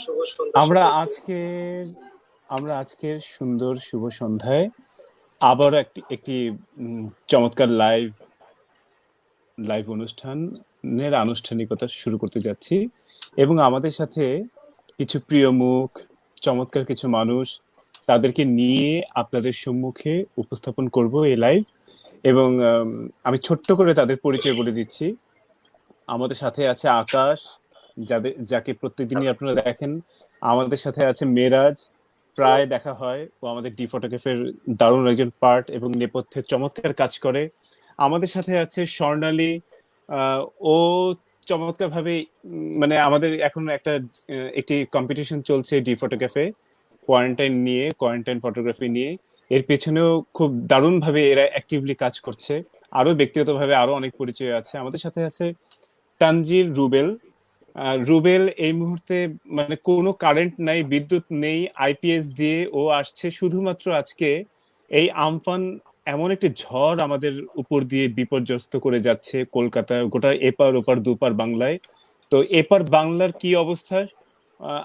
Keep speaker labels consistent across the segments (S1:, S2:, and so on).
S1: শুভ সন্ধ্যা
S2: আমরা
S1: সকলকে।
S2: আজকের আমরা আজকের সুন্দর শুভ সন্ধ্যায় আবার একটি একটি চমৎকার লাইভ লাইভ অনুষ্ঠানের আনুষ্ঠানিকতা শুরু করতে যাচ্ছি এবং আমাদের সাথে কিছু প্রিয় মুখ, চমৎকার কিছু মানুষ, তাদেরকে নিয়ে আপনাদের সম্মুখে উপস্থাপন করব এই লাইভ। এবং আমি ছোট্ট করে তাদের পরিচয় বলে দিচ্ছি। আমাদের সাথে আছে আকাশ, যাকে প্রত্যেকদিনই আপনারা দেখেন। আমাদের সাথে আছে মেরাজ, প্রায় দেখা হয়। ও আমাদের ডি ফটোগ্রাফের দারুণ একজন পার্ট এবং নেপথ্যে চমৎকার কাজ করে। আমাদের সাথে আছে স্বর্ণালী। ও চমৎকার ভাবে মানে আমাদের এখন একটি কম্পিটিশন চলছে ডি ফটোগ্রাফে, কোয়ারেন্টাইন ফটোগ্রাফি নিয়ে। এর পেছনেও খুব দারুণ ভাবে এরা অ্যাক্টিভলি কাজ করছে। আরো ব্যক্তিগতভাবে আরো অনেক পরিচয় আছে। আমাদের সাথে আছে তানজির রুবেল। রুবেল এই মুহূর্তে মানে কোনো কারেন্ট নাই, বিদ্যুৎ নেই, আইপিএস দিয়ে ও আসছে শুধুমাত্র আজকে এই আমফান, এমন একটি ঝড় আমাদের উপর দিয়ে বিপর্যস্ত করে যাচ্ছে কলকাতা, গোটা এপার ওপার দুপার বাংলায়। তো এপার বাংলার কি অবস্থা,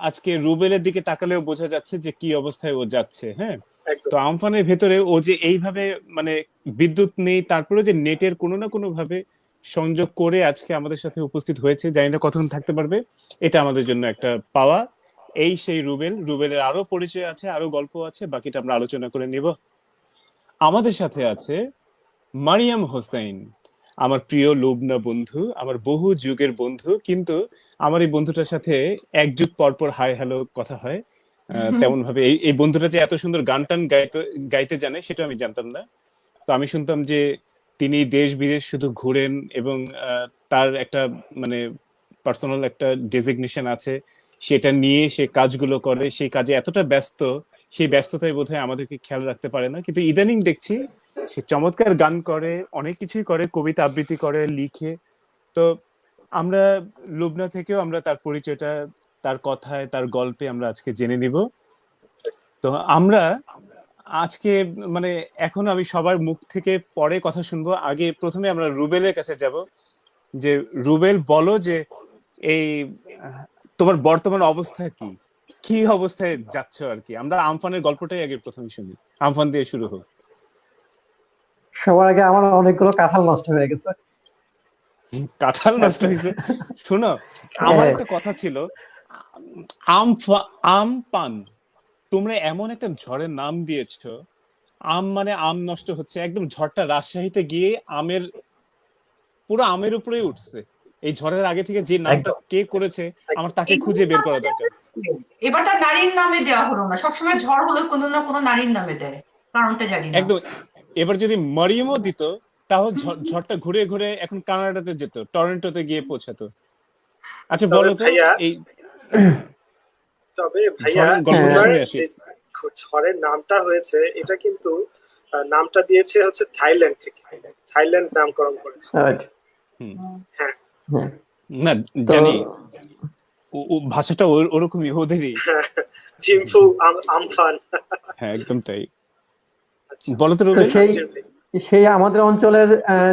S2: আজকে রুবেলের দিকে তাকালেও বোঝা যাচ্ছে যে কি অবস্থায় ও যাচ্ছে। হ্যাঁ, তো
S1: একদম।
S2: আমফানের ভেতরে ও যে এইভাবে মানে বিদ্যুৎ নেই, তারপরে যে নেটের কোনো না কোনো ভাবে সংযোগ করে আজকে আমাদের সাথে উপস্থিত হয়েছে, জানি না কতক্ষণ থাকতে পারবে। এটা আমাদের জন্য একটা পাওয়া। এই সেই রুবেলের আরো পরিচয় আছে, আরো গল্প আছে, বাকিটা আমরা আলোচনা করে নিব। আমাদের সাথে আছে মারিয়াম হোসেন, আমার প্রিয় লুবনা বন্ধু, আমার বহু যুগের বন্ধু। কিন্তু আমার এই বন্ধুটার সাথে এক যুগ পর পর হাই হ্যালো কথা হয়। তেমন ভাবে এই এই বন্ধুটা যে এত সুন্দর গান টান গাইতে গাইতে জানে সেটা আমি জানতাম না। তো আমি শুনতাম যে তিনি দেশ বিদেশ শুধু ঘুরেন এবং তার একটা মানে পার্সোনাল একটা ডেজিগনেশন আছে, সেটা নিয়ে সে কাজগুলো করে। সেই কাজে এতটা ব্যস্ত, সেই ব্যস্ততায় বোধহয় আমাদেরকে খেয়াল রাখতে পারে না। কিন্তু ইদানিং দেখছি সে চমৎকার গান করে, অনেক কিছুই করে, কবিতা আবৃত্তি করে, লিখে। তো আমরা লুবনা থেকেও আমরা তার পরিচয়টা, তার কথায়, তার গল্পে আমরা আজকে জেনে নিব। তো আমরা আজকে মানে এখন আমি সবার মুখ থেকে পরে কথা শুনবো, আগে প্রথমে আমরা রুবেলের কাছে যাব। যে রুবেল, বলো যে এই আহ, তোমার বর্তমান অবস্থা কি, কি অবস্থায় যাচ্ছ আর কি। আমরা আমফানের গল্পটাই আগে প্রথমে শুনি, আমফান দিয়ে শুরু হোক।
S3: সবার আগে আমার অনেকগুলো কাঁঠাল নষ্ট হয়ে গেছে।
S2: কাঁঠাল নষ্ট হয়েছে? শোনো, আমার একটা কথা ছিল, আমপান, তোমরা এমন একটা ঝড়ের নাম দিয়েছো। মানে আম নষ্ট হচ্ছে, একদম ঝড়টা রাজশাহীতে গিয়ে পুরো আমের উপরেই উঠছে। এই ঝড়ের আগে থেকে যে নামটা
S3: একদম
S2: কে করেছে, আমার তাকে
S4: এই
S2: খুঁজে বের
S4: নামটা
S2: করা
S4: দেওয়া
S2: দরকার।
S4: হয়েছে। এবার তার নারীর নামে দেওয়া হলো না, সবসময় ঝড় হলে কোনো না কোনো নারীর নামে দেয়, কারণটা জানি না।
S2: একদম। এবার যদি মরিয়মও দিত, তাহলে ঝড়টা ঘুরে ঘুরে এখন কানাডাতে যেত, টরন্টোতে গিয়ে পৌঁছাতো। আচ্ছা
S1: তবে
S2: বলো তো,
S1: ভাইয়া
S2: এই
S1: তবে ভাইয়া
S2: ঝড়ের গল্পটা
S1: এবার
S2: শুনে আসি।
S1: যে ঝড়ের নামটা হয়েছে, এটা কিন্তু নামটা দিয়েছে হচ্ছে থাইল্যান্ড থেকে। থাইল্যান্ড নামকরণ করেছে।
S3: right.
S2: হুম,
S1: হ্যাঁ।
S3: হ্যাঁ,
S2: না
S3: তো
S2: জানি, ভাষাটা ওরকমই ওদেরই।
S1: থিম্ফু আমফান।
S2: হ্যাঁ একদম তাই।
S1: আচ্ছা,
S2: বলো তো
S3: তো
S2: রুবেল।
S3: সেই
S1: তানজির ভাই।
S3: সেই আমাদের অঞ্চলের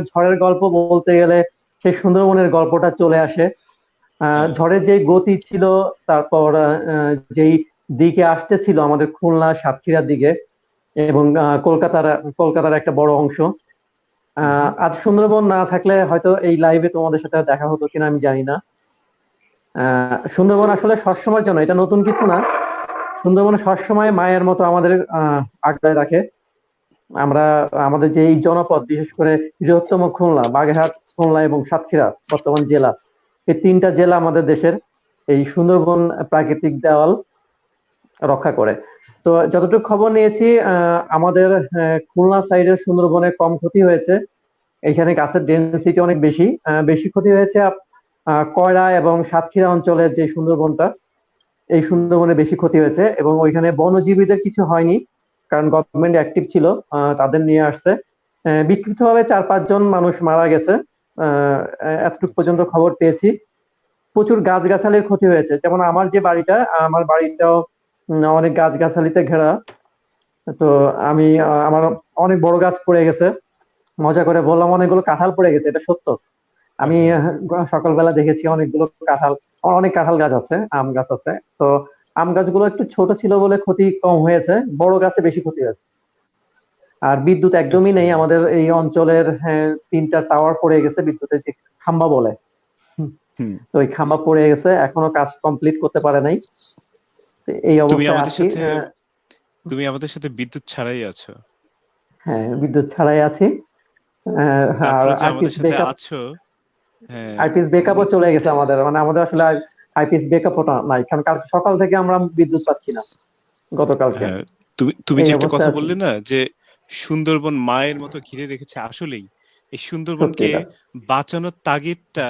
S3: ঝড়ের গল্প বলতে গেলে সেই সুন্দরবনের গল্পটা চলে আসে।
S2: হ্যাঁ
S3: ঝড়ের যে গতি ছিল, তারপর যেই দিকে আসতে ছিল আমাদের খুলনা সাতক্ষীরার দিকে, এবং কলকাতার একটা বড় অংশ। আজ সুন্দরবন না থাকলে হয়তো এই লাইভে তোমাদের সাথে দেখা হতো কিনা আমি জানি না। সুন্দরবন আসলে সবসময়ের জন্য, এটা নতুন কিছু না। সুন্দরবন সবসময় মায়ের মতো আমাদের আগলে রাখে। আমরা আমাদের যে এই জনপদ, বিশেষ করে বৃহত্তম খুলনা, বাগেরহাট, খুলনা এবং সাতক্ষীরা বর্তমান জেলা, এই তিনটা জেলা আমাদের দেশের এই সুন্দরবন প্রাকৃতিক দেওয়াল রক্ষা করে। তো যতটুকু খবর নিয়েছি, আমাদের খুলনা সাইডের সুন্দরবনে কম ক্ষতি হয়েছে। এখানে গাছের ডেনসিটি অনেক বেশি। বেশি ক্ষতি হয়েছে কয়রা এবং সাতক্ষীরা অঞ্চলের যে সুন্দরবনটা, এই সুন্দরবনে বেশি ক্ষতি হয়েছে, এবং ওইখানে বনজীবীদের কিছু হয়নি, কারণ গভর্নমেন্ট অ্যাক্টিভ ছিল। তাদের নিয়ে আসছে। বিকৃতভাবে 4-5 জন মানুষ মারা গেছে, এতটুকু
S2: আচ্ছা।
S3: পর্যন্ত খবর পেয়েছি। প্রচুর গাছগাছালির ক্ষতি হয়েছে, যেমন আমার বাড়িটাও অনেক গাছগাছালিতে ঘেরা। তো আমার অনেক বড় গাছ পড়ে গেছে। মজা করে বললাম অনেকগুলো কাঁঠাল পড়ে গেছে, এটা সত্য। আমি
S2: আহা,
S3: সকালবেলা দেখেছি অনেকগুলো কাঁঠাল। আমার অনেক কাঁঠাল গাছ আছে, আম গাছ আছে। তো আম গাছগুলো একটু ছোট ছিল বলে ক্ষতি কম হয়েছে, বড় গাছে বেশি ক্ষতি হয়েছে। আর বিদ্যুৎ একদমই
S2: আচ্ছা
S3: নেই আমাদের এই অঞ্চলের। হ্যাঁ, 3টা টাওয়ার পড়ে গেছে, বিদ্যুতের যে খাম্বা বলে। হুম,
S2: হুম।
S3: তো ওই খাম্বা পড়ে গেছে, এখনো কাজ কমপ্লিট করতে পারে নাই। তো এই
S2: তুমি
S3: অবস্থায়
S2: আমাদের
S3: আছি।
S2: সাথে তুমি আমাদের সাথে বিদ্যুৎ ছাড়াই আছো,
S3: হ্যাঁ, বিদ্যুৎ ছাড়াই আছি। আর
S2: তারপরে যে
S3: আইপিএস
S2: আমাদের সাথে
S3: ব্যাকআপ
S2: আছো। হ্যাঁ।
S3: আইপিএস ব্যাকআপও চলে গেছে আমাদের, মানে আমাদের আসলে আইপিএস ব্যাকআপও নাই, কারণ কাল সকাল থেকে আমরা বিদ্যুৎ পাচ্ছি না গতকালকে।
S2: হ্যাঁ, তুমি
S3: এই
S2: যে একটা কথা
S3: অবস্থায় আছি।
S2: বললে না যে সুন্দরবন মায়ের মতো ঘিরে রেখেছে, আসলেই এই
S3: সত্যি
S2: সুন্দরবনকে
S3: এটা।
S2: বাঁচানোর তাগিদটা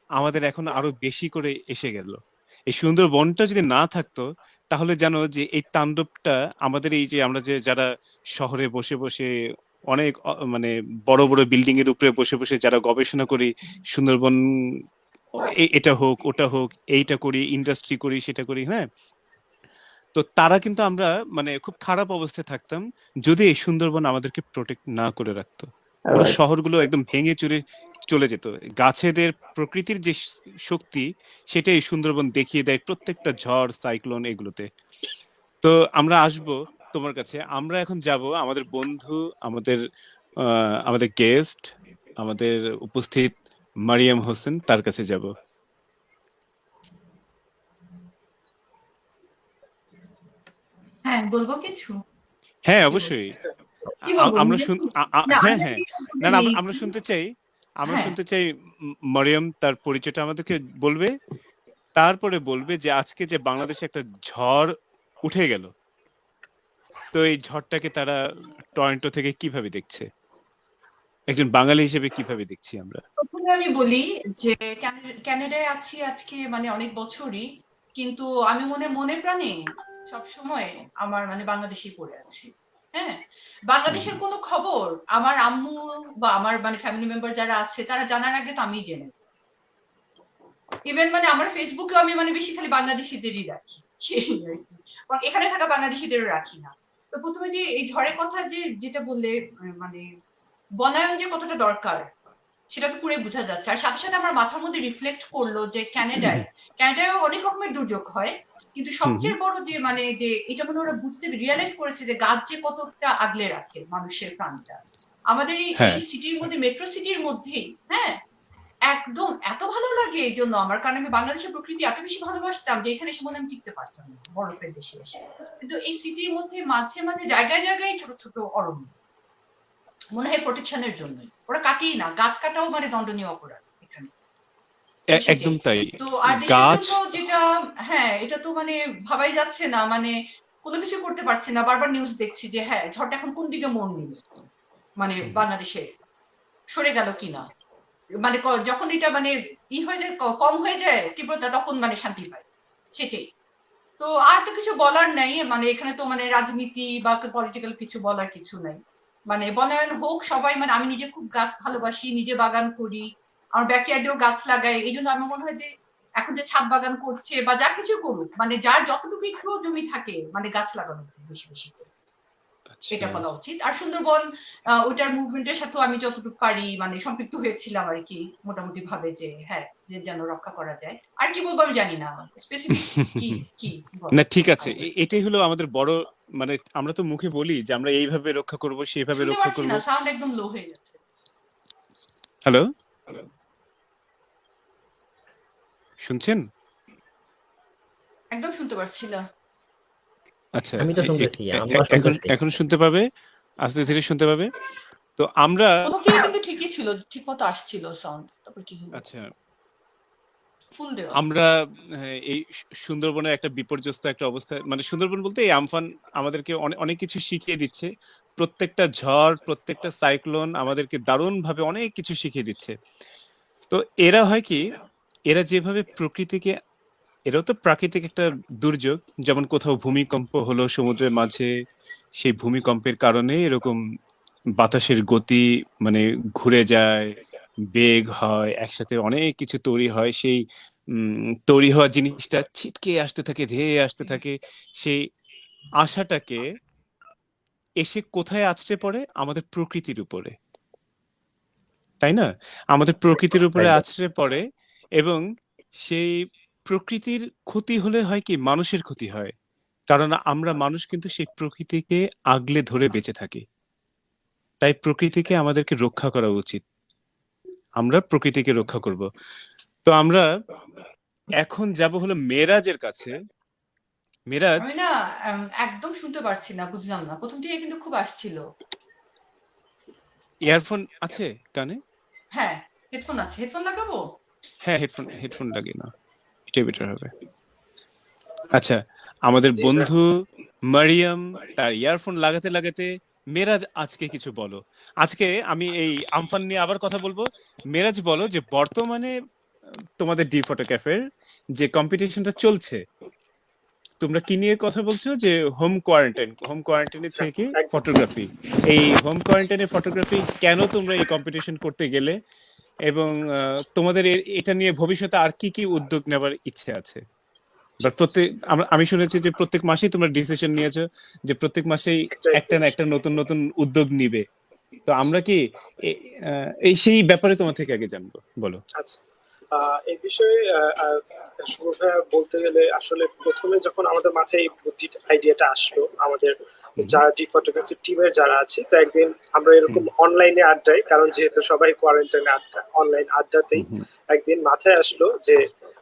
S2: আমাদের এখন আরো বেশি করে এসে গেল। এই সুন্দরবনটা যদি না থাকতো, তাহলে জানো যে এই তাণ্ডবটা আমাদের এই যে আমরা যে যারা শহরে বসে বসে অনেক মানে বড় বড় বিল্ডিং এর উপরে বসে বসে যারা গবেষণা করি, সুন্দরবন এটা হোক ওটা হোক, এইটা করি, ইন্ডাস্ট্রি করি, সেটা করি, হ্যাঁ, তো তারা কিন্তু আমরা মানে খুব খারাপ অবস্থায় থাকতাম যদি এই সুন্দরবন আমাদেরকে প্রোটেক্ট না করে রাখতো। পুরো
S3: রাইট।
S2: শহরগুলো একদম ভেঙে চুরে চলে যেত। গাছেদের প্রকৃতির যে শক্তি, সেটা এই সুন্দরবন দেখিয়ে দেয় প্রত্যেকটা ঝড় সাইক্লোন এগুলোতে। তো আমরা আসবো তোমার কাছে, আমরা এখন যাব আমাদের বন্ধু, আমাদের আমাদের গেস্ট, আমাদের উপস্থিত মারিয়াম হোসেন, তার কাছে যাব।
S4: হ্যাঁ, বলবো কিছু?
S2: হ্যাঁ,
S4: কি বলবো?
S2: অবশ্যই।
S4: কি বলবো
S2: আমরা
S4: নিজে? না,
S2: হ্যাঁ
S4: আমি
S2: হ্যাঁ, না না,
S4: বলি।
S2: আমরা শুনতে চাই, আমরা
S4: হ্যাঁ,
S2: শুনতে চাই মরিয়ম তার পরিচয়টা আমাদেরকে বলবে, তারপরে বলবে যে আজকে যে বাংলাদেশে একটা ঝড় উঠে গেল, তো এই ঝড়টাকে তারা টরন্টো থেকে কিভাবে দেখছে, একজন বাঙালি হিসেবে কিভাবে দেখছি আমরা।
S4: প্রথমে আমি বলি যে কানাডায় আছি আজকে মানে অনেক বছরই, কিন্তু আমি মনে মনে প্রাণে সবসময় আমার মানে বাংলাদেশেই পড়ে আছি। হ্যাঁ, বাংলাদেশের
S2: হুম,
S4: কোনো খবর আমার আম্মু বা আমার মানে ফ্যামিলি মেম্বার যারা আছে তারা জানার আগে তো আমিই জেনে। ইভেন মানে আমার ফেসবুকেও আমি মানে বেশি খালি বাংলাদেশিদেরই রাখি, সেই আর কি। কারণ এখানে থাকা বাংলাদেশিদেরও রাখি না। তো প্রথমে যে এই ঝড়ের কথা যেটা বললে, মানে বনায়ন যে কতটা দরকার সেটা তো পুরোই বোঝা যাচ্ছে। আর সাথে সাথে আমার মাথার মধ্যে রিফ্লেক্ট করলো যে কানাডায় অনেক রকমের দুর্যোগ হয়, কিন্তু
S2: হুম, হুম,
S4: সবচেয়ে বড় যে মানে যে এটা মনে ওরা বুঝতে রিয়েলাইজ করেছে যে গাছ যে কতটা আগলে রাখে মানুষের প্রাণটা। আমাদের এই
S2: হ্যাঁ,
S4: সিটির মধ্যে, মেট্রো সিটির মধ্যেই, হ্যাঁ, একদম এত ভালো লাগে এই জন্য আমার, কারণ আমি বাংলাদেশের প্রকৃতি এত বেশি ভালোবাসতাম যে এখানে এসে মনে আমি টিকতে পারতাম না বরফের দেশে এসে। কিন্তু এই সিটির মধ্যে মাঝে মাঝে জায়গায় জায়গায় ছোট ছোট অরণ্য, মনে হয় প্রোটেকশনের জন্যই ওরা কাটেই না। গাছ কাটাও মানে দণ্ডনীয় অপরাধ এখানে। তো
S2: একদম
S4: সেটাই।
S2: তাই।
S4: তো আর দেশের
S2: গাছ,
S4: জন্য যেটা, হ্যাঁ, এটা তো মানে ভাবাই যাচ্ছে না, মানে কোনো কিছু করতে পারছি না। বারবার নিউজ দেখছি যে হ্যাঁ ঝড়টা এখন কোন দিকে মন নিল, মানে বাংলাদেশে সরে গেল কিনা। মানে যখন এটা মানে হয়ে যায়, কম হয়ে যায় তীব্রতা, তখন মানে শান্তি পায়, সেটাই। তো আর তো কিছু বলার নাই, মানে এখানে তো মানে রাজনীতি বা পলিটিক্যাল কিছু বলার কিছু নাই। মানে বনায়ন হোক সবাই, মানে আমি নিজে খুব গাছ ভালোবাসি, নিজে বাগান করি, আমার ব্যাকইয়ার্ডেও গাছ লাগাই। এই জন্য আমার মনে হয় যে এখন যে ছাদ বাগান করছে বা যা কিছু করুক, মানে যার যতটুকু একটু জমি থাকে মানে গাছ লাগানো উচিত বেশি বেশি করে,
S2: আচ্ছা,
S4: এটা বলা উচিত। আর সুন্দরবন ওইটার মুভমেন্টের সাথেও আমি যতটুকু পারি মানে সম্পৃক্ত হয়েছিলাম আর কি, মোটামুটি ভাবে যে হ্যাঁ যে যেন রক্ষা করা যায়। আর কি বলবো আমি জানি না, স্পেসিফিক কি কি
S2: না
S4: বলো
S2: ঠিক আছে,
S4: আরেকটু।
S2: এটাই হলো আমাদের বড়, মানে আমরা তো মুখে বলি যে আমরা এইভাবে রক্ষা করব, সেইভাবে
S4: শুনতে
S2: রক্ষা
S4: পারছি
S2: করব।
S4: না, সাউন্ড একদম লো হয়ে যাচ্ছে।
S2: হ্যালো, শুনছেন?
S4: একদম শুনতে পারছি না।
S2: আচ্ছা,
S5: আমি তো শুনতেছি, আমরা
S2: এখন
S5: শুনতেছি।
S2: এখন শুনতে পাবে, আস্তে ধীরে শুনতে পাবে। তো আমরা,
S4: প্রথমে কিন্তু ঠিকই ছিল, ঠিক মতো আসছিল সাউন্ড, তারপর কি হলো?
S2: আচ্ছা,
S4: ফুল দেওয়া।
S2: আমরা এই সুন্দরবনের একটা বিপর্যস্ত একটা অবস্থা, মানে সুন্দরবন বলতে এই আমফান আমাদেরকে অনেক অনেক কিছু শিখিয়ে দিচ্ছে। প্রত্যেকটা ঝড়, প্রত্যেকটা সাইক্লোন আমাদেরকে দারুণ ভাবে অনেক কিছু শিখিয়ে দিচ্ছে। তো এরা হয় কি, এরা যেভাবে প্রকৃতিকে, এরাও তো প্রাকৃতিক একটা দুর্যোগ, যেমন কোথাও ভূমিকম্প হলো সমুদ্রের মাঝে, সেই ভূমিকম্পের কারণে এরকম বাতাসের গতি মানে ঘুরে যায়, বেগ হয়, একসাথে অনেক কিছু তৈরি হয়, সেই তৈরি হওয়া জিনিসটা ছিটকে আসতে থাকে, ধেয়ে আসতে থাকে। সেই আশাটাকে এসে কোথায় আছড়ে পড়ে? আমাদের প্রকৃতির উপরে, তাই না? আমাদের প্রকৃতির উপরে
S5: তাই তো।
S2: আছড়ে পড়ে, এবং সেই প্রকৃতির ক্ষতি হলে হয় কি মানুষের ক্ষতি হয়, কারণ আমরা মানুষ কিন্তু সেই প্রকৃতিকে আগলে ধরে বেঁচে থাকি। তাই প্রকৃতিকে আমাদেরকে রক্ষা করা উচিত, আমরা প্রকৃতিকে রক্ষা করব। তো আমরা এখন যাব হলো মেরাজের কাছে। মেরাজ,
S4: আমি না একদম শুনতে পারছি না, বুঝলাম না, প্রথম থেকে কিন্তু খুব আসছিল।
S2: ইয়ারফোন আছে কানে?
S4: হ্যাঁ, হেডফোন আছে, হেডফোন লাগাবো?
S2: হ্যাঁ, হেডফোন লাগে না, এটাই বেটার হবে। আচ্ছা, আমাদের
S1: জি,
S2: বন্ধু মারিয়াম তার ইয়ারফোন লাগাতে লাগাতে, মেরাজ আজকে কিছু বলো। আজকে আমি এই আমফান নিয়ে আবার কথা বলবো। মেরাজ বলো যে বর্তমানে তোমাদের ডি ফটো ক্যাফের যে কম্পিটিশনটা চলছে, তোমরা কি নিয়ে কথা বলছো? যে হোম কোয়ারেন্টাইনে
S1: হ্যাঁ,
S2: থেকে
S1: একদম।
S2: ফটোগ্রাফি, এই হোম কোয়ারেন্টাইনে ফটোগ্রাফি কেন তোমরা এই কম্পিটিশন করতে গেলে, এবং তোমাদের এটা নিয়ে ভবিষ্যতে আর কি কি উদ্যোগ নেবার ইচ্ছে আছে? বা আমি শুনেছি যে প্রত্যেক মাসেই তোমরা ডিসিশন নিয়েছো যে প্রত্যেক মাসেই একটা না একটা নতুন নতুন উদ্যোগ নিবে। তো আমরা কি এই সেই ব্যাপারে তোমার থেকে আগে জানবো, বলো।
S1: আচ্ছা, এই বিষয়ে শুভ ভাইয়া বলতে গেলে আসলে প্রথমে যখন আমাদের মাথায় এই আইডিয়াটা আসলো, আমাদের যারা ডি ফটোগ্রাফি টিমের যারা আছে, তো একদিন আমরা এরকম অনলাইনে আড্ডায়, কারণ যেহেতু সবাই কোয়ারেন্টাইনে অনলাইন আড্ডাতেই একদিন মাথায় আসলো যে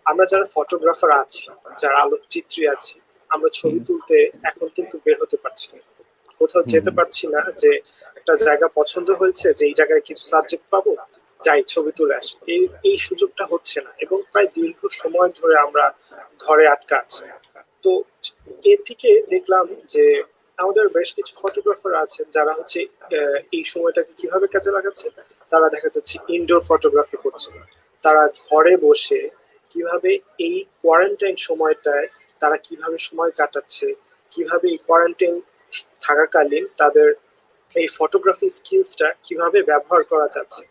S1: আমরা যারা ফটোগ্রাফার আছি, যারা আলোকচিত্রী আছি, আমরা ছবি তুলতে এখন কিন্তু বের হতে পারছি না, কোথাও যেতে পারছি না, যে একটা জায়গা পছন্দ হয়েছে যে এই জায়গায় কিছু সাবজেক্ট পাবো, যাই ছবি তুলে আসি, এই সুযোগটা হচ্ছে না, এবং প্রায় দীর্ঘ সময় ধরে আমরা ঘরে আটকা আছি। তো এর থেকে দেখলাম যে আমাদের বেশ কিছু ফটোগ্রাফার আছেন যারা হচ্ছে এই সময়টাকে কিভাবে কাজে লাগাচ্ছে। তারা দেখা যাচ্ছে ইনডোর ফটোগ্রাফি করছে, তারা ঘরে বসে কিভাবে এই কোয়ারেন্টাইন সময়টায় তারা কিভাবে সময় কাটাচ্ছে, কিভাবে এই কোয়ারেন্টাইন থাকাকালীন তাদের এই ফটোগ্রাফি স্কিলসটা কিভাবে ব্যবহার করা যাচ্ছে,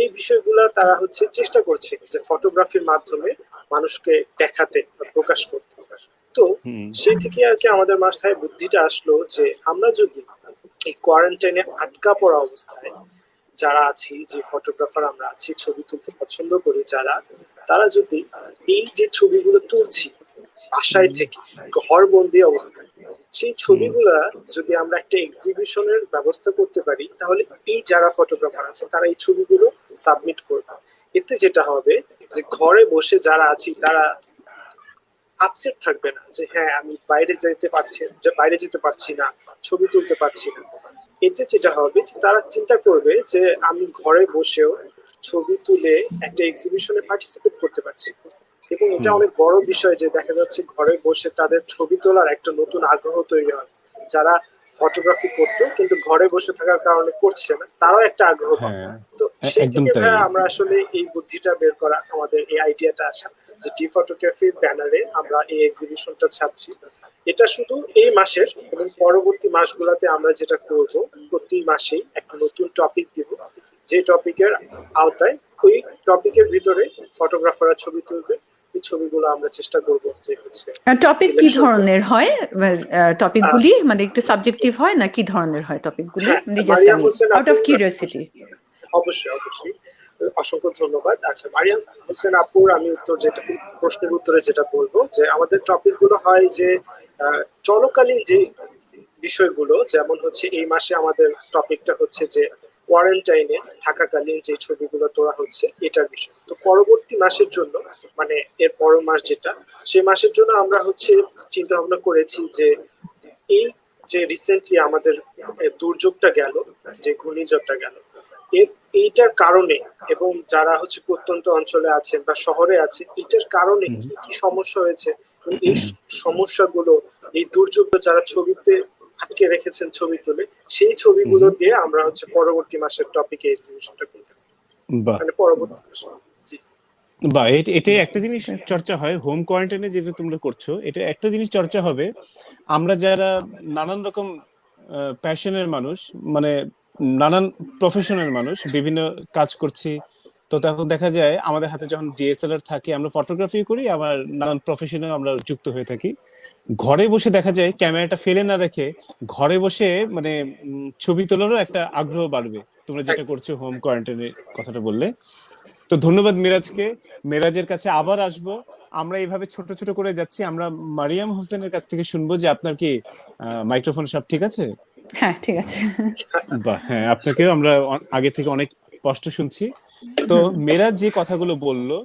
S1: এই বিষয়গুলো তারা হচ্ছে চেষ্টা করছে যে ফটোগ্রাফির মাধ্যমে মানুষকে দেখাতে বা প্রকাশ করতে। তো সেই থেকে আর কি আমাদের মাথায় বুদ্ধিটা আসলো যে আমরা যদি এই কোয়ারেন্টাইনে আটকা পড়া অবস্থায় যারা আছি, যে ফটোগ্রাফার আমরা আছি, ছবি তুলতে পছন্দ করি যারা, তারা যদি এই যে ছবিগুলো তুলছি বাসায় থেকে ঘর বন্দি অবস্থায়, সেই ছবিগুলা যদি আমরা একটা এক্সিবিশনের ব্যবস্থা করতে পারি, তাহলে এই যারা ফটোগ্রাফার আছে তারা এই ছবিগুলো সাবমিট করবে। এতে যেটা হবে যে ঘরে বসে যারা আছি তারা আপসেট থাকবে না যে হ্যাঁ আমি বাইরে যেতে পারছি না, ছবি তুলতে পারছি না। এতে যেটা হবে যে তারা চিন্তা করবে যে আমি ঘরে বসেও ছবি তুলে একটা এক্সিবিশনে পার্টিসিপেট করতে পারছি, এবং এটা অনেক বড় বিষয় যে দেখা যাচ্ছে ঘরে বসে তাদের ছবি তোলার একটা নতুন আগ্রহ তৈরি হয়। যারা ফটোগ্রাফি করতো কিন্তু ঘরে বসে থাকার কারণে করছে না, তারাও একটা আগ্রহ পায়। তো সেই
S2: একদম
S1: থেকে
S2: তাই।
S1: আমরা আসলে এই বুদ্ধিটা বের করা, আমাদের এই আইডিয়াটা আসা যে ডি ফটোগ্রাফির ব্যানারে আমরা এই এক্সিবিশনটা ছাড়ছি। এটা শুধু এই মাসের, এবং পরবর্তী মাসগুলোতে আমরা যেটা করব, প্রতি মাসেই একটা নতুন টপিক দিব, যে টপিকের আওতায় ওই টপিকের ভিতরে ফটোগ্রাফাররা ছবি তুলবে। এই ছবিগুলো আমরা চেষ্টা করব যে হচ্ছে
S5: টপিক কি ধরনের হয়, টপিকগুলি মানে একটু সাবজেক্টিভ হয় না কি ধরনের হয় টপিকগুলি? Out of curiosity.
S1: অবশ্যই অসংখ্য ধন্যবাদ। আচ্ছা, মারিয়াম হোসেন আপুর আমি প্রশ্নের উত্তরে যেটা বলবো যে আমাদের টপিক গুলো হয় যে চলকালীন যে বিষয়গুলো, যেমন হচ্ছে এই মাসে আমাদের টপিকটা হচ্ছে যে কোয়ারেন্টাইনে থাকাকালীন যে ছবিগুলো তোলা হচ্ছে এটার বিষয়। তো পরবর্তী মাসের জন্য, মানে এর পরের মাস যেটা, সে মাসের জন্য আমরা হচ্ছে চিন্তা ভাবনা করেছি যে এই যে রিসেন্টলি আমাদের দুর্যোগটা গেল, যে ঘূর্ণিঝড়টা গেল, এইটার কারণে, এবং যারা হচ্ছে প্রত্যন্ত অঞ্চলে আছেন বা শহরে আছে, এটার কারণে কি কি সমস্যা হয়েছে, এই সমস্যাগুলো, এই দুর্যোগ যারা ছবিতে আটকে রেখেছেন ছবি তুলে, সেই ছবিগুলো দিয়ে আমরা হচ্ছে পরবর্তী মাসের টপিকে এক্সিবিশনটা করতে পারি। মানে পরবর্তী মাসে। জি,
S2: বা এটাই একটা জিনিস চর্চা হয় হোম কোয়ারেন্টাইনে যেটা তোমরা করছো, এটা একটা জিনিস চর্চা হবে। আমরা যারা নানান রকম প্যাশনের মানুষ, মানে নানান প্রফেশনের মানুষ, বিভিন্ন কাজ করছি, তো তখন দেখা যায় আমাদের হাতে যখন ডিএসএলআর থাকে, আমরা ফটোগ্রাফি করি, আবার নানান প্রফেশনে আমরা যুক্ত হয়ে থাকি। ঘরে বসে দেখা যায় ক্যামেরাটা ফেলে না রেখে ঘরে বসে মানে ছবি তোলারও একটা আগ্রহ বাড়বে, তোমরা যেটা করছো হোম কোয়ারেন্টাইনের কথাটা বললে। তো ধন্যবাদ মিরাজকে। মেরাজের কাছে আবার আসবো। আমরা এইভাবে ছোট ছোট করে যাচ্ছি। আমরা মারিয়াম হোসেনের কাছ থেকে শুনবো যে আপনার কি মাইক্রোফোন সব ঠিক আছে?
S5: হ্যাঁ, ঠিক আছে।
S2: বাহ, হ্যাঁ, আপনাকেও আমরা আগে থেকে অনেক স্পষ্ট শুনছি। তো মেরাজ যে কথাগুলো বললো,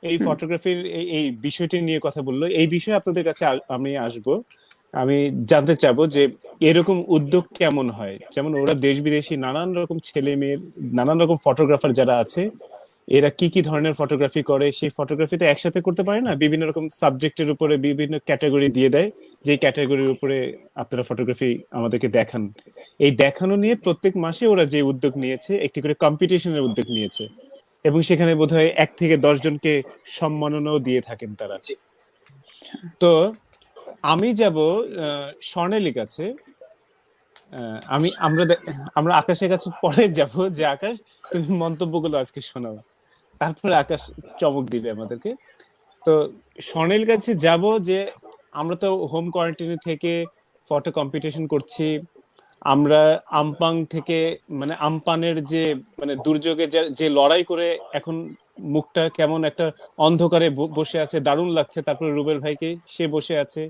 S2: এই ফটোগ্রাফির এই বিষয়টি নিয়ে কথা বললো, এই বিষয়ে আপনাদের কাছে আমি আসবো। আমি জানতে চাবো যে এরকম উদ্যোগ কেমন হয়, যেমন ওরা দেশ বিদেশি নানান রকম ছেলে মেয়ের, নানান রকম ফটোগ্রাফার যারা আছে, এরা কি কি ধরনের ফটোগ্রাফি করে, সেই ফটোগ্রাফি তো একসাথে করতে পারে না, বিভিন্ন রকম সাবজেক্টের উপরে বিভিন্ন ক্যাটাগরি দিয়ে দেয়, যে ক্যাটাগরির উপরে আপনারা ফটোগ্রাফি আমাদেরকে দেখান। এই দেখানো নিয়ে প্রত্যেক মাসে ওরা যে উদ্যোগ নিয়েছে, একটি করে কম্পিটিশনের উদ্যোগ নিয়েছে, এবং সেখানে বোধহয় 1 থেকে 10 জনকে সম্মাননাও দিয়ে থাকেন তারা। তো আমি যাব স্বর্ণেলির কাছে। আমরা আকাশের কাছে পরে যাব, যে আকাশ তুমি মন্তব্যগুলো আজকে শোনাও, তারপরে আকাশ চমক দিবে আমাদেরকে। তো স্বর্ণের কাছে যাব, যে আমরা তো হোম কোয়ারেন্টাইনে থেকে ফটো কম্পিটিশন করছি। আমরা আমপাং থেকে, মানে আমপানের যে মানে দুর্যোগে যে লড়াই করে এখন মুখটা কেমন একটা অন্ধকারে বসে আছে, দারুণ লাগছে। তারপরে রুবেল ভাইকে, সে বসে আছে,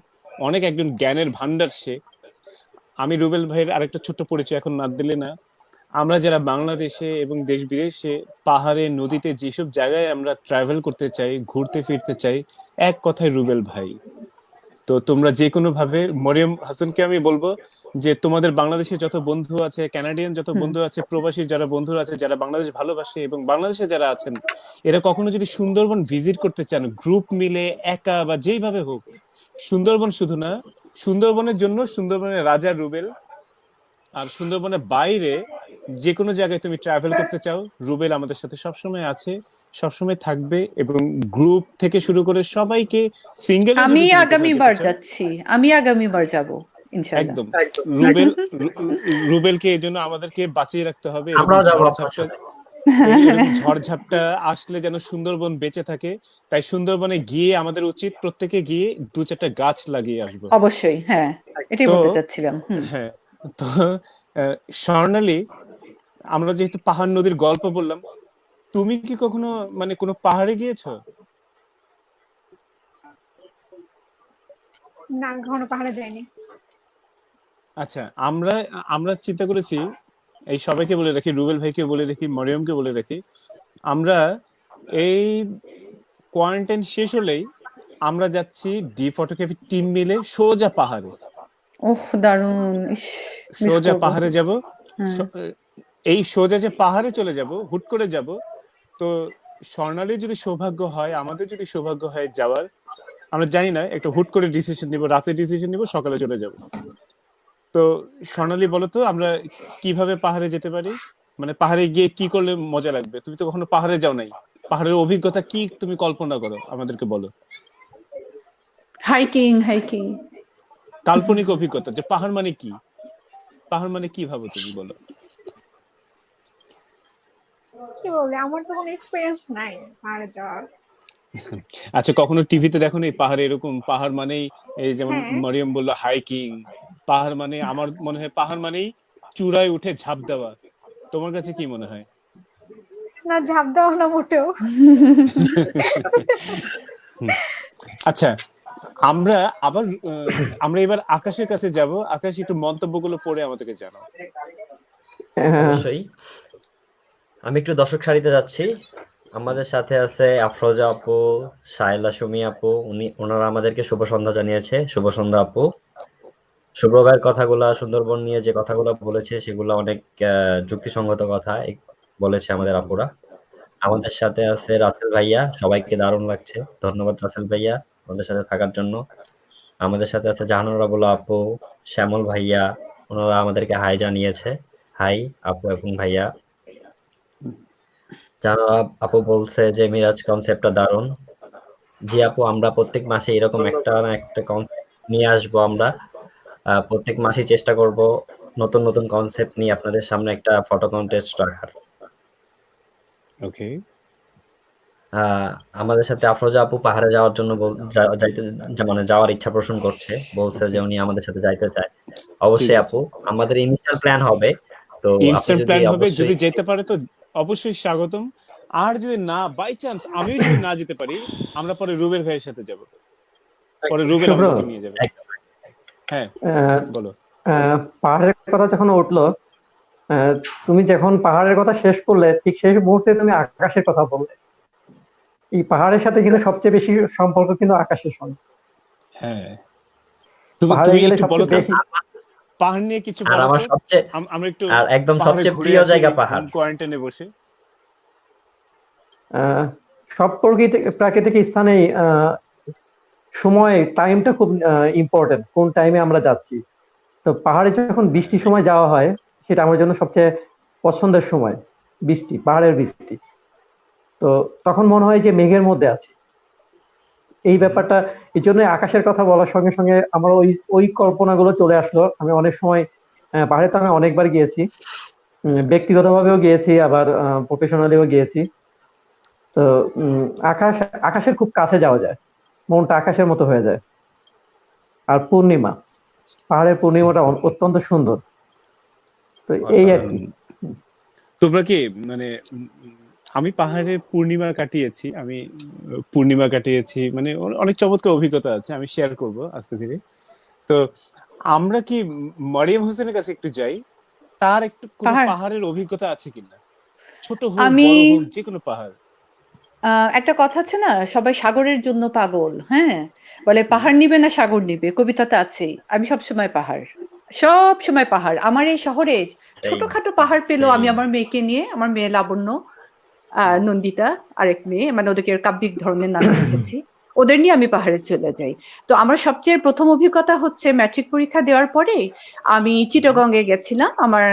S2: অনেক একজন জ্ঞানের ভান্ডার সে। আমি রুবেল ভাইয়ের আরেকটা ছোট্ট পরিচয় এখন না দিলে না। আমরা যারা বাংলাদেশে এবং দেশ বিদেশে পাহাড়ে নদীতে যেসব জায়গায় আমরা ট্রাভেল করতে চাই, ঘুরতে ফিরতে চাই, এক কথায় রুবেল ভাই। তো তোমরা যে কোনো ভাবে, মরিয়ম হাসানকে আমি বলবো যে তোমাদের বাংলাদেশে যত বন্ধু আছে, কানাডিয়ান যত বন্ধু আছে, প্রবাসী যারা বন্ধুরা আছে, যারা বাংলাদেশ ভালোবাসে এবং বাংলাদেশে যারা আছেন, এরা কখনো যদি সুন্দরবন ভিজিট করতে চান, গ্রুপ মিলে, একা বা যেইভাবে হোক, সুন্দরবন শুধু না, সুন্দরবনের জন্য সুন্দরবনের রাজা রুবেল, আর সুন্দরবনের বাইরে যে কোনো জায়গায় তুমি ট্রাভেল করতে চাও, রুবেল আমাদের সাথে সবসময় আছে, সবসময় থাকবে, এবং গ্রুপ থেকে শুরু করে সবাইকে সিঙ্গেল।
S5: আমি আগামীবার যাচ্ছি, আমি আগামীবার যাব ইনশাআল্লাহ।
S2: একদম রুবেলকে এই জন্য আমাদেরকে বাঁচিয়ে রাখতে হবে। ঝড়ঝাপটা আসলে যেন সুন্দরবন বেঁচে থাকে, তাই সুন্দরবনে গিয়ে আমাদের উচিত প্রত্যেকে গিয়ে 2-4টা গাছ লাগিয়ে আসবো।
S5: অবশ্যই, হ্যাঁ, এটাই বলতে চাচ্ছিলাম।
S2: হ্যাঁ, তো স্বর্ণালী, আমরা যেহেতু পাহাড় নদীর গল্প বললাম, তুমি কি কখনো মানে কোনো পাহাড়ে গিয়েছো?
S6: না, কখনো পাহাড়ে যাইনি।
S2: আচ্ছা, আমরা চিন্তা করেছি, এই সবাইকে বলে রাখি, রুবেল ভাইকে বলে রাখি, মরিয়মকে বলে রাখি, আমরা এই কোয়ারেন্টাইন শেষ হলেই আমরা যাচ্ছি ডি ফটোগ্রাফি টিম মিলে সোজা পাহাড়ে।
S5: ওহ, দারুণ!
S2: সোজা পাহাড়ে যাব। এই সোজা যে পাহাড়ে চলে যাব, হুট করে যাব। তো স্বর্ণালীর যদি সৌভাগ্য হয়, আমাদের যদি সৌভাগ্য হয় যাওয়ার, আমরা জানি না, একটা হুট করে ডিসিশন নিব, রাতে ডিসিশন নিব, সকালে চলে যাব। তো স্বর্ণালী, বলো তো আমরা কিভাবে পাহাড়ে যেতে পারি, মানে পাহাড়ে গিয়ে কি করলে মজা লাগবে? তুমি তো কখনো পাহাড়ে যাও নাই, পাহাড়ের অভিজ্ঞতা কি তুমি কল্পনা করো, আমাদেরকে বলো।
S5: হাইকিং
S2: কাল্পনিক অভিজ্ঞতা, যে পাহাড় মানে কি, পাহাড় মানে কি ভাবো তুমি, বলো।
S6: কি বলবো, আমার তো কোনো এক্সপেরিয়েন্স নাই পাহাড়ে যাওয়ার।
S2: আচ্ছা, কখনো টিভিতে দেখো নি পাহাড়ে এরকম, পাহাড় মানেই এই যেমন মরিয়ম বললো হাইকিং, পাহাড় মানে আমার মনে হয় পাহাড় মানেই চূড়ায় উঠে ঝাঁপ দেওয়া। তোমার কাছে কি মনে হয়?
S6: না, ঝাঁপ দেওয়া না মোটেও।
S2: আচ্ছা, আমরা এবার আকাশের কাছে যাব। আকাশ, একটু মন্তব্যগুলো পড়ে আমাদেরকে জানাও।
S7: অবশ্যই, আমি একটু দর্শক সারিতে যাচ্ছি। আমাদের সাথে আছে আফরোজা আপু, শায়লা সুমি আপু, ওনারা আমাদেরকে শুভ সন্ধ্যা জানিয়েছে। শুভ সন্ধ্যা আপু। শুভ্র ভাইয়ের কথাগুলা, সুন্দরবন নিয়ে যে কথাগুলো বলেছে সেগুলো অনেক যুক্তিসঙ্গত কথা বলেছে আমাদের আপুরা। আমাদের সাথে আছে রাসেল ভাইয়া, সবাইকে দারুণ লাগছে, ধন্যবাদ রাসেল ভাইয়া আমাদের সাথে থাকার জন্য। আমাদের সাথে আছে জাহানুর আবুল আপু, শ্যামল ভাইয়া, ওনারা আমাদেরকে হাই জানিয়েছে। হাই আপু এবং ভাইয়া। জাহানুর আপু বলছে যে মিরাজ কনসেপ্টটা দারুণ। জি আপু, আমরা প্রত্যেক মাসে এরকম একটা না একটা কনসেপ্ট নিয়ে আসবো। আমরা প্রত্যেক মাসে চেষ্টা করব নতুন নতুন কনসেপ্ট নিয়ে আপনাদের সামনে একটা ফটো কন্টেস্ট রাখার।
S2: ওকে।
S7: আমাদের সাথে আফরোজা আপু পাহাড়ে যাওয়ার জন্য মানে যাওয়ার ইচ্ছা পোষণ করছে, বলছে যে উনি আমাদের সাথে যাইতে চায়। অবশ্যই আপু, আমাদের ইনিশিয়াল প্ল্যান হবে, তো
S2: ইনস্ট্যান্ট প্ল্যান হবে, যদি যেতে পারে তো অবশ্যই স্বাগতম। আর যদি না বাই চান্স আমিও যদি না যেতে পারি, আমরা পরে রুবেল ভাইয়ের সাথে যাব, পরে রুবেল
S3: শুভ্র,
S2: আমাদেরকে নিয়ে যাবে। হ্যাঁ বলো।
S3: পাহাড়ের কথা যখন উঠলো, তুমি যখন পাহাড়ের কথা শেষ করলে ঠিক সেই মুহূর্তে তুমি আকাশের কথা বললে। এই পাহাড়ের সাথে কিন্তু সবচেয়ে বেশি সম্পর্ক কিন্তু আকাশের সঙ্গে।
S2: হ্যাঁ তুমি
S3: পাহাড়ে
S2: তুমি
S3: গেলে
S2: একটু বলো
S3: সবচেয়ে
S2: তো,
S3: বেশি
S2: পাহাড় নিয়ে কিছু
S7: আর
S2: বলো
S7: আমার
S2: তো।
S7: সবচেয়ে
S2: আমরা একটু
S7: আর একদম
S2: পাহাড়ে
S7: সবচেয়ে
S2: ঘুরে
S7: প্রিয়
S2: আসি
S7: জায়গা পাহাড়।
S2: কোয়ারেন্টাইনে বসে।
S3: সব প্রাকৃতিক স্থানেই সময় টাইমটা খুব ইম্পর্টেন্ট, কোন টাইমে আমরা যাচ্ছি। তো পাহাড়ে যখন বৃষ্টির সময় যাওয়া হয়, সেটা আমার জন্য সবচেয়ে পছন্দের সময়, বৃষ্টি, পাহাড়ের বৃষ্টি। তো তখন মনে হয় যে মেঘের মধ্যে আছি। এই ব্যাপারটা, এই জন্য আকাশের কথা বলার সঙ্গে সঙ্গে আমার ওই কল্পনাগুলো চলে আসলো। আমি অনেক সময় পাহাড়ে তো আমি অনেকবার গিয়েছি, ব্যক্তিগতভাবেও গিয়েছি, আবার প্রফেশনালিও গিয়েছি। তো আকাশের খুব কাছে যাওয়া যায়, মনটা আকাশের মতো হয়ে যায়। আর পূর্ণিমা, পাহাড়ের পূর্ণিমাটা অত্যন্ত সুন্দর। তো এই আর কি।
S2: তোমরা কি মানে আমি পাহাড়ে পূর্ণিমা কাটিয়েছি, মানে অনেক চমৎকার অভিজ্ঞতা আছে, আমি শেয়ার করব আস্তে ধীরে। তো আমরা কি মরিয়ম হোসেনের কাছে একটু যাই, তার একটু কোনো পাহাড়ের অভিজ্ঞতা আছে কিনা, ছোট হোক বড় হোক যে কোনো পাহাড়।
S5: একটা কথা আছে না, সবাই সাগরের জন্য পাগল, হ্যাঁ, বলে পাহাড় নিবে না সাগর নিবে, কবিতাটা আছে। আমি সবসময় পাহাড়। আমার এই শহরে ছোটখাটো পাহাড় পেলেও আমি আমার মেয়েকে নিয়ে, আমার মেয়ে লাবণ্য, নন্দিতা আরেক মেয়ে, মানে ওদেরকে কাব্যিক ধরনের নাম রেখেছি, ওদের নিয়ে আমি পাহাড়ে চলে যাই। তো আমার সবচেয়ে প্রথম অভিজ্ঞতা হচ্ছে ম্যাট্রিক পরীক্ষা দেওয়ার পরে আমি চিটাগংয়ে গেছিলাম। আমার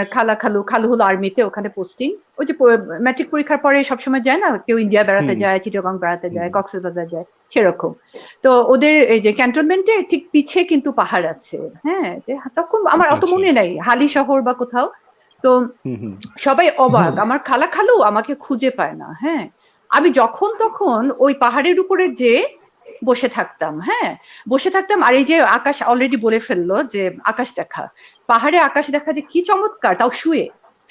S5: খালু হলো আর্মিতে, ওখানে পোস্টিং। ওই যে ম্যাট্রিক পরীক্ষার পরে সবসময় যায় না, কেউ ইন্ডিয়া বেড়াতে যায়, চিটাগং বেড়াতে যায়, কক্সবাজার যায়, সেরকম। তো ওদের এই যে ক্যান্টনমেন্টের ঠিক পিছে কিন্তু পাহাড় আছে, হ্যাঁ। তখন আমার অত মনে নাই হালি শহর বা কোথাও। তো সবাই অবাক, আমার খালু আমাকে খুঁজে পায় না, হ্যাঁ। আমি যখন তখন ওই পাহাড়ের উপরে যে বসে থাকতাম, আর এই যে আকাশ অলরেডি বলে ফেললো যে আকাশ দেখা, পাহাড়ে আকাশ দেখা যে কি চমৎকার, তাও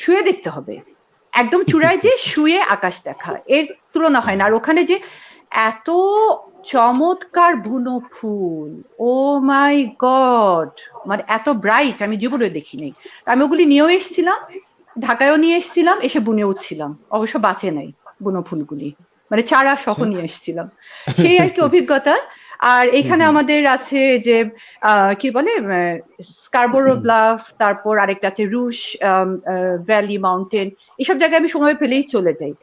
S5: শুয়ে দেখতে হবে, একদম চূড়ায় যে শুয়ে আকাশ দেখা, এর তুলনা হয় না। আর ওখানে যে এত চমৎকার বুনো ফুল, ও মাই গড, মানে এত ব্রাইট আমি জীবনে দেখিনি। আমি ওগুলি নিয়েও এসেছিলাম, ঢাকায়ও নিয়ে এসেছিলাম, এসে বুনেও ছিলাম, অবশ্য বাঁচে নাই বুনো ফুলগুলি, মানে চারা সহ নিয়ে এসেছিলাম, সেই আর কি অভিজ্ঞতা। আর এখানে আমাদের আছে যে কি বলে স্কারবোরো ব্লাফ, তারপর আরেকটা আছে রুশ ভ্যালি মাউন্টেন, এইসব জায়গায় আমি সময় পেলেই চলে যাই।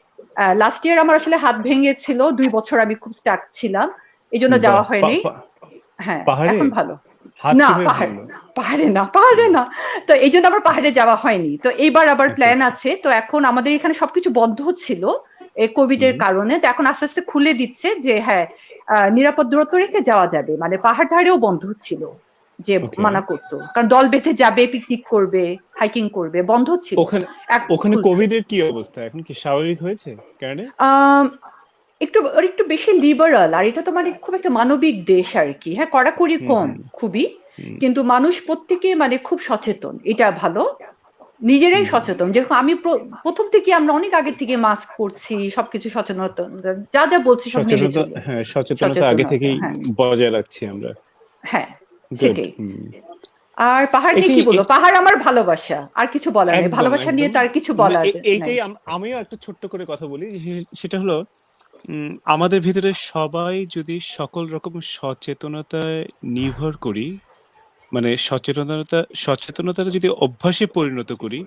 S5: লাস্ট ইয়ার আমার আসলে হাত ভেঙেছিল, 2 বছর আমি খুব স্টাক ছিলাম, এই জন্য যাওয়া হয়নি। হ্যাঁ, এখন ভালো না, পাহাড়ে না, তো এই জন্য আবার পাহাড়ে যাওয়া হয়নি। তো এইবার আবার প্ল্যান আছে। তো এখন আমাদের এখানে সবকিছু বন্ধ ছিল এই কোভিড এর কারণে, তো এখন আস্তে আস্তে খুলে দিচ্ছে যে হ্যাঁ নিরাপদ দূরত্ব রেখে যাওয়া যাবে। মানে পাহাড় ধারেও বন্ধ ছিল, যে মানা করতো, কারণ দল বেঁধে যাবে, পিকনিক করবে, হাইকিং করবে, বন্ধ ছিল।
S2: ওখানে কোভিড এর কি অবস্থা এখন, কি স্বাভাবিক হয়েছে কারণে?
S5: একটু বেশি লিবারাল, আর এটা তো মানে খুব একটা মানবিক দেশ আর কি, হ্যাঁ, কড়াকড়ি কম খুবই, কিন্তু মানুষ প্রত্যেকে মানে খুব সচেতন, এটা ভালো, নিজেরাই সচেতন। যেরকম আমি প্রথম থেকে, আমরা অনেক আগে থেকে মাস্ক পরছি, সবকিছু সচেতনতা যা বলছি সব মেনে চলি।
S2: হ্যাঁ, সচেতনতা আগে থেকেই বজায় রাখছি আমরা।
S5: হ্যাঁ, সেটাই। আর পাহাড় নিয়ে কি বলবো, পাহাড় আমার ভালোবাসা, আর কিছু বলার নেই, ভালোবাসা নিয়ে তার কিছু বলার নেই।
S2: এইটাই আমিও একটা ছোট্ট করে কথা বলি, সেটা হলো আমাদের ভিতরে সবাই যদি সকল রকম সচেতনতায় নির্ভর করি, মানে সচেতনতার যদি অভ্যাসে পরিণত করি,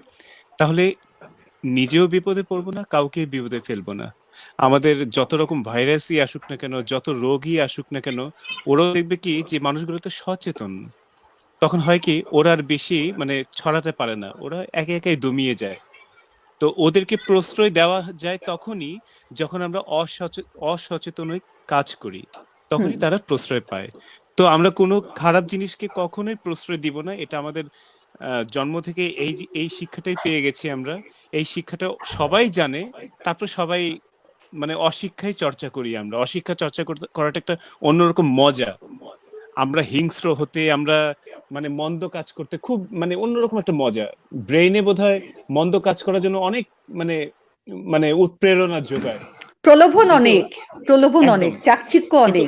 S2: তাহলে নিজেও বিপদে পড়বো না, কাউকে বিপদে ফেলবো না। আমাদের যত রকম ভাইরাসই আসুক না কেন, যত রোগই আসুক না কেন, ওরাও দেখবে কি যে মানুষগুলো তো সচেতন, তখন হয় কি ওরা আর বেশি মানে ছড়াতে পারে না, ওরা একে একে দমিয়ে যায়। তো ওদেরকে প্রশ্রয় দেওয়া যায় তখনই যখন আমরা অসচেতন কাজ করি, তখনই তারা প্রশ্রয় পায়। তো আমরা কোনো খারাপ জিনিসকে কখনোই প্রশ্রয় দিব না, এটা আমাদের জন্ম থেকে এই শিক্ষাটাই পেয়ে গেছি আমরা। এই শিক্ষাটা সবাই জানে, তারপর সবাই মানে অশিক্ষাই চর্চা করি আমরা। অশিক্ষা চর্চা করাটা একটা অন্যরকম মজা। আমরা হিংস্র হতে, আমরা মানে মন্দ কাজ করতে খুব মানে অন্যরকম একটা মজা। ব্রেইনে বোধহয় মন্দ কাজ করার জন্য অনেক মানে মানে উৎপ্রেরণা যোগায়,
S5: প্রলোভন
S2: কিন্তু
S5: অনেক, প্রলোভন
S2: একদম,
S5: অনেক, চাকচিক্য
S2: কিন্তু
S5: অনেক।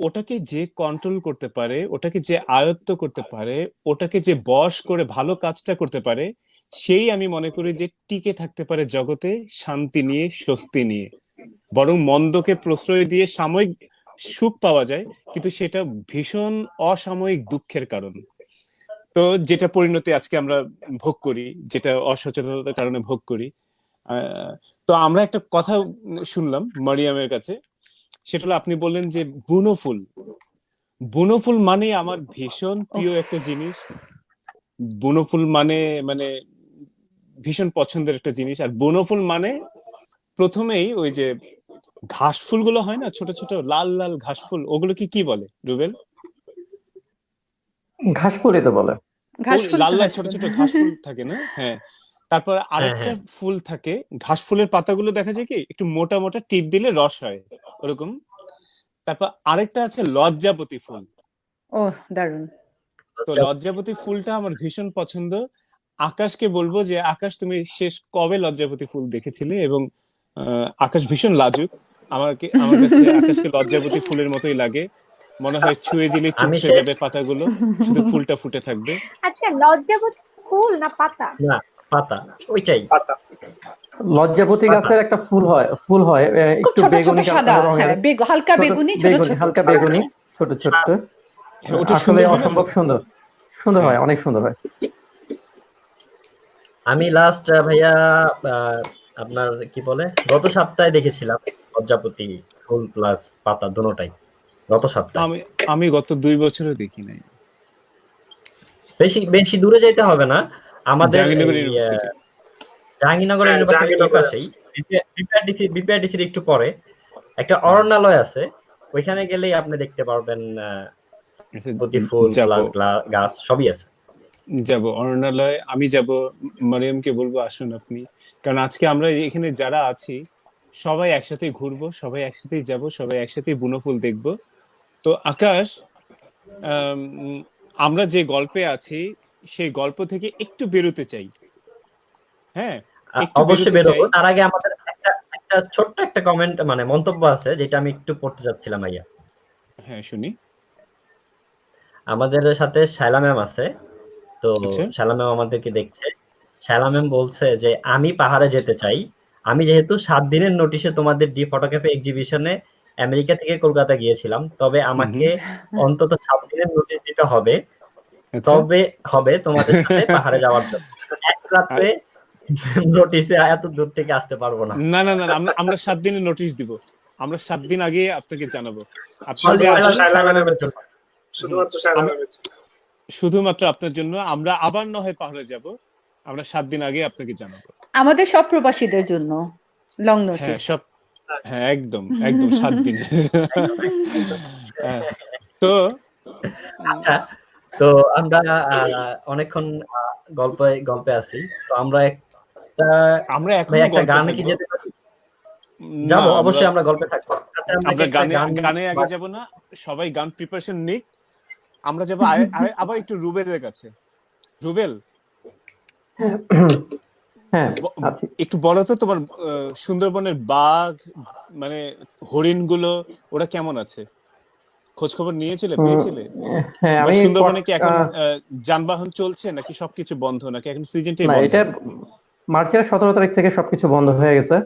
S2: ওটাকে যে কন্ট্রোল করতে পারে, ওটাকে যে আয়ত্ত করতে পারে, ওটাকে যে বশ করে ভালো কাজটা করতে পারে, সেই আমি মনে করি যে টিকে থাকতে পারে জগতে শান্তি নিয়ে, স্বস্তি নিয়ে। বরং মন্দকে প্রশ্রয় দিয়ে সাময়িক সুখ পাওয়া যায়, কিন্তু সেটা ভীষণ অসাময়িক দুঃখের কারণ। তো যেটা পরিণতি আজকে আমরা ভোগ করি, যেটা অসচেতনতার কারণে ভোগ করি। তো আমরা একটা কথা শুনলাম মারিয়ামের কাছে, সেটা হলো আপনি বললেন যে বুনো ফুল। বুনো ফুল মানে আমার ভীষণ প্রিয় একটা জিনিস। বুনো ফুল মানে মানে ভীষণ পছন্দের একটা জিনিস। আর বুনো ফুল মানে প্রথমেই ওই যে ঘাস ফুলগুলো হয় না, ছোট ছোট লাল লাল ঘাস ফুল, ওগুলো কি বলে রুবেল?
S3: ঘাস ফুলই তো বলে।
S5: ঘাস
S2: ওই
S5: ফুল
S2: লাল
S5: তো
S2: লাল
S5: ঘাস
S2: ছোট
S5: ফুল।
S2: ছোট ঘাস ফুল থাকে না? হ্যাঁ। তারপর
S7: হ্যাঁ
S2: আরেকটা
S7: হ্যাঁ
S2: ফুল থাকে, ঘাস ফুলের পাতাগুলো দেখা যায় কি একটু মোটা মোটা, টিপ দিলে রস হয় ওরকম। তারপর আরেকটা আছে লজ্জাবতী ফুল।
S5: ও দারুণ।
S2: তো লজ্জাবতী ফুলটা আমার ভীষণ পছন্দ। আকাশকে বলবো যে আকাশ, তুমি শেষ কবে লজ্জাবতী ফুল দেখেছিলে? এবং আকাশ ভীষণ লাজুক। আমার কাছে আকাশকে লজ্জাবতী ফুলের মতোই লাগে, মনে হয় ছুঁয়ে দিলে
S7: আমি
S2: চুপসে
S7: শেষ
S2: যাবে পাতাগুলো, শুধু ফুলটা ফুটে থাকবে।
S6: আচ্ছা, লজ্জাবতী ফুল না পাতা?
S7: না, পাতা, ওইটাই
S1: পাতা।
S3: লজ্জাপতি
S7: পাতা।
S3: গাছের একটা ফুল হয়
S5: খুব
S3: একটু
S5: ছোট ছোট
S3: বেগুনি
S5: সাদা,
S3: রঙের,
S5: হ্যাঁ, হালকা
S3: ছোট
S5: বেগুনি, ছোট
S3: বেগুনি,
S5: ছোট।
S3: হালকা বেগুনি, ছোট ছোট।
S2: হ্যাঁ, ওটা
S3: আসলে
S2: সুন্দর হয় না তো?
S3: অসম্ভব সুন্দর, সুন্দর হয়,
S2: হ্যাঁ।
S3: অনেক সুন্দর হয়।
S7: আমি লাস্ট ভাইয়া আহ, আপনার কি বলে গত সপ্তাহে দেখেছিলাম লজ্জাপতি ফুল প্লাস পাতা দুটোটাই, গত সপ্তাহে।
S2: আমি আমি গত 2 বছরও দেখি নাই।
S7: বেশি বেশি দূরে যেতে হবে না, আমাদের
S2: জাহাঙ্গীরনগর
S7: এই
S2: ইউনিভার্সিটি।
S7: জাহাঙ্গীরনগর
S1: হ্যাঁ,
S7: ইউনিভার্সিটির এই
S1: জাহাঙ্গীরনগরে
S7: পাশেই
S1: আছে।
S7: বিপিআরডিসির একটু পরে একটা অরণ্যালয় আছে, ওইখানে গেলেই আপনি দেখতে পারবেন প্রতি ফুল
S2: যাব
S7: প্লাস গাছ সবই আছে।
S2: যাব অরণ্যালয়, আমি যাব। মারিয়ামকে বলবো আসুন আপনি, কারণ আজকে আমরা এখানে যারা আছি সবাই একসাথে ঘুরবো, সবাই একসাথেই যাব, সবাই একসাথেই বুনো ফুল দেখবো। তো আকাশ, আম, আমরা যে গল্পে আছি সেই গল্প থেকে একটু বেরোতে চাই। হ্যাঁ, একটু
S7: অবশ্যই
S2: বেরোতে চাই।
S7: বেরোবো, তার আগে আমাদের একটা ছোট্ট একটা কমেন্ট মানে মন্তব্য আছে যেটা আমি একটু পড়তে যাচ্ছিলাম ভাইয়া।
S2: হ্যাঁ, শুনি।
S7: আমাদের সাথে শায়লা ম্যাম আছে, তো
S2: আচ্ছা।
S7: শায়লা ম্যাম আমাদেরকে দেখছে। শায়লা ম্যাম বলছে যে আমি পাহাড়ে যেতে চাই, আমি যেহেতু 7 দিনের নোটিশে তোমাদের ডি ফটোগ্রাফি এক্সিবিশনে আমেরিকা থেকে কলকাতা গিয়েছিলাম, তবে আমাকে অন্তত 7 দিনের নোটিশ দিতে হবে,
S2: আচ্ছা।
S7: তবে হবে তোমাদের সাথে পাহাড়ে যাওয়ার জন্য। এক রাত্রে নোটিশে এত দূর থেকে আসতে পারবো না।
S2: না না না, আমরা 7 দিনের নোটিশ দিব। আমরা 7 দিন আগে আপনাকে জানাবো। আপনি
S7: Only
S2: যদি আসেন,
S1: শায়লা
S7: শায়লা
S1: ম্যামের
S7: ম্যামের জন্য।
S1: শুধুমাত্র শায়লা
S2: আমরা-
S1: ম্যামের জন্য।
S2: শুধুমাত্র আপনার জন্য। আমরা আবার না হয় পাহাড়ে যাব, আমরা 7 দিন আগে আপনাকে জানাবো।
S5: আমাদের সব প্রবাসীদের জন্য লং
S2: হ্যাঁ,
S5: নোটিস।
S2: সব। হ্যাঁ, একদম একদম 7 দিন। হ্যাঁ, তো
S7: আচ্ছা, তো আমরা অনেকক্ষণ গল্পে গল্পে আছি, তো আমরা
S2: আমরা
S7: ভাই
S2: এখনো
S7: একটা
S2: গল্পে
S7: গানে কি
S2: থাকবো।
S7: যেতে পারি?
S2: না,
S7: যাবো, অবশ্যই আমরা গল্পে থাকবো। সাথে আমরা কি
S2: আমরা
S7: একটা
S2: গানে আগে যাব না? সবাই গান প্রিপারেশন নিক। আমরা যাব আবার একটু রুবেলের কাছে। রুবেল,
S3: হ্যাঁ, আছি।
S2: একটু বলো তো তোমার সুন্দরবনের বাঘ, মানে হরিণগুলো, ওরা কেমন আছে? খোঁজ খবর নিয়েছিলে, পেয়েছিলে?
S3: হ্যাঁ,
S2: বা
S3: আমি
S2: সুন্দরবনে কি এখন যানবাহন চলছে, নাকি সবকিছু বন্ধ, নাকি এখন সিজনটাই
S3: না,
S2: বন্ধ?
S3: এটা মার্চের 17 তারিখ থেকে সবকিছু বন্ধ হয়ে গেছে।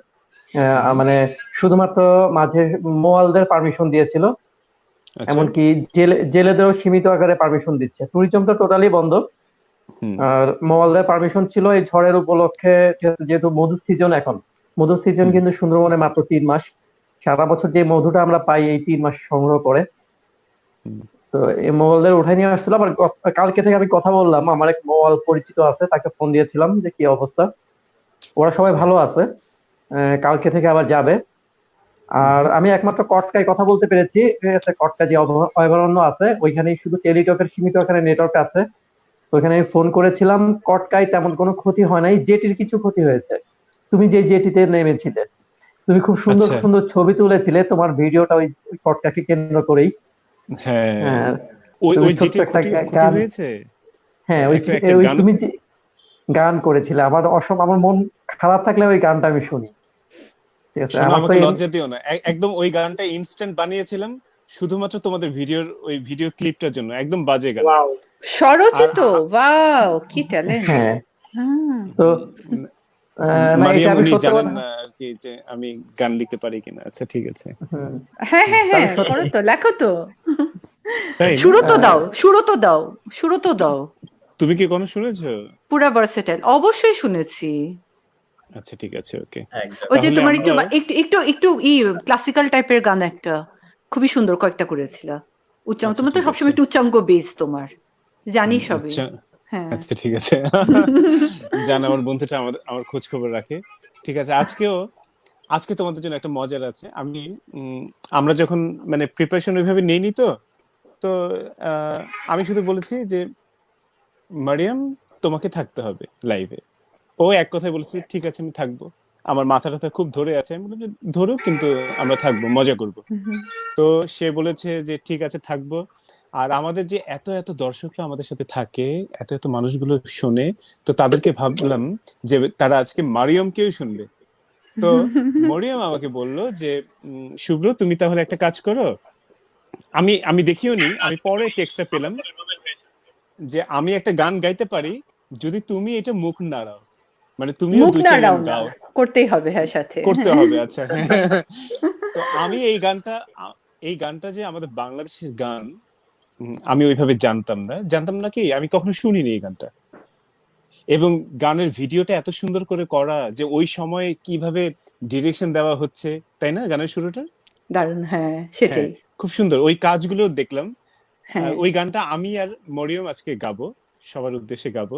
S3: মানে শুধুমাত্র মাঝে মোয়ালদের পারমিশন দিয়েছিল,
S2: আচ্ছা।
S3: এমনকি জেলেদেরও সীমিত আকারে পারমিশন দিচ্ছে। ট্যুরিজম তো টোটালি বন্ধ।
S2: হুম।
S3: আর মোয়ালদের পারমিশন ছিল এই ঝড়ের উপলক্ষে, যেহেতু মধু সিজন, এখন মধু সিজন কিন্তু সুন্দরবনে মাত্র 3 মাস। সারা বছর যে মধুটা আমরা পাই এই 3 মাস সংগ্রহ করে। তো এই মোয়ালদের উঠাই নিয়ে আসছিল। আবার কালকে থেকে আমি কথা বললাম, আমার এক মোয়াল পরিচিত আছে, তাকে ফোন দিয়েছিলাম যে কি অবস্থা। ওরা সবাই ভালো আছে, কালকে থেকে আবার যাবে। আর আমি একমাত্র কটকায় কথা বলতে পেরেছি, ঠিক আছে, কটকা যে অভয়ারণ্য আছে ওইখানে শুধু টেলিটকের সীমিত আকারে নেটওয়ার্ক আছে। তো ওইখানে আমি ফোন করেছিলাম, কটকায় তেমন কোনো ক্ষতি হয় নাই, জেটির কিছু ক্ষতি হয়েছে। তুমি যে জেটিতে নেমেছিলে, তুমি খুব সুন্দর
S2: আচ্ছা।
S3: সুন্দর ছবি তুলেছিলে, তোমার ভিডিওটা ওই কটকাকে কেন্দ্র করেই।
S2: হ্যাঁ,
S3: হ্যাঁ,
S2: ওই
S3: তুমি
S2: ওই
S3: ছোট্ট
S2: যেটির
S3: একটা
S2: ক্ষতি
S3: গান,
S2: হয়েছে।
S3: হ্যাঁ
S2: একটা
S3: ওই
S2: গান।
S3: তুমি যে গান করেছিলে, আমার আমার মন খারাপ থাকলে ওই গানটা আমি শুনি। ঠিক আছে,
S2: শোনো,
S3: আমার তো
S2: আমাকে লজ্জা দিও না। একদম ওই গানটা ইনস্ট্যান্ট বানিয়েছিলাম শুধুমাত্র তোমাদের ওই ভিডিও ক্লিপটার জন্য, একদম বাজে গান।
S1: ওয়াও,
S5: স্বরচিত,
S2: আর
S5: ওয়াও কি ট্যালেন্ট।
S3: হ্যাঁ,
S5: হুম।
S3: তো না, এটা
S2: মারিয়াম
S3: আমি
S2: উনি
S3: সত্য
S2: জানেন
S3: কথা।
S2: না আর কি যে আমি গান লিখতে পারি কিনা। আচ্ছা ঠিক আছে,
S3: হুম,
S5: হ্যাঁ হ্যাঁ
S3: তাহলে
S5: হ্যাঁ, করো তো, লেখো তো,
S2: তাই না?
S5: সুরও তো
S2: আচ্ছা,
S5: দাও, সুরও তো দাও, সুরও তো দাও।
S2: তুমি কি কোনো শুনেছো?
S5: পুরা ভার্সেটাইল, অবশ্যই শুনেছি।
S2: আচ্ছা ঠিক আছে, ওকে।
S7: একদম।
S5: ওই যে
S2: তাহলে
S5: তোমার একটু
S2: আমরাও
S5: একটু একটু একটু ক্লাসিক্যাল টাইপের গান একটা খুবই সুন্দর কয়েকটা করেছিলা। উচ্চাঙ্গ,
S2: আচ্ছা
S5: তোমার তো
S2: ঠিক আছে।
S5: সবসময় একটু উচ্চাঙ্গ বেস তোমার, জানি সবই।
S2: আচ্ছা
S5: হ্যাঁ।
S2: আচ্ছা ঠিক আছে। জান আমার বন্ধুটা আমার খোঁজ খবর রাখে। ঠিক আছে, আজকে তোমাদের জন্য একটা মজার আছে। আমরা যখন মানে প্রিপারেশন ওইভাবে নেইনি, তো আহ, আমি শুধু বলেছি যে মারিয়াম তোমাকে থাকতে হবে লাইভে। ও এক কথায় বলেছে ঠিক আছে আমি থাকবো। আমার মাথাটা খুব ধরে আছে, আমি বললাম যে ধরুক, কিন্তু আমরা থাকবো, মজা করব। তো সে বলেছে যে ঠিক আছে থাকবো। আর আমাদের যে এত এত দর্শকরা আমাদের সাথে থাকে, এত এত মানুষগুলো শোনে, তো তাদেরকে ভাবলাম যে তারা আজকে মারিয়মকেও শুনবে। তো মরিয়ম আমাকে বলল যে শুভ্র তুমি তাহলে একটা কাজ করো, আমি দেখিও নি, আমি পরে টেক্সটটা পেলাম যে আমি একটা গান গাইতে পারি যদি তুমি এটা মুখ নাড়াও, মানে তুমিও
S5: মুখ
S2: দুই
S5: না
S2: চার লাইন
S5: রাও না,
S2: গাও।
S5: করতেই হবে, হ্যাঁ সাথে।
S2: করতে হবে, আচ্ছা। তো আমি এই গানটা যে আমাদের বাংলাদেশের গান, আমি ওইভাবে জানতাম না কি, আমি কখনো শুনিনি এই গানটা। এবং গানের ভিডিওটা এত সুন্দর করে করা, যে ওই সময়ে কিভাবে ডিরেকশন দেওয়া হচ্ছে, তাই না, গানের শুরুটা।
S5: দারুণ, হ্যাঁ
S2: হ্যাঁ,
S5: সেটাই।
S2: খুব সুন্দর ওই কাজগুলো দেখলাম। আর
S5: হ্যাঁ,
S2: ওই গানটা আমি আর মরিয়ম আজকে গাবো, সবার উদ্দেশ্যে গাবো।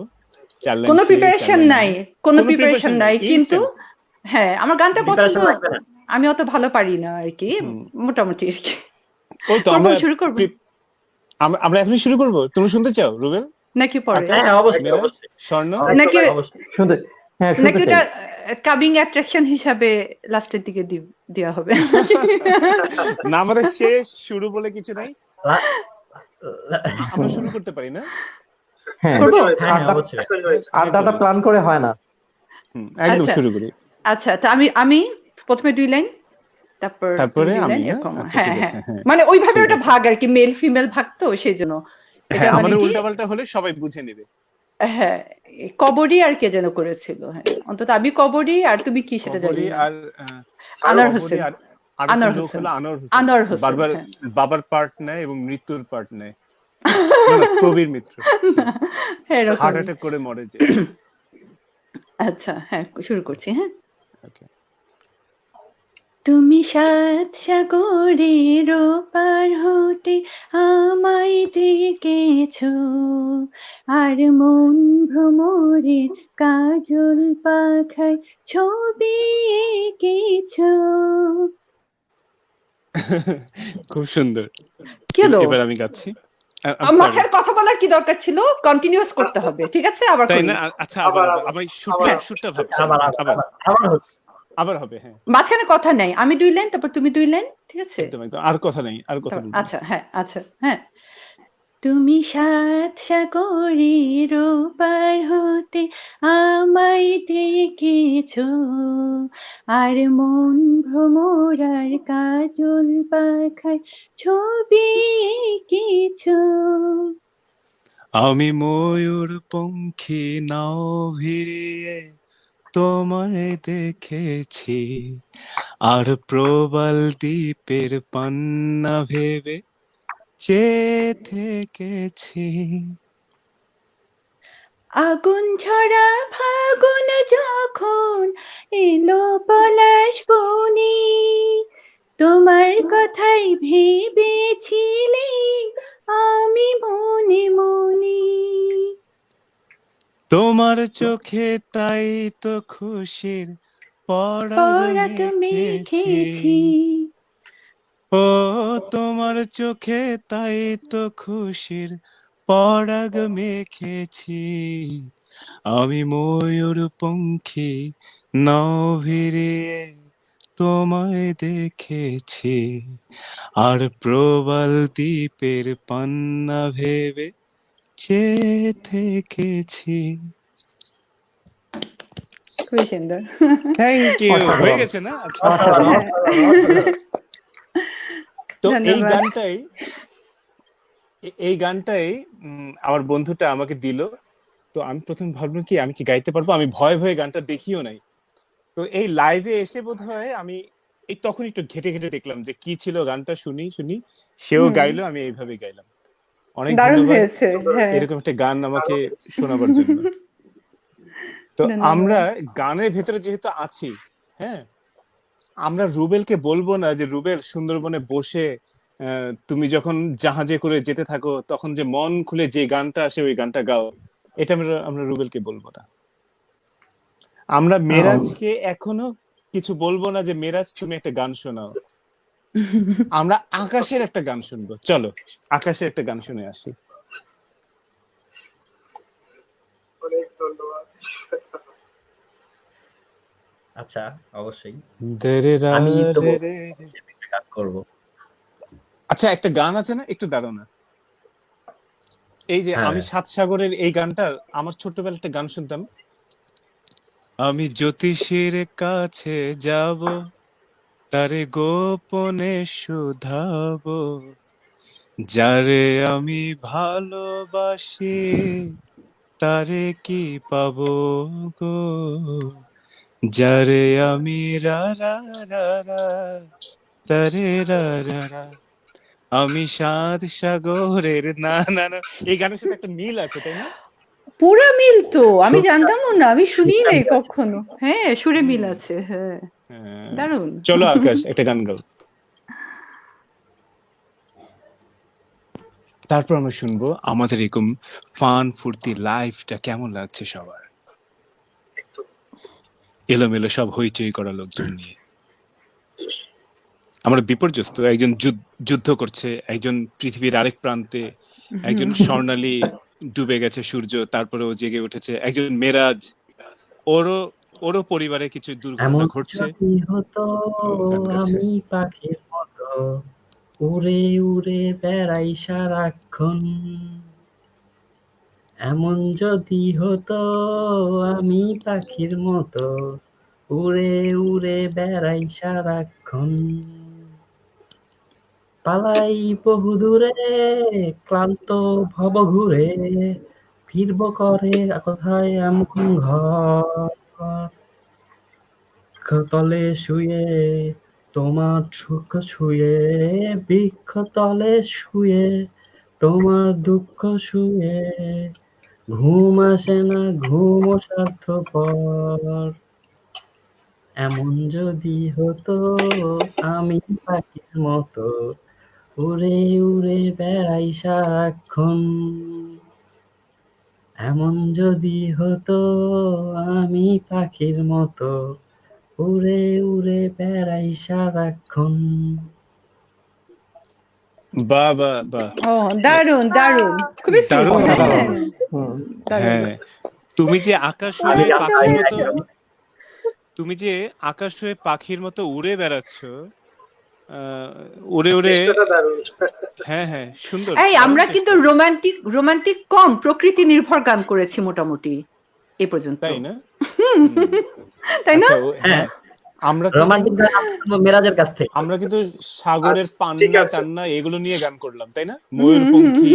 S2: চার লাইন
S5: কোনো
S2: সে, চার
S5: প্রিপারেশন
S2: লাইন
S5: নাই,
S2: আমি।
S5: কোনো
S2: কোনো
S5: প্রিপারেশন
S2: প্রিপারেশন নাই,
S5: নাই, কিন্তু
S2: ইনস্ট্যান্ট।
S5: হ্যাঁ আমার গানটা পছন্দ।
S7: প্রিপারেশন লাগবে না।
S5: আমি অত ভালো পারি না আর কি,
S2: হুম,
S5: মোটামুটি আর কি।
S2: ওই তো
S5: করবো,
S2: আমরা
S5: শুরু করবো
S2: আমরা এখনই শুরু করবো। তুমি শুনতে চাও রুবেল,
S5: নাকি পরে?
S2: আকাশ,
S7: হ্যাঁ অবশ্যই
S2: মেরাজ,
S7: অবশ্যই
S2: স্বর্ণ?
S5: নাকি
S7: অবশ্যই।
S3: শুনতে, হ্যাঁ
S5: নাকি
S3: শুনতে
S5: ওটা
S3: চাই।
S5: কামিং অ্যাট্রাকশন হিসাবে লাস্টের দিকে দেওয়া হবে?
S2: না, আমাদের শেষ শুরু বলে কিছু নাই।
S7: লা-
S2: আমরা শুরু করতে পারি না?
S3: হ্যাঁ,
S5: করবো?
S1: এখনই হয়েছে,
S7: হ্যাঁ
S3: আড্ডা
S7: অবশ্যই।
S1: এখনই হয়েছে।
S2: হ্যাঁ,
S3: আড্ডাটা
S2: করি।
S3: প্ল্যান করে হয় না।
S2: একদম
S5: আচ্ছা
S2: শুরু করি।
S5: আচ্ছা, তা আমি প্রথমে 2 লাইন, তারপর
S2: তারপরে
S5: তুমি 2 লাইন,
S2: আমি, না?
S5: এরকম।
S2: আচ্ছা
S5: হ্যাঁ
S2: ঠিক
S5: হ্যাঁ,
S2: আছে, হ্যাঁ
S5: মানে ওইভাবে
S2: ঠিক
S5: ওটা
S2: আছে।
S5: ভাগ আর কি, মেল ফিমেল ভাগ তো সেই জন্য। এটা
S2: হ্যাঁ,
S5: মানে
S2: আমাদের
S5: কি,
S2: উল্টাপাল্টা হলে সবাই বুঝে নেবে।
S5: হ্যাঁ কবরী আর কে যেন করেছিল, হ্যাঁ অন্তত আমি কবরী আর তুমি কি সেটা জানি
S2: কবরী
S5: না।
S2: আর
S5: আনোয়ার
S2: কবরী
S5: হোসেন,
S2: আর আর একটা
S5: আনোয়ার
S2: লোক
S5: হোসেন,
S2: হলো আনোয়ার হোসেন।
S5: আনোয়ার হোসেন,
S2: বারবার
S5: হ্যাঁ।
S2: বাবার পার্ট নেয় এবং মৃত্যুর পার্ট নেয়। না না, প্রবীর মিত্র।
S5: হ্যাঁ
S2: হার্ট
S5: এরকমই।
S2: অ্যাটাক করে মরে যে।
S5: আচ্ছা হ্যাঁ, শুরু করছি, হ্যাঁ।
S2: ওকে।
S5: তুমি 7 সাগরের পার হতে আমায় ডেকেছো, আর মন ভ্রমরের কাজল পাখায় ছবি এঁকেছো।
S2: খুব সুন্দর।
S5: কি হলো?
S2: এবার আমি গাচ্ছি। I'm sorry.
S5: মাঝখানে কথা বলার কি দরকার ছিল? কন্টিনিউয়াস করতে হবে, ঠিক আছে? আবার
S2: তাই
S5: করি।
S2: না? আচ্ছা, আবার
S1: আবার
S2: আবার
S1: আবার
S2: শুটটা ভাবছি।
S7: আবার
S2: আবার
S7: আবার হচ্ছে।
S2: আবার হবে, হ্যাঁ।
S5: মাঝখানে কথা নেই, আমি 2 লাইন, তারপর তুমি 2 লাইন, ঠিক আছে?
S2: একদম একদম, আর কথা নেই, আর কথা বলবো না।
S5: আচ্ছা হ্যাঁ, আচ্ছা হ্যাঁ। তুমি 7 সাগরের পার হতে আমায় ডেকেছো, আর মন ভ্রমরার কাজল পাখায় ছবি এঁকেছো।
S2: আমি ময়ূর পঙ্খী নাও ভিড়িয়ে তোমায় দেখেছি, আর প্রবাল দ্বীপের পান্না ভেবে চেয়ে থেকেছি।
S5: আগুন ঝরা ফাগুন যখন এলো পলাশ বনে, তোমার কথাই ভেবেছিলে আমি মনে মনে।
S2: তোমার চোখে তাই তো খুশির পরাগ
S5: পরাগ
S2: মেখেছি।
S5: মেখেছি,
S2: ও তোমার চোখে তাই তো খুশির পরাগ মেখেছি। আমি ময়ূর পঙ্খী নাও ভিড়িয়ে তোমায় দেখেছি, আর প্রবাল দ্বীপের পান্না ভেবে চেয়ে থেকেছি।
S5: খুবই সুন্দর।
S2: থ্যাংক ইউ,
S3: অসাধারণ।
S2: হয়ে গেছে না?
S3: অসাধারণ।
S2: তো এই
S5: ধন্যবাদ।
S2: গানটাই আমার বন্ধুটা আমাকে দিল। তো আমি প্রথম ভাবলাম কি আমি কি গাইতে পারবো, আমি ভয়ে ভয়ে গানটা দেখিও নাই। তো এই লাইভে এসে বোধহয় আমি এই তখন একটু ঘেটে ঘেটে দেখলাম যে কি ছিল গানটা, শুনি সেও গাইলো, আমি এইভাবে গাইলাম। অনেক
S5: দারুণ
S2: ধন্যবাদ
S5: হয়েছে। হ্যাঁ,
S2: এরকম একটা গান আমাকে শোনাবার জন্য। তো
S5: ধন্যবাদ।
S2: আমরা গানের ভেতরে যেহেতু আছি, হ্যাঁ, আমরা রুবেলকে বলবো না যে রুবেল সুন্দরবনে বসে তুমি যখন জাহাজে করে যেতে থাকো তখন যে মন খুলে যে গানটা আসে ওই গানটা গাও, এটা আমরা রুবেলকে বলবো না। আমরা মেরাজকে এখনো কিছু বলবো না যে মেরাজ তুমি একটা গান শোনাও। আমরা আকাশের একটা গান শুনবো, চলো আকাশের একটা গান শুনে আসি।
S1: অনেক ধন্যবাদ।
S7: আচ্ছা, অবশ্যই
S2: দেরে রা
S7: আমি তো
S2: রে রে রে।
S7: একটা কাজ করব।
S2: আচ্ছা, একটা গান আছে না, একটু দাঁড়াও না। এই যে
S7: হ্যাঁ।
S2: আমি সাত সাগরের এই গানটার আমার ছোটবেলায় একটা গান শুনতাম, আমি জ্যোতিষীর কাছে যাব, তারে গোপনে শুধাবো, যারে আমি ভালোবাসি তারে কি পাবো গো, যারে আমি রা রা রা রা তারে রা রা রা, আমি সাত সাগরের না না না। এই গানের সাথে একটা মিল আছে, তাই না?
S5: পুরা মিল তো, আমি জানতামও না, আমি শুনি নাই কখনো। হ্যাঁ, সুরে মিল আছে। হ্যাঁ,
S2: হ্যাঁ।
S5: দারুণ।
S2: চলো আকাশ একটা গান গাও, তারপর আমরা শুনবো আমাদের এরকম ফান ফুর্তি লাইফটা কেমন লাগছে সবার, এলোমেলো সব হইচই করা লোকজন নিয়ে। আমরা বিপর্যস্ত, একজন যুদ্ধ করছে, একজন পৃথিবীর আরেক প্রান্তে, একজন স্বর্ণালী ডুবে গেছে সূর্য তারপরে ও জেগে উঠেছে, একজন মেরাজ, ওরও পরিবারে কিছু দুর্ঘটনা
S7: এমন
S2: ঘটছে।
S7: যদি হতো
S2: গান গাচ্ছে।
S7: আমি পাখির মতো উড়ে উড়ে বেড়াই সারাক্ষণ, এমন যদি হতো আমি পাখির মতো উড়ে উড়ে বেড়াই সারাক্ষণ, পালাই বহুদূরে ক্লান্ত ভব ঘুরে, ফিরব করে কোথায় এমন ঘর, তলে শুয়ে তোমার সুখ শুয়ে, বৃক্ষ তলে শুয়ে তোমার দুঃখ শুয়ে, ঘুম আসে না ঘুম স্বার্থপর, এমন যদি হতো আমি পাখির মতো উড়ে উড়ে বেড়াই সারাক্ষণ, এমন যদি হতো আমি পাখির মতো উড়ে উড়ে বেড়াই সারাক্ষণ।
S2: বাহ বাহ বাহ,
S5: ও দারুণ দারুণ, খুবই সুইট।
S2: দারুণ।
S5: হ্যাঁ,
S3: হুম।
S5: দারুণ।
S2: হ্যাঁ, তুমি যে আকাশ
S7: আমি
S2: হয়ে
S7: গান
S2: পাখির
S7: গাই
S2: মতো,
S7: একদম।
S2: তুমি যে আকাশ হয়ে পাখির মতো উড়ে বেড়াচ্ছ, উড়ে উড়ে,
S1: চেষ্টাটা দারুণ।
S2: হ্যাঁ হ্যাঁ, সুন্দর।
S5: এই
S2: দারুণ
S5: আমরা
S2: চেষ্টা।
S5: কিন্তু রোমান্টিক কম, প্রকৃতি নির্ভর গান করেছি মোটামুটি এই পর্যন্ত,
S2: তাই না?
S5: তাই না?
S2: আচ্ছা,
S7: হ্যাঁ,
S2: হ্যাঁ, আমরা কিন্তু
S7: রোমান্টিক গান আমি শুনবো মেরাজের কাছ থেকে।
S2: আমরা কিন্তু সাগরের
S1: আচ্ছা, ঠিক
S2: পান্না
S1: আছে।
S2: টান্না এগুলো নিয়ে গান করলাম, তাই না? ময়ূরপঙ্খী,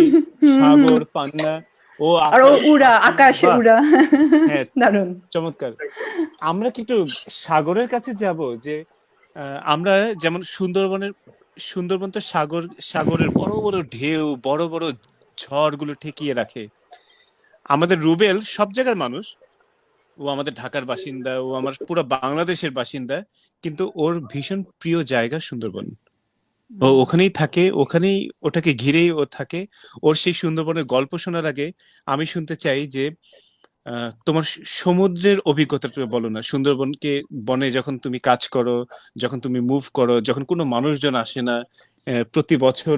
S2: সাগর, পান্না, ও
S5: আর ও
S2: আকাশ,
S5: উড়া,
S2: পাখি,
S5: আকাশে
S2: বাহ,
S5: উড়া।
S2: হ্যাঁ,
S5: দারুণ।
S2: চমৎকার। আমরা কি একটু সাগরের কাছে যাব, যে আমরা যেমন সুন্দরবন তো সাগরের বড় বড় ঢেউ, বড় বড় ঝড়গুলো ঠেকিয়ে রাখে। আমাদের রুবেল সব জায়গার মানুষ, ও আমাদের ঢাকার বাসিন্দা, ও আমার পুরো বাংলাদেশের বাসিন্দা, কিন্তু ওর ভীষণ প্রিয় জায়গা সুন্দরবন। ও ওখানেই থাকে, ওখানেই ওটাকে ঘিরেই ও থাকে। ওর সেই সুন্দরবনের গল্প শোনার আগে আমি শুনতে চাই যে তোমার সমুদ্রের অভিজ্ঞতাটা বলো না। সুন্দরবনকে বনে যখন তুমি কাজ করো, যখন তুমি মুভ করো, যখন কোনো মানুষজন আসে না, প্রতি বছর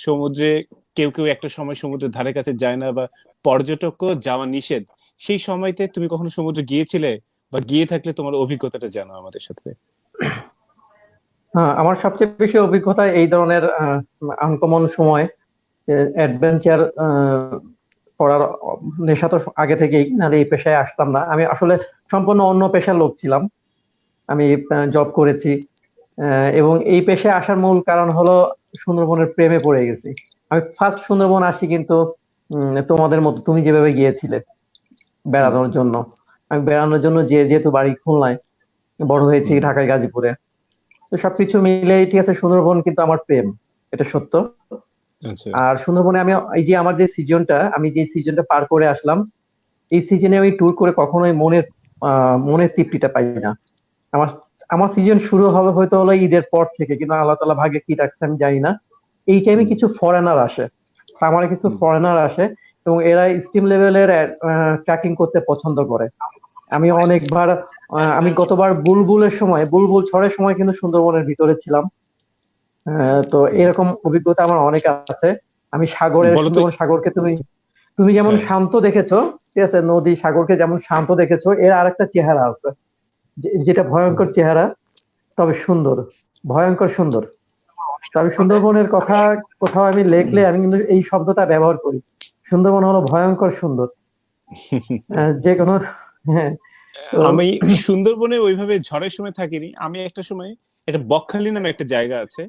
S2: সমুদ্রে কেউ কেউ একটা সময় সমুদ্রের ধারে কাছে যায় না, বা পর্যটকও যাওয়া নিষেধ, সেই সময়তে তুমি কখনো সমুদ্রে গিয়েছিলে, বা গিয়ে থাকলে তোমার অভিজ্ঞতাটা জানো আমাদের সাথে।
S3: হ্যাঁ, আমার সবচেয়ে বেশি অভিজ্ঞতা এই ধরনের আনকমন সময়, অ্যাডভেঞ্চার পড়ার নেশা তো আগে থেকেই, নাহলে এই পেশায় আসতাম না। আমি আসলে সম্পূর্ণ অন্য পেশার লোক ছিলাম। আমি জব করেছি, এবং এই পেশায় আসার মূল কারণ হলো সুন্দরবনের প্রেমে পড়ে গেছি। আমি ফার্স্ট সুন্দরবন আসি কিন্তু তোমাদের মতো, তুমি যেভাবে গিয়েছিলে বেড়ানোর জন্য, আমি বেড়ানোর জন্য যেহেতু বাড়ি খুলনায়, বড় হয়েছি ঢাকায় গাজীপুরে, তো সবকিছু মিলে ঠিক আছে সুন্দরবন কিন্তু আমার প্রেম, এটা সত্য।
S2: আচ্ছা
S3: আর সুন্দরবনে আমি এই যে আমার যে সিজনটা পার করে আসলাম, এই সিজনে আমি ট্যুর করে কখনোই মনের তৃপ্তিটা পাই না। আমার আমার সিজন শুরু হবে হয়তো হলো ঈদের পর থেকে, কিন্তু আল্লাহ তাআলা ভাগ্যে কি রাখছে আমি জানি না। এই টাইমে কিছু ফরেনার আসে, সামারে কিছু ফরেনার আসে, এবং এরা স্টিম লেভেলের ট্রেকিং করতে পছন্দ করে। আমি অনেকবার আমি গতবার বুলবুল ঝড়ের সময় কিন্তু সুন্দরবনের ভিতরে ছিলাম। তো এরকম অভিজ্ঞতা আমার অনেক আছে। আমি
S2: বলো তো।
S3: সুন্দরবন সাগরকে তুমি তুমি যেমন
S2: হ্যাঁ
S3: শান্ত দেখেছো, ঠিক আছে, নদী সাগরকে যেমন শান্ত দেখেছো, এর আরেকটা চেহারা আছে, যেটা ভয়ঙ্কর চেহারা, তবে সুন্দর, ভয়ঙ্কর সুন্দর। তো আমি সুন্দরবনের কথা কোথাও আমি লেখলে আমি কিন্তু এই শব্দটা ব্যবহার করি, সুন্দরবন হলো ভয়ঙ্কর সুন্দর। যে কোনো, হ্যাঁ। তো
S2: আমি সুন্দরবনে ওইভাবে ঝড়ের সময় থাকিনি। আমি একটা সময়, একটা বকখালি নামে একটা জায়গা আছে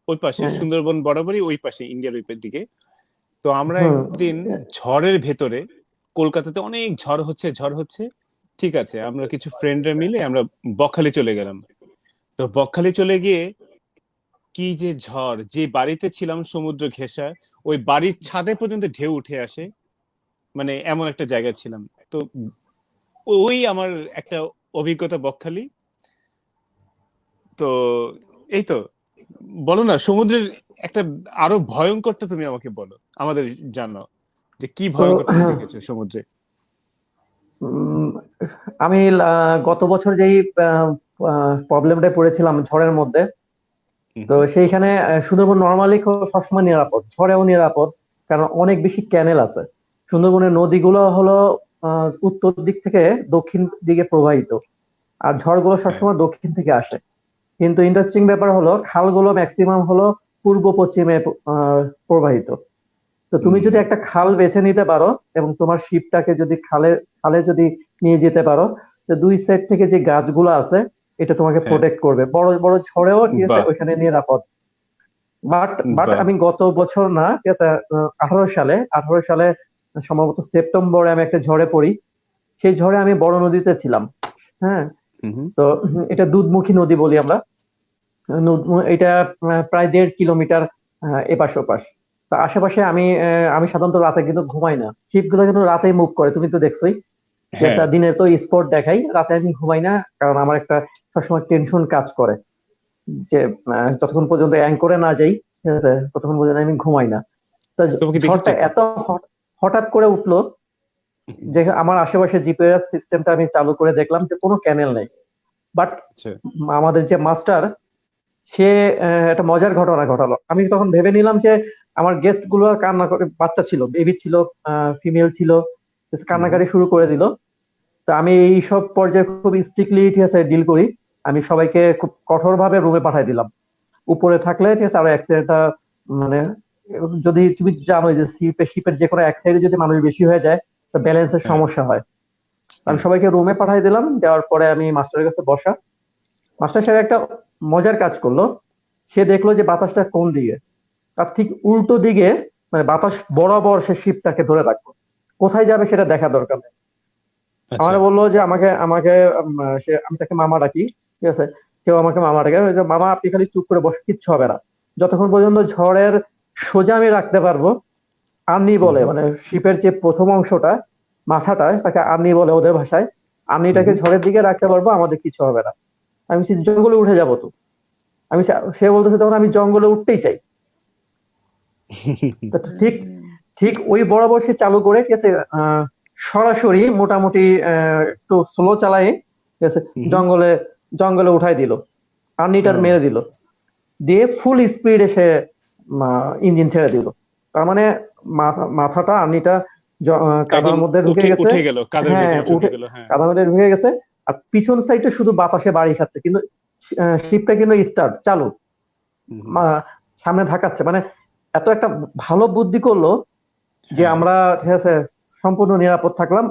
S2: ওই পাশে,
S3: হ্যাঁ,
S2: সুন্দরবন বরাবরই ওই পাশে, ইন্ডিয়ার ওই দিকে। তো আমরা
S3: হুম,
S2: একদিন ঝড়ের ভেতরে, কলকাতাতে অনেক ঝড় হচ্ছে, ঠিক আছে, আমরা কিছু ফ্রেন্ডরা মিলে আমরা বকখালি চলে গেলাম। তো বকখালি চলে গিয়ে কি যে ঝড়, যে বাড়িতে ছিলাম সমুদ্র ঘেঁষা, ওই বাড়ির ছাদে পর্যন্ত ঢেউ উঠে আসে, মানে এমন একটা জায়গায় ছিলাম। তো ওই আমার একটা অভিজ্ঞতা বকখালি। তো এই তো, বলো না সমুদ্রের একটা আরো ভয়ঙ্করটা তুমি আমাকে বলো, আমাদের জানো যে কি
S3: তো
S2: ভয়ঙ্কর তুমি দেখেছো সমুদ্রে।
S3: উম, আমি গত বছর যেই প্রবলেমটা পড়েছিলাম ঝড়ের মধ্যে, তো সেইখানে সুন্দরবন নর্মালি সবসময় নিরাপদ, ঝড়েও নিরাপদ, কারণ অনেক বেশি ক্যানেল আছে। সুন্দরবনের নদীগুলো হলো উত্তর দিক থেকে দক্ষিণ দিকে প্রবাহিত, আর ঝড়গুলো
S2: হ্যাঁ
S3: সবসময় দক্ষিণ থেকে আসে। কিন্তু ইন্টারেস্টিং ব্যাপার হলো খালগুলো ম্যাক্সিমাম হলো পূর্ব পশ্চিমে প্রবাহিত। তো তুমি যদি একটা খাল বেছে নিতে পারো এবং তোমার শিপটাকে যদি খালে খালে যদি নিয়ে যেতে পারো, তো দুই সাইড থেকে যে গাছগুলো আছে এটা তোমাকে
S2: হ্যাঁ।
S3: প্রোটেক্ট করবে, বড় বড় ঝড়েও ঠিক আছে
S2: বাহ
S3: ওইখানে নিরাপদ। বাট বাট
S2: বাহ।
S3: আমি গত বছর না, ঠিক আছে, 18 সালে সম্ভবত সেপ্টেম্বরে আমি একটা ঝড়ে পড়ি। সেই ঝড়ে আমি বড় নদীতে ছিলাম। হ্যাঁ, তো এটা দুধমুখী নদী বলি আমরা। এটা প্রায় 1.5 কিলোমিটার এপাশ ওপাশ। তো আশেপাশে আমি সাধারণত রাতে কিন্তু ঘুমাই না, শিপগুলো কিন্তু রাতেই মুভ করে, তুমি তো দেখছোই। ঠিক আছে,
S2: হ্যাঁ
S3: দিনে তো স্পট দেখাই, রাতে আমি ঘুমাই না, কারণ আমার একটা সবসময় টেনশন কাজ করে যে যতক্ষণ পর্যন্ত অ্যাঙ্করে না যাই, ঠিক আছে, ততক্ষণ পর্যন্ত আমি ঘুমাই না। তো
S2: তোমাকে
S3: ঝড়টা
S2: দেখেছি তো।
S3: এত হঠাৎ করে উঠলো যে আমার আশেপাশে জিপিএস সিস্টেমটা আমি চালু করে দেখলাম যে কোনো ক্যানেল নেই। বাট
S2: আচ্ছা
S3: আমাদের যে মাস্টার, সে একটা মজার ঘটনা ঘটালো। আমি তখন ভেবে নিলাম যে আমার গেস্ট গুলো কান্না করে, বাচ্চা ছিল, বেবি ছিল, ফিমেল ছিল, কান্নাকাটি শুরু করে দিল। তো আমি এই সব পর্যায়ে খুব স্ট্রিক্টলি ঠিক আছে ডিল করি। আমি সবাইকে খুব কঠোরভাবে রুমে পাঠিয়ে দিলাম। উপরে থাকলে ঠিক আছে আরো অ্যাক্সিডেন্টটা, মানে যদি তুমি জানো যে শিপের যে কোনো এক সাইডে যদি মানুষ বেশি হয়ে যায়, তো ব্যালেন্সের
S2: হ্যাঁ
S3: সমস্যা হয়। আমি সবাইকে রুমে পাঠিয়ে দিলাম, দেওয়ার পরে আমি মাস্টারের কাছে বসা। মাস্টার সাহেব একটা মজার কাজ করলো। সে দেখলো যে বাতাসটা কোন দিকে, তার ঠিক উল্টো দিকে, মানে বাতাস বরাবর সে শিপটাকে ধরে রাখলো। কোথায় যাবে সেটা দেখা দরকার নেই।
S2: আচ্ছা
S3: আমার বললো যে আমাকে আমাকে আমি তাকে মামা ডাকি, ঠিক আছে, কেউ আমাকে মামা ডাকে, ওই যে, মামা আপনি খালি চুপ করে বসে, কিচ্ছু হবে না, যতক্ষণ পর্যন্ত ঝড়ের সোজা আমি রাখতে পারবো। আর্নি বলে, মানে শিপের যে প্রথম অংশটা, মাথাটা, তাকে আর্নি বলে ওদের ভাষায়। আর্নিটাকে ঝড়ের দিকে রাখতে পারবো, আমাদের কিছু হবে না। আমি বলছি, জঙ্গলে উঠে যাবো তো। সে বলতেছে তখন আমি জঙ্গলে উঠতেই চাই। তো ঠিক ঠিক ওই বরাবর সে চালু করে, ঠিক আছে, সরাসরি মোটামুটি একটু স্লো চালায়, ঠিক আছে, জঙ্গলে জঙ্গলে উঠাই দিল, আর্নিটার মেরে দিল, দিয়ে ফুল স্পিড এসে ইঞ্জিন ছেড়ে দিল। তার মানে মাথাটা আর্নিটা কাদার
S2: একদম
S3: মধ্যে ঢুকে
S2: উঠে
S3: গেছে।
S2: উঠে গেল, কাদের
S3: হ্যাঁ,
S2: ভেতরে ঢুকে গেল। হ্যাঁ
S3: কাদার মধ্যে ঢুকে গেছে। আর পিছন সাইডে শুধু বাতাসে বাড়ি খাচ্ছে, কিন্তু শিপটা কিন্তু স্টার্ট চালু, সামনে ঢাকাচ্ছে। মানে এত একটা ভালো বুদ্ধি করলো যে
S2: হ্যাঁ।
S3: আমরা ঠিক আছে সম্পূর্ণ নিরাপদ থাকলাম,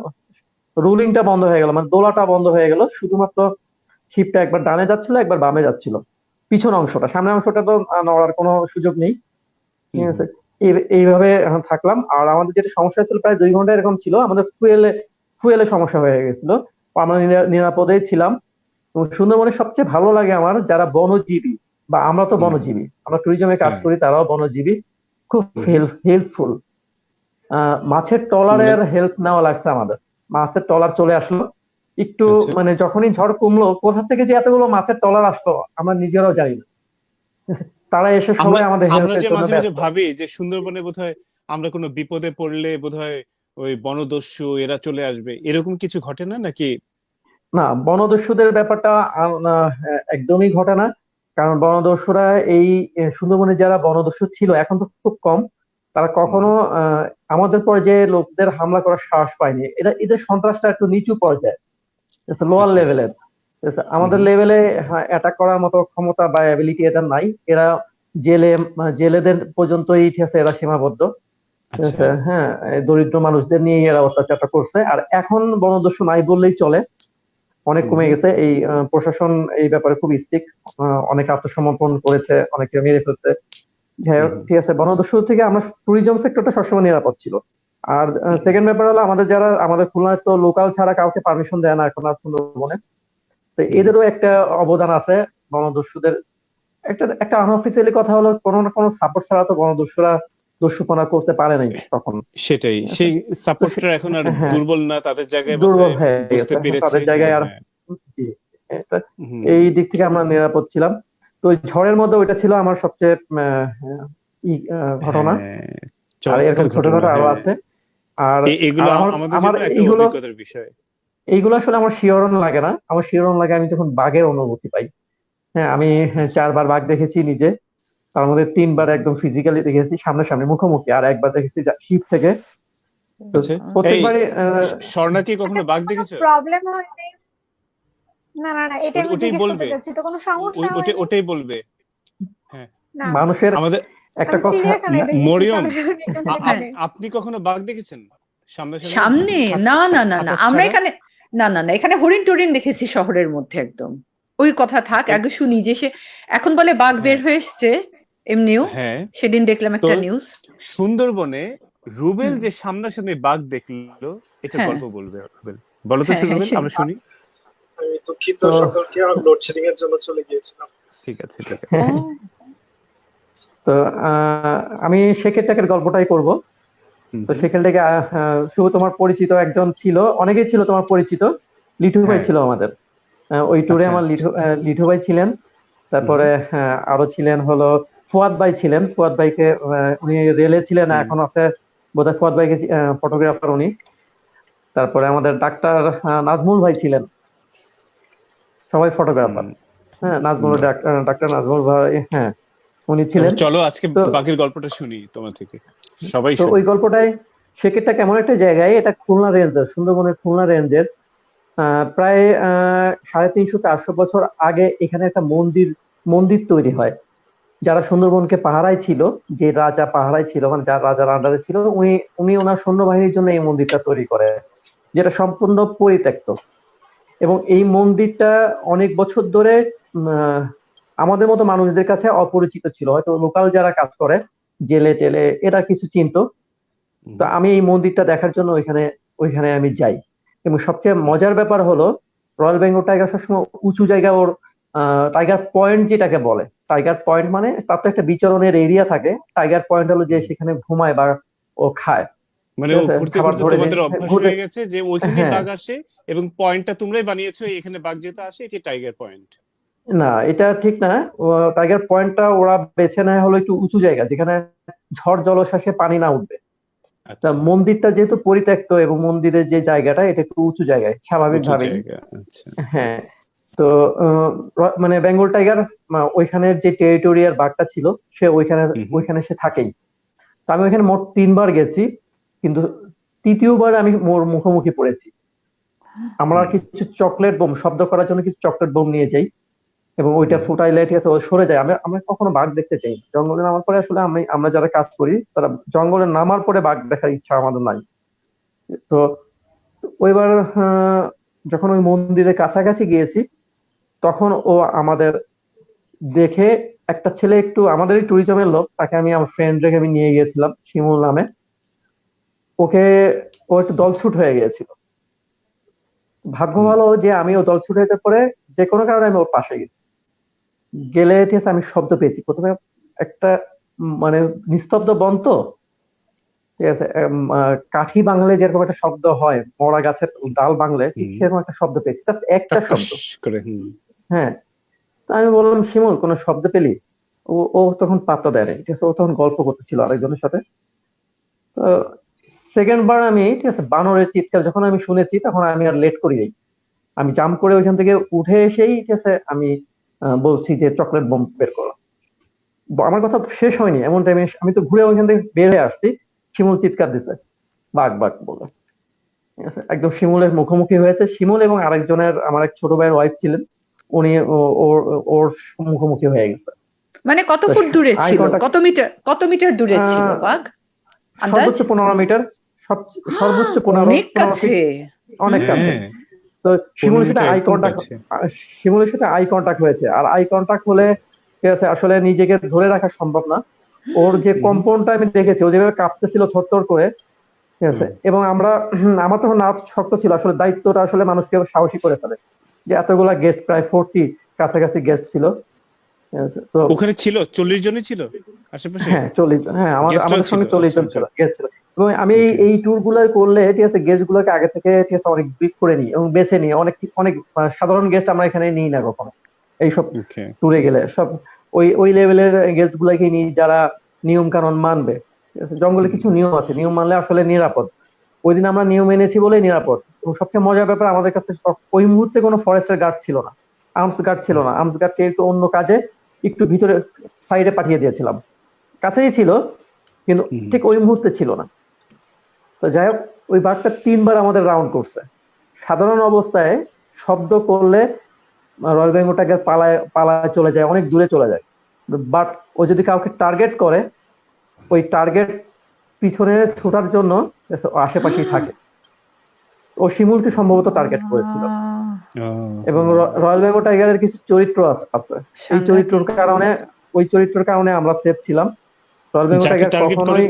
S3: রুলিংটা বন্ধ হয়ে গেল, মানে দোলাটা বন্ধ হয়ে গেল, শুধুমাত্র শিপটা একবার ডানে যাচ্ছিল একবার বামে যাচ্ছিল, পিছন অংশটা, সামনের অংশটা তো নড়ার কোনো সুযোগ নেই। ঠিক
S2: হুম,
S3: আছে, এইভাবে থাকলাম। আর আমাদের যেটা সমস্যা ছিল প্রায় 2 ঘন্টা এরকম ছিল, আমাদের ফুয়েলে সমস্যা হয়ে গেছিল। তো আমরা নিরাপদেই ছিলাম। এবং সুন্দরবনের সবচেয়ে ভালো লাগে আমার যারা বনজীবী, বা আমরা তো
S2: হুম,
S3: বনজীবী, আমরা ট্যুরিজমে কাজ
S2: হ্যাঁ,
S3: করি, তারাও বনজীবী, খুব
S2: হুম,
S3: হেল্পফুল। মাছের
S2: মানে
S3: ট্রলারের হেল্প নেওয়া লাগছে আমাদের। মাছের ট্রলার চলে আসলো একটু,
S2: আচ্ছা।
S3: মানে যখনই ঝড় কমলো, কোথা থেকে যে এতগুলো মাছের ট্রলার আসলো আমরা নিজেরাও জানি না। তারা এসে
S2: আমরা
S3: সবাই আমাদের
S2: আমরা
S3: হেল্পের
S2: যে
S3: জন্য
S2: মাঝে মাঝে
S3: ব্যস্ত।
S2: ভাবি যে সুন্দরবনে বোধহয় আমরা কোনো বিপদে পড়লে বোধহয় ওই বনদস্যু এরা চলে আসবে, এরকম কিছু ঘটে না নাকি?
S3: না, বনদস্যুদের ব্যাপারটা একদমই ঘটে না। কারণ বনদস্যুরা এই সুন্দরবনে যারা বনদস্যু ছিল, এখন তো খুব কম, তারা
S2: হুম,
S3: কখনো আমাদের পর্যায়ে লোকদের হামলা করার সাহস পায়নি। এদের সন্ত্রাসটা একটু নিচু পর্যায়ে, লোয়ার
S2: আচ্ছা।
S3: লেভেলের। আমাদের
S2: হুম,
S3: লেভেলে অ্যাটাক করার মতো ক্ষমতা বা অ্যাবিলিটি এদের নাই। এরা জেলে জেলেদের পর্যন্তই ঠিক আছে এরা সীমাবদ্ধ। ঠিক
S2: আচ্ছা।
S3: আছে, হ্যাঁ, এই দরিদ্র মানুষদের নিয়ে এরা অত্যাচারটা করছে। আর এখন বনদস্যু নাই বললেই চলে, অনেক
S2: হুম,
S3: কমে গেছে। এই প্রশাসন এই ব্যাপারে খুব স্ট্রিক্ট, অনেকে আত্মসমর্পণ করেছে, অনেকে মেরে ফেলছে। যাই
S2: হুম,
S3: হোক,
S2: হুম,
S3: ঠিক আছে, বনদস্যু থেকে আমরা ট্যুরিজম সেক্টরটা সবসময় নিরাপদ ছিল। আর
S2: হুম,
S3: সেকেন্ড ব্যাপার হলো, আমাদের খুলনায় তো লোকাল ছাড়া কাউকে পারমিশন দেয় না এখন আর সুন্দরবনে। তো
S2: হুম।
S3: এদেরও একটা অবদান আছে বনদস্যুদের। একটা একটা আনঅফিসিয়ালি কথা হলো, কোনো না কোনো সাপোর্ট ছাড়া তো বনদস্যুরা দস্যুপনা করতে পারে নাই তখন।
S2: সেটাই,
S3: ঠিক আছে,
S2: সেই
S3: তো
S2: সাপোর্টটা এখন আর
S3: হ্যাঁ,
S2: দুর্বল না, তাদের জায়গায়
S3: দুর্বল
S2: বোধহয়
S3: হয়ে
S2: বুঝতে
S3: গেছে, হ্যাঁ,
S2: পেরেছে।
S3: তাদের জায়গায় আর
S2: হ্যাঁ।
S3: জি, এটা
S2: হুম,
S3: এই দিক থেকে আমরা নিরাপদ ছিলাম। তো ওই ঝড়ের মধ্যে ওইটা ছিল আমার সবচেয়ে ঘটনা।
S2: হ্যাঁ,
S3: আর
S2: চমৎকার
S3: এরকম
S2: ঘটনা।
S3: ছোটখাটো আরো
S2: হ্যাঁ,
S3: আছে। আর
S2: এগুলো
S3: আর আমার
S2: আমাদের
S3: আমার
S2: জন্য একটা
S3: এইগুলো
S2: অভিজ্ঞতার বিষয়।
S3: এইগুলো আসলে আমার শিহরণ লাগে না, আমার শিহরণ লাগে আমি যখন বাঘের অনুভূতি পাই। হ্যাঁ, আমি
S2: আচ্ছা।
S3: 4 বার বাঘ দেখেছি নিজে। তার মধ্যে 3 বার
S2: হুম,
S3: একদম ফিজিক্যালি দেখেছি, সামনাসামনি মুখোমুখি, আর একবার দেখেছি শিপ থেকে। তো
S2: আচ্ছা। এই
S3: প্রত্যেকবারই
S2: স্বর্ণা কি
S6: আচ্ছা,
S2: কখনো বাঘ
S6: কোনো
S2: দেখেছো?
S6: প্রবলেম হয়নি? না না না, এটা আমি
S2: ওটাই
S6: জিজ্ঞেস করতে
S2: বলবে,
S6: চাচ্ছি, তো কোনো সমস্যা হয়নি?
S2: ওটাই বলবে। হ্যাঁ,
S6: না,
S3: মানুষের
S2: আমাদের
S3: একটা
S6: আমি
S3: কথা,
S6: চিড়িয়াখানায় দেখেছি,
S2: মরিয়ম,
S6: সরাসরি
S5: হ্যাঁ,
S6: এখানে।
S2: আপনি কখনো বাঘ দেখেছেন সামনাসামনি?
S5: সামনে? না না না না,
S2: খাঁচা
S5: আমরা
S2: ছাড়া?
S5: এখানে, না না না, এখানে হরিণ টরিণ দেখেছি শহরের মধ্যে একদম। ওই কথা থাক,
S2: এই
S5: আগে শুনি যে সে এখন বলে বাঘ বের
S2: হ্যাঁ,
S5: হয়ে এসছে এমনিও।
S2: হ্যাঁ।
S5: সেদিন দেখলাম
S2: তো
S5: একটা নিউজ।
S2: সুন্দরবনে রুবেল
S5: হুম,
S2: যে সামনাসামনি বাঘ দেখলো, এটা
S5: হ্যাঁ
S2: গল্প বলবে রুবেল। বলো তো
S5: হ্যাঁ হ্যাঁ
S2: রুবেল, আমরা শুনি।
S1: আমি দুঃখিত
S3: তো
S1: সকলকে, আমার লোডশেডিং এর জন্য চলে গিয়েছিলাম।
S2: ঠিক আছে, ঠিক আছে।
S5: ও
S3: তো আমি শেখের টেকের গল্পটাই করব।
S2: হুম,
S3: তো
S2: হুম।
S3: শেখের টেকে শুভ তোমার পরিচিত একজন ছিল, অনেকেই ছিল তোমার পরিচিত, লিটু ভাই
S2: হ্যাঁ,
S3: ছিল আমাদের। ওই ট্যুরে
S2: আচ্ছা।
S3: আমার লিটু ভাই ছিলেন।
S2: হুম, হুম,
S3: তারপরে আরো ছিলেন হলো ফুয়াদ ভাই ছিলেন। ফুয়াদ ভাইকে উনি রেলে ছিলেন,
S2: হুম,
S3: এখন আছে বোধহয়। ফুয়াদ ভাইকে ফটোগ্রাফার উনি। তারপরে আমাদের ডাক্তার নাজমুল ভাই ছিলেন, সবাই
S2: হুম,
S3: ফটোগ্রাফার। হ্যাঁ, নাজমুল
S2: বাহ।
S3: ডাক্তার নাজমুল ভাই, হ্যাঁ, উনি
S2: তবে
S3: ছিলেন।
S2: চলো আজকে
S3: তো
S2: বাঘের গল্পটা শুনি তোমার থেকে, সবাই
S3: তো ওই
S2: শুনি।
S3: গল্পটাই, সেক্ষেত্রে কেমন একটা জায়গায়, এটা খুলনা রেঞ্জের, সুন্দরবনের খুলনা রেঞ্জের প্রায় 350-400 বছর আগে এখানে একটা মন্দির মন্দির তৈরি হয়। যারা সুন্দরবনকে পাহারায় ছিল, যে রাজা পাহারায় ছিল, মানে যার রাজার আন্ডারে ছিল, উনি উনি ওনার সৈন্যবাহিনীর জন্য এই মন্দিরটা তৈরি করে, যেটা সম্পূর্ণ পরিত্যক্ত। এবং এই মন্দিরটা অনেক বছর ধরে আমাদের মতো মানুষদের কাছে অপরিচিত ছিল, হয়তো লোকাল যারা কাজ করে, জেলে টেলে, এরা কিছু চিনতো।
S2: হুম,
S3: তো আমি এই মন্দিরটা দেখার জন্য ওইখানে ওইখানে আমি যাই। এবং সবচেয়ে
S2: হুম,
S3: মজার ব্যাপার হলো, রয়্যাল বেঙ্গল টাইগার সবসময় উঁচু জায়গা, ওর টাইগার পয়েন্ট যেটাকে বলে, টাইগার পয়েন্ট মানে তার তো একটা বিচরণের এরিয়া থাকে। টাইগার পয়েন্ট হলো যে
S2: হুম।
S3: সেখানে ঘুমায় বা ও খায়।
S2: মানে
S3: ঠিক
S2: ও
S3: আছে,
S2: ঘুরতে
S3: খাবার
S2: ঘুরতে
S3: ধরে নিয়ে
S2: তোমাদের অভ্যাস
S3: ঘুরে,
S2: হয়ে গেছে যে ওইখানেই
S3: হ্যাঁ।
S2: বাঘ আসে, এবং পয়েন্টটা তোমরাই বানিয়েছো, এখানে বাঘ যেহেতু আসে এটি টাইগার পয়েন্ট।
S3: না, এটা ঠিক না। টাইগার পয়েন্টটা ওরা বেছে নেয় হলো একটু উঁচু জায়গা, যেখানে ঝড় জলোচ্ছ্বাসে পানি না উঠবে। তা
S2: আচ্ছা,
S3: মন্দিরটা যেহেতু পরিত্যক্ত, এবং মন্দিরের যে জায়গাটা এটা একটু উঁচু জায়গায়
S2: উঁচু
S3: স্বাভাবিকভাবেই।
S2: জায়গা, আচ্ছা।
S3: হ্যাঁ। তো মানে বেঙ্গল টাইগার ওইখানের যে টেরিটোরিয়াল বাঘটা ছিল, সে ওইখানে
S2: হুম, হুম,
S3: ওইখানে সে থাকেই। তো আমি ওইখানে মোট 3 বার গেছি, কিন্তু তৃতীয়বার আমি মোর মুখোমুখি পড়েছি। আমরা
S2: হুম,
S3: কিছু চকলেট বোম শব্দ করার জন্য কিছু চকলেট বোম নিয়ে যাই। এবং ওইটা ফুটাইলে ঠিক আছে ও সরে যায়। আমরা আমরা কখনো বাঘ দেখতে চাই না। জঙ্গলে নামার পরে আসলে আমরা যারা কাজ করি তারা জঙ্গলে নামার পরে বাঘ দেখার ইচ্ছা আমাদের নাই। তো ওইবার যখন ওই মন্দিরের কাছাকাছি গিয়েছি তখন ও আমাদের দেখে, একটা ছেলে একটু আমাদেরই ট্যুরিজমের লোক, তাকে আমি আমার ফ্রেন্ড রেখে আমি নিয়ে গিয়েছিলাম শিমুল নামে। ওকে, ও একটু দলছুট হয়ে গিয়েছিল। ভাগ্য ভালো যে আমি ও দলছুট হয়ে যাওয়ার পরে যে কোনো কারণে আমি ওর পাশে গেছি। গেলে ঠিক আছে আমি শব্দ পেয়েছি প্রথমে, একটা মানে নিস্তব্ধ বন তো, ঠিক আছে, কাঠি বাংলে যেরকম একটা শব্দ হয়, মরা গাছের ডাল বাংলে, ঠিক সেরকম একটা শব্দ পেয়েছি, জাস্ট একটা শব্দ।
S2: করে
S3: হ্যাঁ, তা আমি বললাম শিমুল কোনো শব্দ পেলি? ও ও তখন পাত্তা দেয় নাই, ঠিক আছে, ও তখন গল্প করতেছিল আরেকজনের সাথে। তো সেকেন্ড বার আমি ঠিক আছে বানরের চিৎকার যখন আমি শুনেছি তখন আমি আর লেট করি নাই, আমি জাম্প করে ওইখান থেকে উঠে এসেই ঠিক আছে আমি বলছি যে চকলেট বোম বের করো। আমার কথা শেষ হয়নি এমন টাইমে আমি তো ঘুরে ওইখান থেকে বের হয়ে আসছি, শিমুল চিৎকার দিছে বাঘ বাঘ বলে। ঠিক আছে, একদম শিমুলের মুখোমুখি হয়েছে। শিমুল এবং আরেকজনের, আমার এক ছোট ভাইয়ের ওয়াইফ ছিলেন, উনি ওর ওর মুখোমুখি হয়ে গেছে।
S5: মানে কত
S3: তো
S5: ফুট দূরে
S3: আই
S5: ছিল,
S3: কন্টাক্ট
S5: কত মিটার দূরে ছিল বাঘ আন্দাজ?
S3: সর্বোচ্চ 15 মিটার, সর্বোচ্চ 15
S5: অনেক
S3: 15
S5: কাছে।
S3: ফিট, অনেক কাছে।
S2: হ্যাঁ,
S3: তো শিমুলের সাথে
S2: 15
S3: আই
S2: একদম
S3: কন্টাক্ট,
S2: কাছে।
S3: শিমুলের সাথে আই কন্টাক্ট হয়েছে। আর আই কন্টাক্ট হলে ঠিক আছে আসলে নিজেকে ধরে রাখা সম্ভব না। ওর যে কম্পাউন্ডটা আমি দেখেছি, ও যেভাবে কাঁপতেছিল থরথর করে, ঠিক আছে, এবং আমার তখন নার্ভ শক্ত ছিল, আসলে দায়িত্বটা আসলে মানুষকে সাহসী করে ফেলে, যে এতগুলা গেস্ট, প্রায় 40 কাছাকাছি গেস্ট ছিল। ঠিক আছে, তো
S2: ওখানে ছিল 40 জনই ছিল আশেপাশে।
S3: হ্যাঁ 40 জন, হ্যাঁ
S2: Guest-ও
S3: আমাদের সঙ্গে
S2: ছিল,
S3: 40 জন
S2: আচ্ছা,
S3: ছিল, গেস্ট ছিল। এবং আমি এই ট্যুর গুলো করলে ঠিক আছে গেস্ট গুলোকে আগে থেকে ঠিক আছে অনেক ব্রিফ করে নিই এবং বেছে নিই। অনেক অনেক সাধারণ গেস্ট আমরা এখানে নিই না কখনো, এইসব
S2: ওকে।
S3: ট্যুরে গেলে সব ওই লেভেলের গেস্ট গুলাকে নিই যারা নিয়ম কানুন মানবে। ঠিক আছে, জঙ্গলে কিছু নিয়ম আছে, নিয়ম মানলে আসলে নিরাপদ। ওই দিন আমরা নিয়ম এনেছি বলেই নিরাপদ। এবং সবচেয়ে মজার ব্যাপার, আমাদের কাছে ওই মুহূর্তে কোনো ফরেস্টের গার্ড ছিল না, আর্মস গার্ড ছিল না। আর্মস গার্ডকে একটু অন্য কাজে একটু ভিতরে সাইডে পাঠিয়ে দিয়েছিলাম, কাছেই ছিল কিন্তু ঠিক ওই মুহূর্তে ছিল না। তো যাই হোক, ওই বাঘটা 3 বার আমাদের রাউন্ড করছে। সাধারণ অবস্থায় শব্দ করলে রয়্যাল বেঙ্গল টাইগার পালায় পালায় চলে যায়, অনেক দূরে চলে যায়। বাট ও যদি কাউকে টার্গেট করে, ওই টার্গেট পিছনে ছোটার জন্য ও আশেপাশেই থাকে। ও শিমুলকে সম্ভবত টার্গেট করেছিল। এবং রয়্যাল বেঙ্গল টাইগারের কিছু চরিত্র আছে, এই চরিত্রের কারণে, ওই চরিত্রের কারণে আমরা সেফ ছিলাম। রয়্যাল বেঙ্গল টাইগার কখনোই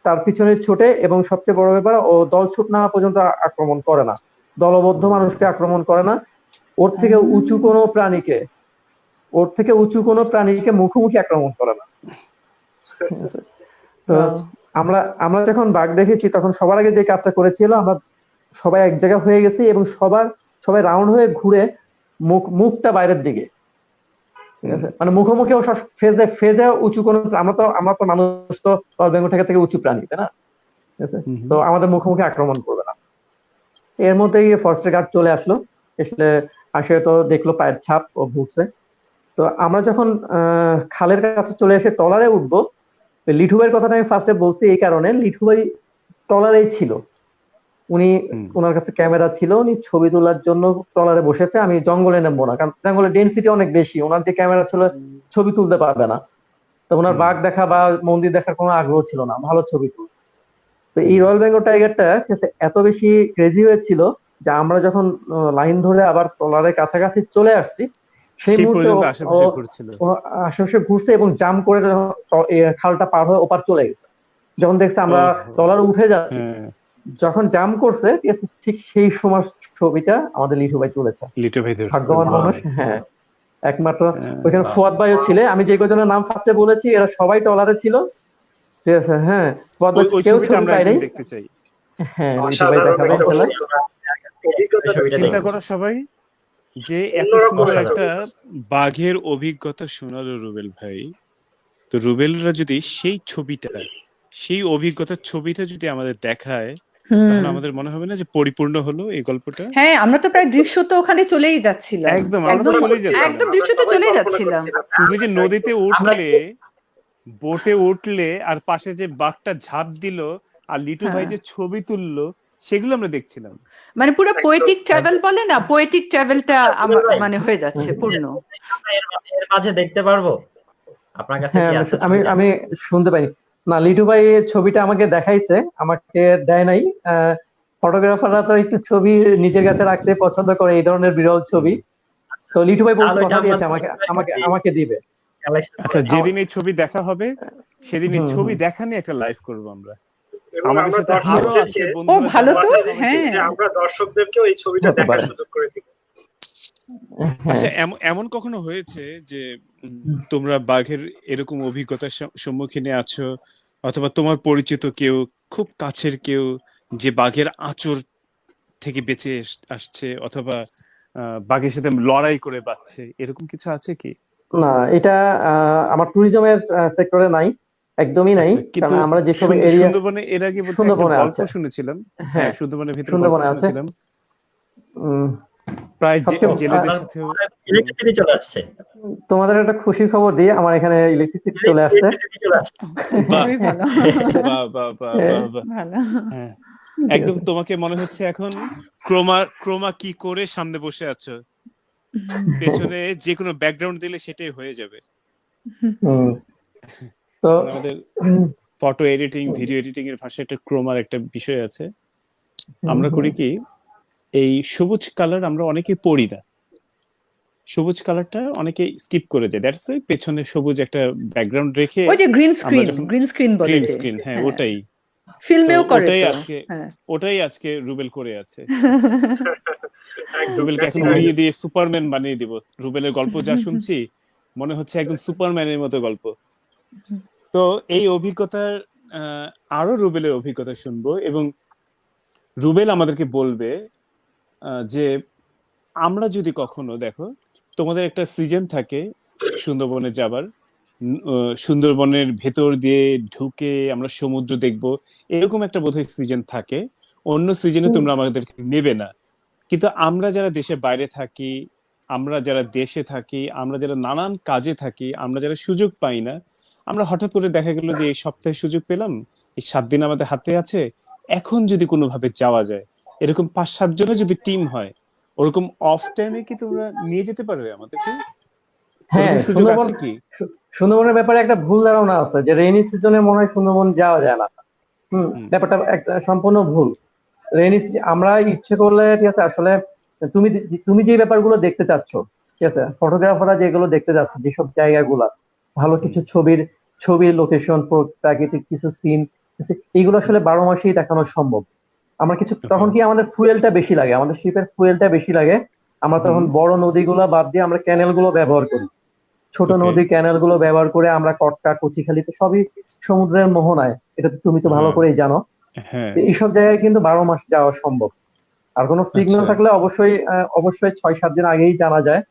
S3: তার পিছনে ছোটে, এবং সবচেয়ে বড় ব্যাপার ও দল ছুট না পর্যন্ত আক্রমণ করে না, দলবদ্ধ মানুষকে আক্রমণ করে না। ওর থেকে উঁচু প্রাণীকে মুখোমুখি আক্রমণ করে না। তো আমরা যখন বাঘ দেখেছি তখন সবার আগে যে কাজটা করেছিল, আমরা সবাই এক জায়গা হয়ে গেছি এবং সবাই রাউন্ড হয়ে ঘুরে মুখটা বাইরের দিকে, ঠিক আছে, মানে মুখোমুখি ফেজে উঁচু কোনো, আমরা তো মানুষ তো রয়্যাল বেঙ্গল টাইগার থেকে উঁচু প্রাণী, তাই না? ঠিক আছে, তো আমাদের মুখোমুখি আক্রমণ করবে না। এর মধ্যেই ফরেস্টের গার্ড চলে আসলো, আসে তো দেখলো পায়ের ছাপ ও ঘুরছে। তো আমরা যখন খালের কাছে চলে এসে ট্রলারে উঠবো, লিঠু ভাইয়ের কথাটা আমি ফার্স্টে বলছি এই কারণে, লিঠু ভাই ট্রলারেই ছিল, ওনার কাছে ক্যামেরা ছিল, উনি ছবি তোলার জন্য ট্রলারে বসেছে। আমি জঙ্গলে নেবো না, কারণ জঙ্গলের ডেনসিটি অনেক বেশি, ওনার যে ক্যামেরা ছিল ছবি তুলতে পারবে না। তো ওনার বাঘ দেখা বা মন্দির দেখার কোনো আগ্রহ ছিল না, ভালো ছবি তুল। তো এই রয়্যাল বেঙ্গল টাইগারটা এত বেশি ক্রেজি হয়েছিল যে আমরা যখন লাইন ধরে আবার ট্রলারের কাছাকাছি চলে আসছি, সেই মুহূর্তে আশেপাশে ঘুরছে এবং জাম্প করে খালটা পার হয়ে ওপার চলে গেছে। যখন দেখছে আমরা ট্রলারে উঠে যাচ্ছি, যখন জাম্প করছে, ঠিক সেই সময় ছবিটা আমাদের লিটু ভাই তুলেছে। ভাগ্যবান মানুষ, হ্যাঁ, একমাত্র ওইখানে ফুয়াদ ভাইও ছিল। আমি যে কজনের নাম ফার্স্টে বলেছি এরা সবাই ট্রলারে ছিল, ঠিক আছে। হ্যাঁ, ফুয়াদ ভাই কেউ ছবি পাই নাই। হ্যাঁ, লিটু ভাই দেখাবে ইনশাআল্লাহ।
S2: চিন্তা করো সবাই যে এত সুন্দর একটা বাঘের অভিজ্ঞতা শোনালো রুবেল ভাই। তো রুবেলরা যদি সেই অভিজ্ঞতার ছবিটা যদি আমাদের দেখায়, তাহলে আমাদের মনে হবে না যে পরিপূর্ণ হলো এই গল্পটা?
S5: হ্যাঁ, আমরা তো প্রায় দৃশ্যত ওখানে চলেই যাচ্ছিলাম,
S2: একদম
S5: দৃশ্যতে চলেই যাচ্ছিলাম।
S2: তুমি যে নদীতে উঠলে, বোটে উঠলে, আর পাশে যে বাঘটা ঝাঁপ দিল আর লিটু ভাই যে ছবি তুললো, সেগুলো আমরা দেখছিলাম।
S5: মানে পুরো
S1: একদম।
S5: পোয়েটিক ট্রাভেল বলে না, পোয়েটিক ট্রাভেলটা
S7: ভাই,
S5: মানে হয়ে যাচ্ছে পূর্ণ।
S7: আমরা এর মাঝে দেখতে পারবো? আপনার কাছে
S3: হ্যাঁ,
S7: কি
S3: আমি
S7: আছে
S3: আমি
S7: ছবিটা?
S3: আমি শুনতে পাইনি। না, লিটু ভাই ছবিটা আমাকে দেখাইছে, আমাকে দেয় নাই। ফটোগ্রাফাররা তো একটু ছবি নিজের কাছে রাখতে পছন্দ করে, এই ধরনের বিরল ছবি। তো লিটু ভাই বলছে,
S7: তাহলে
S3: কথা
S7: ওইটা
S3: দিয়েছে
S7: আমরা
S3: আমাকে আমাকে আমাকে দিবে।
S7: কালেকশন
S2: আচ্ছা,
S7: করে
S2: যেদিন এই ছবি দেখা হবে সেদিন এই
S3: হুম,
S2: ছবি
S3: হুম।
S2: দেখা নিয়ে একটা লাইভ করবো আমরা।
S1: এবং
S2: আমাদের
S1: আমরা
S2: সাথে আরো
S1: দর্শকদেরকে
S2: আজকের
S5: ও
S2: বন্ধুরা
S5: ভালো
S2: যারা
S5: তো,
S2: আছে সবাইকে
S5: হ্যাঁ।
S1: যে আমরা দর্শকদেরকেও এই ছবিটা
S3: হতে
S1: দেখার
S3: পারে।
S1: সুযোগ করে দিব।
S3: হ্যাঁ।
S2: আচ্ছা, এমন কখনো হয়েছে যে তোমরা বাঘের এরকম অভিজ্ঞতার সম্মুখীনে আছো, অথবা তোমার পরিচিত কেউ, খুব কাছের কেউ, যে বাঘের আঁচড় থেকে বেঁচে আসছে, অথবা বাঘের সাথে লড়াই করে বাঁচছে, এরকম কিছু আছে কি?
S3: না, এটা আমার ট্যুরিজমের সেক্টরে নাই, একদমই নাই।
S2: আচ্ছা, কিন্তু
S3: কারণ আমরা যেসব এরিয়া,
S2: সুন্দরবনে এর আগে বোধহয় একটা
S3: সুন্দরবনে
S2: গল্প
S3: আছে।
S2: শুনেছিলাম। হ্যাঁ,
S3: হ্যাঁ,
S2: সুন্দরবনের ভিতরে গল্প
S3: সুন্দরবনে আছে।
S2: শুনেছিলাম,
S3: উম,
S2: প্রায়
S3: সবচেয়ে
S2: জেলেদের
S7: আপনার
S2: সাথেও।
S7: ইলেকট্রিসিটি চলে আসছে।
S3: তোমাদের একটা খুশি খবর দিয়ে, আমার এখানে ইলেকট্রিসিটি চলে আসছে।
S7: ইলেকট্রিসিটি চলে আসছে।
S2: বাহ,
S5: খুবই ভালো।
S2: বাহ, বাহ, বাহ, বাহ, বাহ।
S5: ভালো।
S2: হ্যাঁ,
S3: ঠিক
S2: একদম
S3: আছে।
S2: তোমাকে মনে হচ্ছে এখন ক্রোমা কি করে সামনে বসে আছো, পেছনে যে কোনো ব্যাকগ্রাউন্ড দিলে সেটাই হয়ে যাবে।
S3: হুম। তো
S2: মানে আমাদের ফটো এডিটিং, ভিডিও এডিটিং এর ভাষায় একটা ক্রোমার একটা বিষয় আছে। আমরা করি কি, এই সবুজ কালার আমরা অনেকে পড়ি না, সবুজ কালারটা অনেকে স্কিপ করে দেয়, দ্যাটস ওয়াই পেছনে সবুজ একটা ব্যাকগ্রাউন্ড রেখে
S5: ওই যে গ্রিন
S2: আমরা
S5: স্ক্রিন,
S2: যখন
S5: গ্রিন স্ক্রিন বলে
S2: গ্রিন
S5: যে,
S2: স্ক্রিন, হ্যাঁ,
S5: হ্যাঁ,
S2: ওটাই
S5: ফিল্মেও
S2: তো,
S5: করে
S2: ওটাই
S5: তো,
S2: আজকে
S5: হ্যাঁ।
S2: ওটাই আজকে রুবেল করে আছে।
S1: একদম
S2: রুবেলকে এখন
S1: ম্যাচিং হয়ে
S2: উড়িয়ে
S1: গেছে।
S2: দিয়ে সুপারম্যান বানিয়ে দিব। রুবেলের গল্প যা শুনছি মনে হচ্ছে একদম সুপারম্যানের মতো গল্প। তো এই অভিজ্ঞতার আরো রুবেলের অভিজ্ঞতা শুনবো, এবং রুবেল আমাদেরকে বলবে যে আমরা যদি কখনো, দেখো, তোমাদের একটা সিজন থাকে সুন্দরবনে যাবার, সুন্দরবনের ভেতর দিয়ে ঢুকে আমরা সমুদ্র দেখব, এরকম একটা বোধহয় সিজন থাকে। অন্য সিজনে তোমরা আমাদেরকে নেবে না, কিন্তু আমরা যারা দেশের বাইরে থাকি, আমরা যারা দেশে থাকি, আমরা যারা নানান কাজে থাকি, আমরা যারা সুযোগ পাই না, আমরা হঠাৎ করে দেখা গেল যে এই সপ্তাহে সুযোগ পেলাম, এই 7 দিন আমাদের হাতে আছে, এখন যদি কোনোভাবে যাওয়া যায়, এরকম 5-7 জনের যদি টিম হয়, ওরকম অফ টাইমে কি তোমরা নিয়ে যেতে পারবে আমাদেরকে?
S3: হ্যাঁ,
S2: ওরকম সুযোগ আছে কি?
S3: সুন্দরবনের ব্যাপারে একটা ভুল ধারণা আছে যে রেইনি সিজনে মনে হয় সুন্দরবন যাওয়া যায় না। ব্যাপারটা একটা সম্পূর্ণ ভুল। রেইনি আমরা ইচ্ছে করলে, ঠিক আছে, আসলে তুমি তুমি যে ব্যাপারগুলো দেখতে চাচ্ছ, ঠিক আছে, ফটোগ্রাফাররা যেগুলো দেখতে যাচ্ছে, যেসব জায়গাগুলা ভালো কিছু ছবির লোকেশন, প্রাকৃতিক কিছু সিন, এইগুলো আসলে 12 মাসেই দেখানো সম্ভব। আমরা কিছু তখন কি আমাদের ফুয়েলটা বেশি লাগে, আমাদের শিপের ফুয়েলটা বেশি লাগে। আমরা তখন বড় নদীগুলো বাদ দিয়ে আমরা ক্যানেল গুলো ব্যবহার করি, ছোট
S2: Okay.
S3: নদী ক্যানেল গুলো ব্যবহার করে আমরা কটকা, কচিখালি, তো সবই সমুদ্রের মোহনায়, এটা তো তুমি তো ভালো করেই জানো।
S2: হ্যাঁ,
S3: তো এইসব জায়গায় কিন্তু 12 মাস যাওয়া সম্ভব। আর কোনো সিগন্যাল
S2: আচ্ছা।
S3: থাকলে অবশ্যই 6-7 দিন আগেই জানা যায়।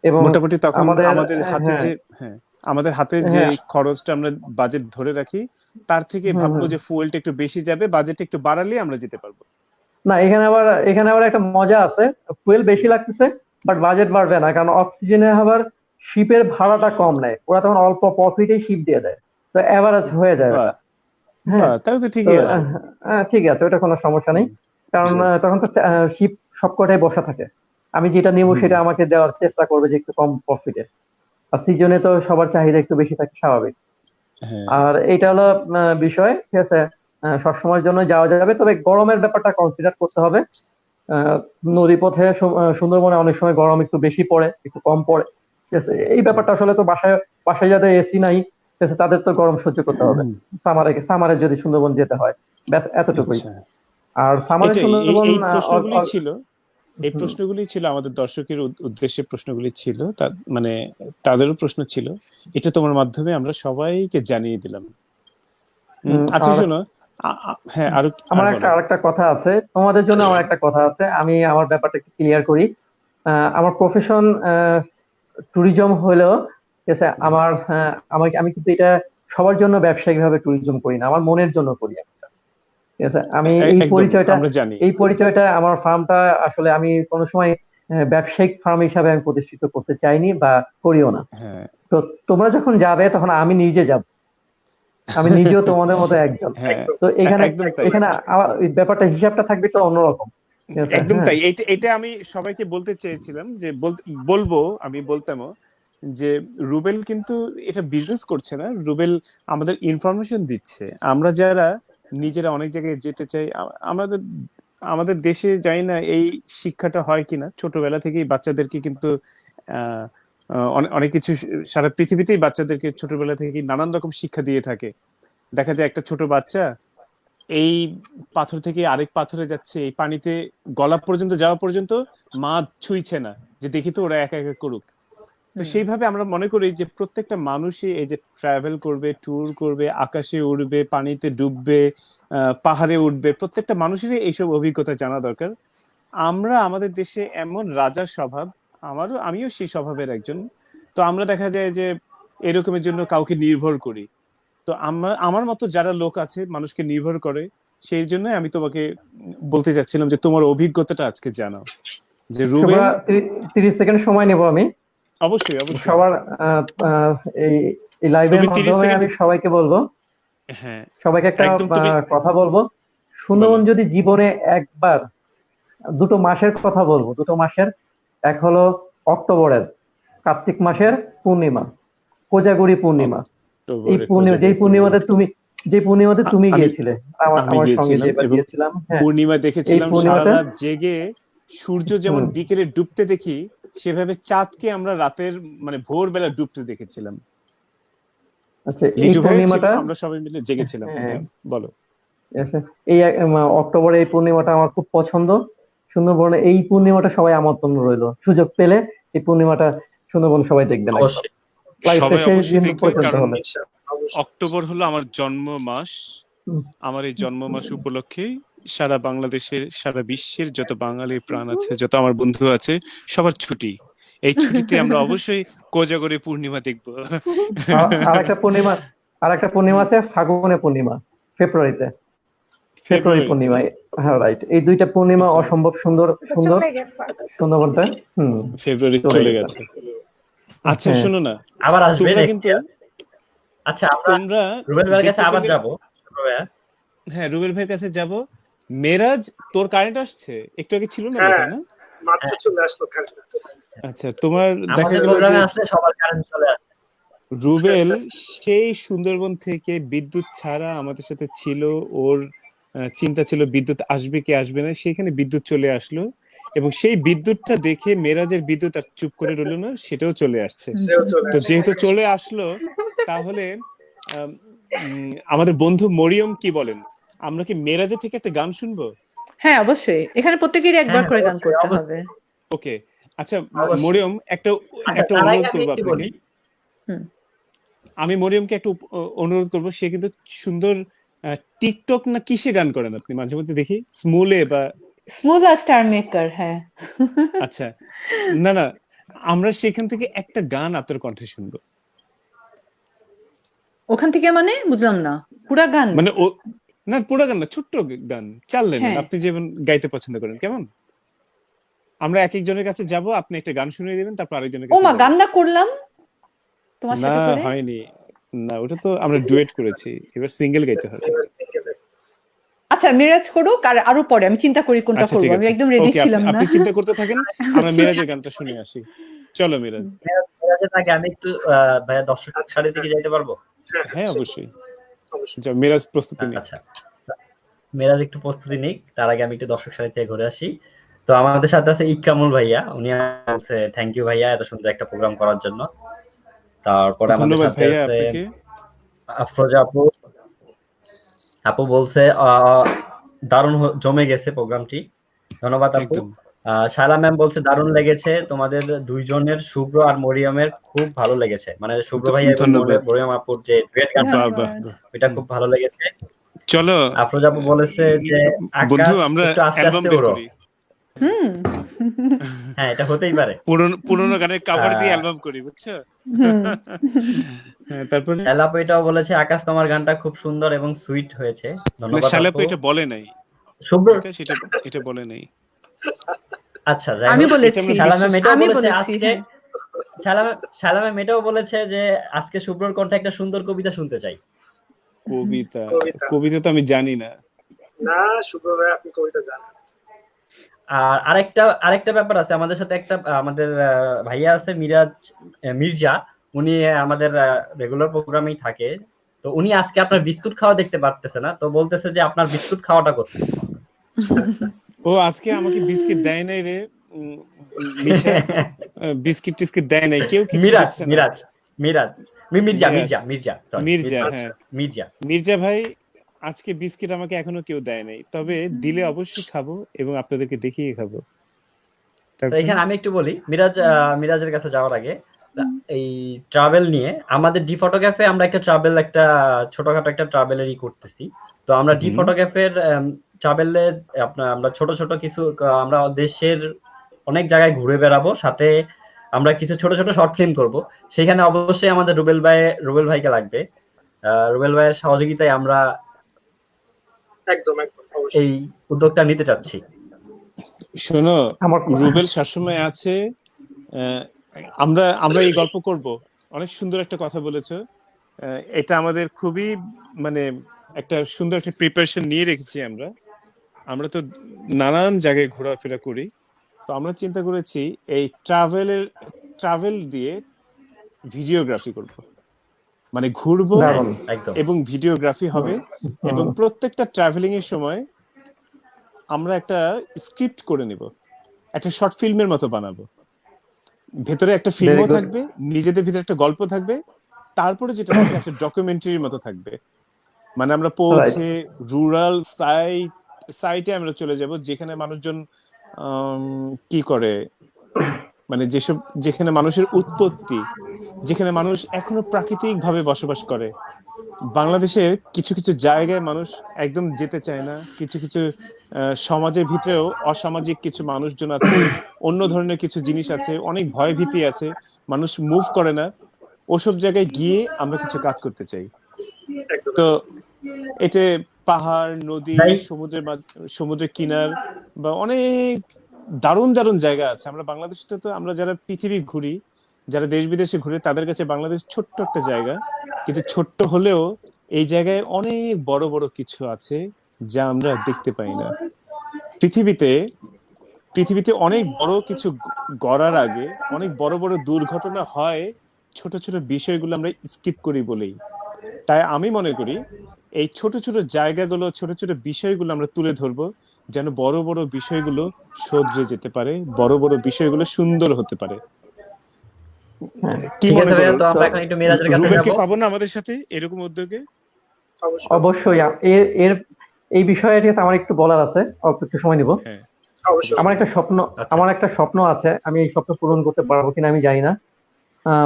S3: এবং
S2: মোটামুটি তখন আমাদের হাতে
S3: হ্যাঁ,
S2: যে, হ্যাঁ, আমাদের হাতে যে
S3: হ্যাঁ,
S2: খরচটা আমরা বাজেট ধরে রাখি, তার থেকে ভাববো যে ফুয়েলটা একটু বেশি যাবে, বাজেট একটু বাড়ালে আমরা যেতে পারবো।
S3: না, এখানে আবার একটা মজা আছে। ফুয়েল বেশি লাগতেছে, বাট বাজেট বাড়বে না, কারণ অফ সিজনে আবার শিপের ভাড়াটা কম নেয়, ওরা তখন অল্প প্রফিটেই শিপ দিয়ে দেয়, তো এভারেজ হয়ে যায়
S2: বাহ,
S3: ওটা। হ্যাঁ,
S2: বাহ, তাহলে তো
S3: তো
S2: ঠিকই আছে।
S3: ঠিক আছে, ওটা কোনো সমস্যা নেই। কারণ তখন তো শিপ সবকটাই বসা থাকে, আমি যেটা নিবো সেটা আমাকে দেওয়ার চেষ্টা করবে যে একটু কম প্রফিটে। আর সিজনে তো সবার চাহিদা একটু বেশি থাকে, স্বাভাবিক।
S2: হ্যাঁ,
S3: আর এটা হলো বিষয়, ঠিক আছে। সবসময়ের জন্য যাওয়া যাবে, তবে গরমের ব্যাপারটা কনসিডার করতে হবে। নদীপথে সুন্দরবনে অনেক সময় গরম একটু বেশি পড়ে, একটু কম পড়ে, ঠিক আছে। এই ব্যাপারটা আসলে তো বাসায় যাদের এসি নাই, ঠিক আছে, তাদের তো গরম সহ্য করতে হবে। সামারে যদি সুন্দরবন যেতে হয়, ব্যাস এতটুকুই।
S2: আচ্ছা।
S3: আর সামারে
S2: এটাই,
S3: সুন্দরবন
S2: এই প্রশ্নগুলি ছিল, এই প্রশ্নগুলি ছিল আমাদের দর্শকের উদ্দেশ্যে, প্রশ্নগুলি ছিল, মানে তাদেরও প্রশ্ন ছিল, এটা তোমার মাধ্যমে আমরা সবাইকে জানিয়ে দিলাম। আচ্ছা,
S3: আর
S2: শোনো, হ্যাঁ,
S3: আমার আরেকটা কথা আছে তোমাদের জন্য, আমার একটা কথা আছে, আমি আমার ব্যাপারটা একটু ক্লিয়ার করি। আমার প্রফেশন ট্যুরিজম হলেও, ঠিক আছে, আমি কিন্তু এটা সবার জন্য ব্যবসায়িক ভাবে ট্যুরিজম করি না, আমার মনের জন্য করি। ঠিক আছে, আমি
S2: একদম আমরা জানি।
S3: এই পরিচয়টা আমার ফার্মটা আসলে আমি কোনো সময় ব্যবসায়িক ফার্ম হিসাবে আমি প্রতিষ্ঠিত করতে চাইনি বা করিও না।
S2: হ্যাঁ,
S3: তো তোমরা যখন যাবে তখন আমি নিজে যাব, আমি নিজেও তোমাদের মতো একজন।
S2: হ্যাঁ,
S3: তো এখানে
S2: একদম তাই।
S3: এখানে আমার ওই ব্যাপারটা, হিসাবটা থাকবে তো অন্যরকম। ঠিক আছে?
S2: একদম
S3: হ্যাঁ
S2: তাই। এটা আমি সবাইকে বলতে চেয়েছিলাম যে আমি বলতামও যে রুবেল কিন্তু এটা বিজনেস করছে না, রুবেল আমাদের ইনফরমেশন দিচ্ছে। আমরা যারা নিজেরা অনেক জায়গায় যেতে চাই, আমাদের আমাদের দেশে যাই না, এই শিক্ষাটা হয় কিনা ছোটবেলা থেকেই বাচ্চাদেরকে কিন্তু আহ, অনেক কিছু সারা পৃথিবীতেই বাচ্চাদেরকে ছোটবেলা থেকেই নানান রকম শিক্ষা দিয়ে থাকে। দেখা যায় একটা ছোট বাচ্চা এই পাথর থেকে আরেক পাথরে যাচ্ছে, এই পানিতে গলা পর্যন্ত যাওয়া পর্যন্ত মা ছুঁইছে না, যে দেখি তো ওরা একা একা করুক। তো সেইভাবে আমরা মনে করি যে প্রত্যেকটা মানুষই এই যে ট্রাভেল করবে, ট্যুর করবে, আকাশে উড়বে, পানিতে ডুববে, পাহাড়ে উঠবে, প্রত্যেকটা মানুষেরই এইসব অভিজ্ঞতা জানা দরকার। আমরা আমাদের দেশে এমন রাজার স্বভাব, আমিও সেই স্বভাবের একজন। তো আমরা দেখা যায় যে এরকমের জন্য কাউকে নির্ভর করি। তো আমার মতো যারা লোক আছে মানুষকে নির্ভর করে, সেই জন্য আমি তোমাকে বলতে চাচ্ছিলাম যে তোমার অভিজ্ঞতাটা আজকে জানাও যে রুবেল।
S3: শুভা, 30 সেকেন্ড সময় নেব আমি।
S2: অবশ্যই অবশ্যই।
S3: সবার আহ, আহ, এই এই লাইভের
S2: তুমি 30
S3: মাধ্যমে
S2: সেকেন্ড।
S3: আমি সবাইকে বলবো,
S2: হ্যাঁ
S3: সবাইকে একটা
S2: একদম। তুমি
S3: কথা বলবো। সুন্দরবন
S2: বলো।
S3: যদি জীবনে একবার, দুটো মাসের কথা বলবো, দুটো মাসের। এক হলো অক্টোবরের কার্তিক মাসের পূর্ণিমা, কোজাগরি পূর্ণিমা। এই
S2: অক্টোবরে
S3: পূর্ণিমা,
S2: কোজাগরি
S3: যে পূর্ণিমাতে তুমি
S2: আমি
S3: গিয়েছিলে,
S2: আমি
S3: আমার সঙ্গে
S2: গিয়েছিলাম
S3: যেবার
S2: এবং
S3: গিয়েছিলাম, হ্যাঁ।
S2: পূর্ণিমা
S3: এই
S2: দেখেছিলাম। সারা
S3: পূর্ণিমাতে,
S2: রাত জেগে সূর্য যেমন
S3: হুম,
S2: বিকেলে ডুবতে দেখি, সেভাবে চাঁদকে আমরা রাতের মানে ভোরবেলা ডুবতে দেখেছিলাম।
S3: আচ্ছা এই
S2: লিটু ভাইয়া ছিল,
S3: পূর্ণিমাটা,
S2: আমরা সবাই মিলে জেগেছিলাম।
S3: হ্যাঁ,
S2: হ্যাঁ বলো।
S3: ঠিক আছে। এই অক্টোবরে এই পূর্ণিমাটা আমার খুব পছন্দ। সুন্দরবনে এই পূর্ণিমাটা সবাই আমন্ত্রণ রইলো, সুযোগ পেলে এই পূর্ণিমাটা সুন্দরবন সবাই দেখবেন একবার,
S7: অবশ্যই।
S3: লাইফটা
S2: সবাই
S3: শেষ
S2: অবশ্যই
S3: দিন
S2: দেখবে,
S3: পর্যন্ত
S2: কারণ
S3: হলে।
S1: অবশ্যই।
S2: অক্টোবর হলো আমার জন্ম মাস।
S3: হুম,
S2: আমার এই জন্ম মাস উপলক্ষে সারা বাংলাদেশের, সারা বিশ্বের যত বাঙালির প্রাণ আছে, যত আমার বন্ধু আছে, সবার ছুটি। এই ছুটিতে আমরা অবশ্যই কোজাগরি পূর্ণিমা দেখবো।
S3: আর একটা পূর্ণিমা, আছে ফাগুনে পূর্ণিমা, ফেব্রুয়ারিতে, ফেব্রুয়ারি
S2: ফেব্রুয়ারিতে।
S3: পূর্ণিমা। হ্যাঁ রাইট, এই দুইটা পূর্ণিমা
S2: আচ্ছা,
S3: অসম্ভব সুন্দর,
S6: তো
S3: সুন্দর
S6: চলে গেছে।
S3: সুন্দরবনটা। হুম,
S2: ফেব্রুয়ারি
S3: চলে
S2: চলে
S3: গেছে।
S2: গেছে। আচ্ছা
S3: হ্যাঁ
S2: শোনো না,
S7: আবার আসবে
S2: তোমরা
S7: নেক্সট
S2: কিন্তু
S7: ইয়ার। আচ্ছা, আমরা
S2: তোমরা
S7: রুবেল ভাইয়ের কাছে
S2: দেখতে
S7: আবার
S2: পেলে।
S7: যাব। ভাইয়া,
S2: হ্যাঁ রুবেল ভাইয়ের কাছে যাব। মেরাজ, তোর কারেন্ট আসছে? একটু আগে ছিল না
S1: হ্যাঁ,
S2: বোধহয়, না?
S1: মাত্র চলে আসলো কারেন্ট।
S2: আচ্ছা, তোমার দেখা
S7: আমাদের
S2: গেল যে
S7: প্রোগ্রামে আসলে সবার কারেন্ট চলে আসে।
S2: রুবেল সেই সুন্দরবন থেকে বিদ্যুৎ ছাড়া আমাদের সাথে ছিল। ওর চিন্তা ছিল বিদ্যুৎ আসবে কি আসবে না, সেখানে বিদ্যুৎ চলে আসলো। এবং সেই বিদ্যুৎটা দেখে মেরাজের বিদ্যুৎ আর চুপ করে রইলো না, সেটাও চলে আসছে।
S1: সেও চলে
S2: তো
S1: আসলো।
S2: যেহেতু চলে আসলো, তাহলে আম, আমাদের বন্ধু মরিয়ম কি বলেন, আমরা কি মেরাজের থেকে একটা গান শুনবো?
S5: হ্যাঁ অবশ্যই, এখানে প্রত্যেকেরই একবার
S7: হ্যাঁ,
S5: করে গান করতে
S7: অবশ্যই,
S5: হবে।
S2: ওকে। আচ্ছা
S7: অবশ্যই।
S2: মরিয়ম, একটা
S7: আচ্ছা,
S2: একটা
S7: তার আগে
S2: অনুরোধ
S7: আমি
S2: করবো
S7: একটু
S2: আপনাকে।
S7: বলি।
S5: হুম।
S2: আমি মরিয়মকে একটা অনুরোধ করবো। সে কিন্তু সুন্দর টিকটক না কিসে গান করেন আপনি মাঝে মধ্যে দেখি, স্মুলে বা।
S5: স্মুথ আর স্টার মেকার, হ্যাঁ।
S2: আচ্ছা, না না, আমরা সেখান থেকে একটা গান আপনার কণ্ঠে শুনবো।
S5: ওখান থেকে মানে বুঝলাম না, পুরা গান?
S2: মানে ও, না পুরো গান না, ছোট্ট গান, 4 লাইনের,
S5: হ্যাঁ,
S2: আপনি যেমন গাইতে পছন্দ করেন, কেমন? আমরা এক একজনের কাছে যাব, আপনি একটা গান শুনিয়ে দিবেন, তারপর আরেকজনের
S5: ও
S2: কাছে
S5: মা,
S2: যাবো।
S5: গান না করলাম তোমার
S2: না
S5: সাথে করে?
S2: হয়নি, না ওটা তো আমরা ডুয়েট করেছি, এবার সিঙ্গেল গাইতে হবে।
S5: আচ্ছা মিরাজ করুক, আর আরো পরে আমি চিন্তা করি কোনটা
S2: আচ্ছা
S5: করবো,
S2: ঠিক
S5: আমি
S2: আছে,
S5: একদম রেডি
S2: ওকে,
S5: ছিলাম না।
S2: আপনি চিন্তা করতে থাকেন, আমরা মেরাজের গানটা শুনে আসি। চলো মিরাজ।
S7: মেরাজের আগে আমি একটু ভাইয়া দর্শক
S1: আচ্ছা,
S7: সারির দিকে যাইতে পারবো?
S2: হ্যাঁ অবশ্যই।
S1: অবশ্যই।
S2: যাও মিরাজ, প্রস্তুতি নিন।
S7: আচ্ছা, মেরাজ একটু প্রস্তুতি নিক, তার আগে আমি একটু দর্শক সারি থেকে ঘুরে আসি। তো আমাদের সাথে আছে ইকরামুল ভাইয়া, উনি বলছে থ্যাংক ইউ ভাইয়া এত সুন্দর একটা প্রোগ্রাম করার জন্য। তারপরে আমাদের
S2: ধন্যবাদ
S7: সাথে
S2: ভাইয়া
S7: আছে
S2: আপনাকে।
S7: আফরোজা আপু। আপু বলছে দারুণ জমে গেছে প্রোগ্রামটি, ধন্যবাদ আপু।
S2: একদম।
S7: শায়লা ম্যাম বলছে দারুণ লেগেছে, তোমাদের দুইজনের, শুভ্র আর মরিয়মের খুব ভালো লেগেছে, মানে শুভ্র ভাইয়া এবং
S2: ধন্যবাদ।
S7: মরিয়ম আপুর যে ডুয়েট গানটা,
S2: বাহ বাহ
S5: ধন্যবাদ।
S2: বাহ।
S7: এটা খুব ভালো লেগেছে।
S2: চলো
S7: আফরোজা আপু বলেছে যে
S2: বন্ধু,
S7: আকাশ
S2: আমরা
S7: একটু আস্তে
S2: অ্যালবাম
S7: আস্তে
S2: বের
S7: ওড়ো।
S2: করি।
S5: হুম।
S7: হ্যাঁ, এটা হতেই পারে।
S2: পুরোনো গানের কভার দিয়ে
S7: আহ,
S2: অ্যালবাম করি, বুঝছো?
S5: হুম।
S2: হ্যাঁ, তারপরে
S7: শায়লা আপু এটাও বলেছে আকাশ তোমার গানটা খুব সুন্দর এবং সুইট হয়েছে,
S2: না,
S7: ধন্যবাদ
S2: শালাপু
S7: আপু।
S2: এটা বলে নাই,
S7: শুভ্র,
S2: আকাশ এটা বলে নাই।
S7: আচ্ছা যাই
S5: আমি
S7: হোক,
S5: বলেছি,
S7: শায়লা ম্যাম এটাও
S5: আমি
S7: বলেছে
S5: বলেছি,
S7: আজকে,
S5: হ্যাঁ।
S7: শায়লা ম্যাম এটাও বলেছে যে আজকে শুভ্রর কণ্ঠে একটা সুন্দর কবিতা শুনতে চাই।
S2: কবিতা?
S1: কবিতা
S2: কবিতা তো আমি জানি না।
S1: না, শুভ ভাই আপনি কবিতা জানেন?
S7: আর আরেকটা ব্যাপার আছে, আমাদের সাথে একটা আমাদের ভাইয়া আছে মির্জা, উনি আমাদের রেগুলার প্রোগ্রামেই থাকে। তো উনি আজকে আপনার বিস্কুট খাওয়া দেখতে পারতেছে না, তো বলতেছে যে আপনার বিস্কুট খাওয়াটা কোথায়?
S2: ও আজকে আমাকে বিস্কিট দেয় নাই রে। মিশা বিস্কিট টিস্কিট দেয় নাই, কেউ কিছু দিচ্ছে না। মির্জা, হ্যাঁ মির্জা ভাই, আজকে বিস্কিট আমাকে এখনো কেউ দেয় নাই, তবে দিলে অবশ্যই খাবো এবং আপনাদেরকে দেখিয়ে খাবো।
S7: তো এখানে আমি একটু বলি, মিরাজের কাছে যাওয়ার আগে, এই ট্রাভেল নিয়ে আমাদের ডি ফটোগ্রাফে আমরা একটা ছোটখাটো একটা ট্রাভেলেরই করতেছি। তো আমরা ডি ফটোগ্রাফের ট্রাভেলে আমরা ছোট ছোট কিছু আমরা দেশের অনেক জায়গায় ঘুরে বেড়াবো, সাথে আমরা কিছু ছোট ছোট শর্ট ফিল্ম করব। সেখানে অবশ্যই আমাদের রুবেল ভাইকে লাগবে। রুবেল ভাইয়ের সহযোগিতায় আমরা
S1: একদম
S7: এই উদ্যোগটা নিতে চাচ্ছি।
S2: শোনো, রুবেল সবসময় আছে। আমরা এই গল্প করব। অনেক সুন্দর একটা কথা বলেছো। এটা আমাদের খুবই মানে একটা সুন্দর একটা প্রিপারেশন নিয়ে রেখেছি আমরা তো নানান জায়গায় ঘোরাফেরা করি। তো আমরা চিন্তা করেছি এই ট্রাভেল দিয়ে ভিডিওগ্রাফি করব, মানে ঘুরবো এবং ভিডিওগ্রাফি হবে, এবং প্রত্যেকটা ট্রাভেলিং এর সময় আমরা একটা স্ক্রিপ্ট করে নিব, একটা শর্ট ফিল্মের মতো বানাবো। ভেতরে একটা ফিল্মও থাকবে, নিজেদের ভিতরে একটা গল্প থাকবে, তারপরে যেটা থাকবে একটা ডকুমেন্টারির মতো থাকবে। মানে আমরা পৌঁছে রুরাল সাইটে আমরা চলে যাব, যেখানে মানুষজন কি করে, মানে যেখানে মানুষের উৎপত্তি, যেখানে মানুষ এখনো প্রাকৃতিক ভাবে বসবাস করে। বাংলাদেশের কিছু কিছু জায়গায় মানুষ একদম যেতে চায় না, কিছু কিছু সমাজের ভিতরেও অসামাজিক কিছু মানুষজন আছে, অন্য ধরনের কিছু জিনিস আছে, অনেক ভয় ভীতি আছে, মানুষ মুভ করে না। ওসব জায়গায় গিয়ে আমরা কিছু কাজ করতে চাই। তো এতে পাহাড়, নদী, সমুদ্রের কিনার বা অনেক দারুণ দারুণ জায়গা আছে। আমরা বাংলাদেশটা তো, আমরা যারা পৃথিবী ঘুরি, যারা দেশ বিদেশে ঘুরে, তাদের কাছে বাংলাদেশ ছোট্ট একটা জায়গা, কিন্তু ছোট্ট হলেও এই জায়গায় অনেক বড় বড় কিছু আছে যা আমরা দেখতে পাই না। পৃথিবীতে অনেক বড় কিছু গড়ার আগে অনেক বড় বড় দুর্ঘটনা হয়, ছোট ছোট বিষয়গুলো আমরা স্কিপ করি বলেই। তাই আমি মনে করি এই ছোট ছোট জায়গাগুলো, ছোট ছোট বিষয়গুলো আমরা তুলে ধরবো, যেন বড় বড় বিষয়গুলো শোধরে যেতে পারে, বড় বড় বিষয়গুলো সুন্দর হতে পারে। কি মনে করো?
S7: তো আমরা এখন একটু মিরাজের কাছে যাব।
S2: রুবেলকে পাবো না আমাদের সাথে এরকম উদ্যোগে?
S3: অবশ্যই। এই বিষয়ে আমার একটু বলার আছে, অল্প একটু সময় নিব। আমার একটা স্বপ্ন আছে, আমি এই স্বপ্ন পূরণ করতে পারবো কিনা আমি জানি না।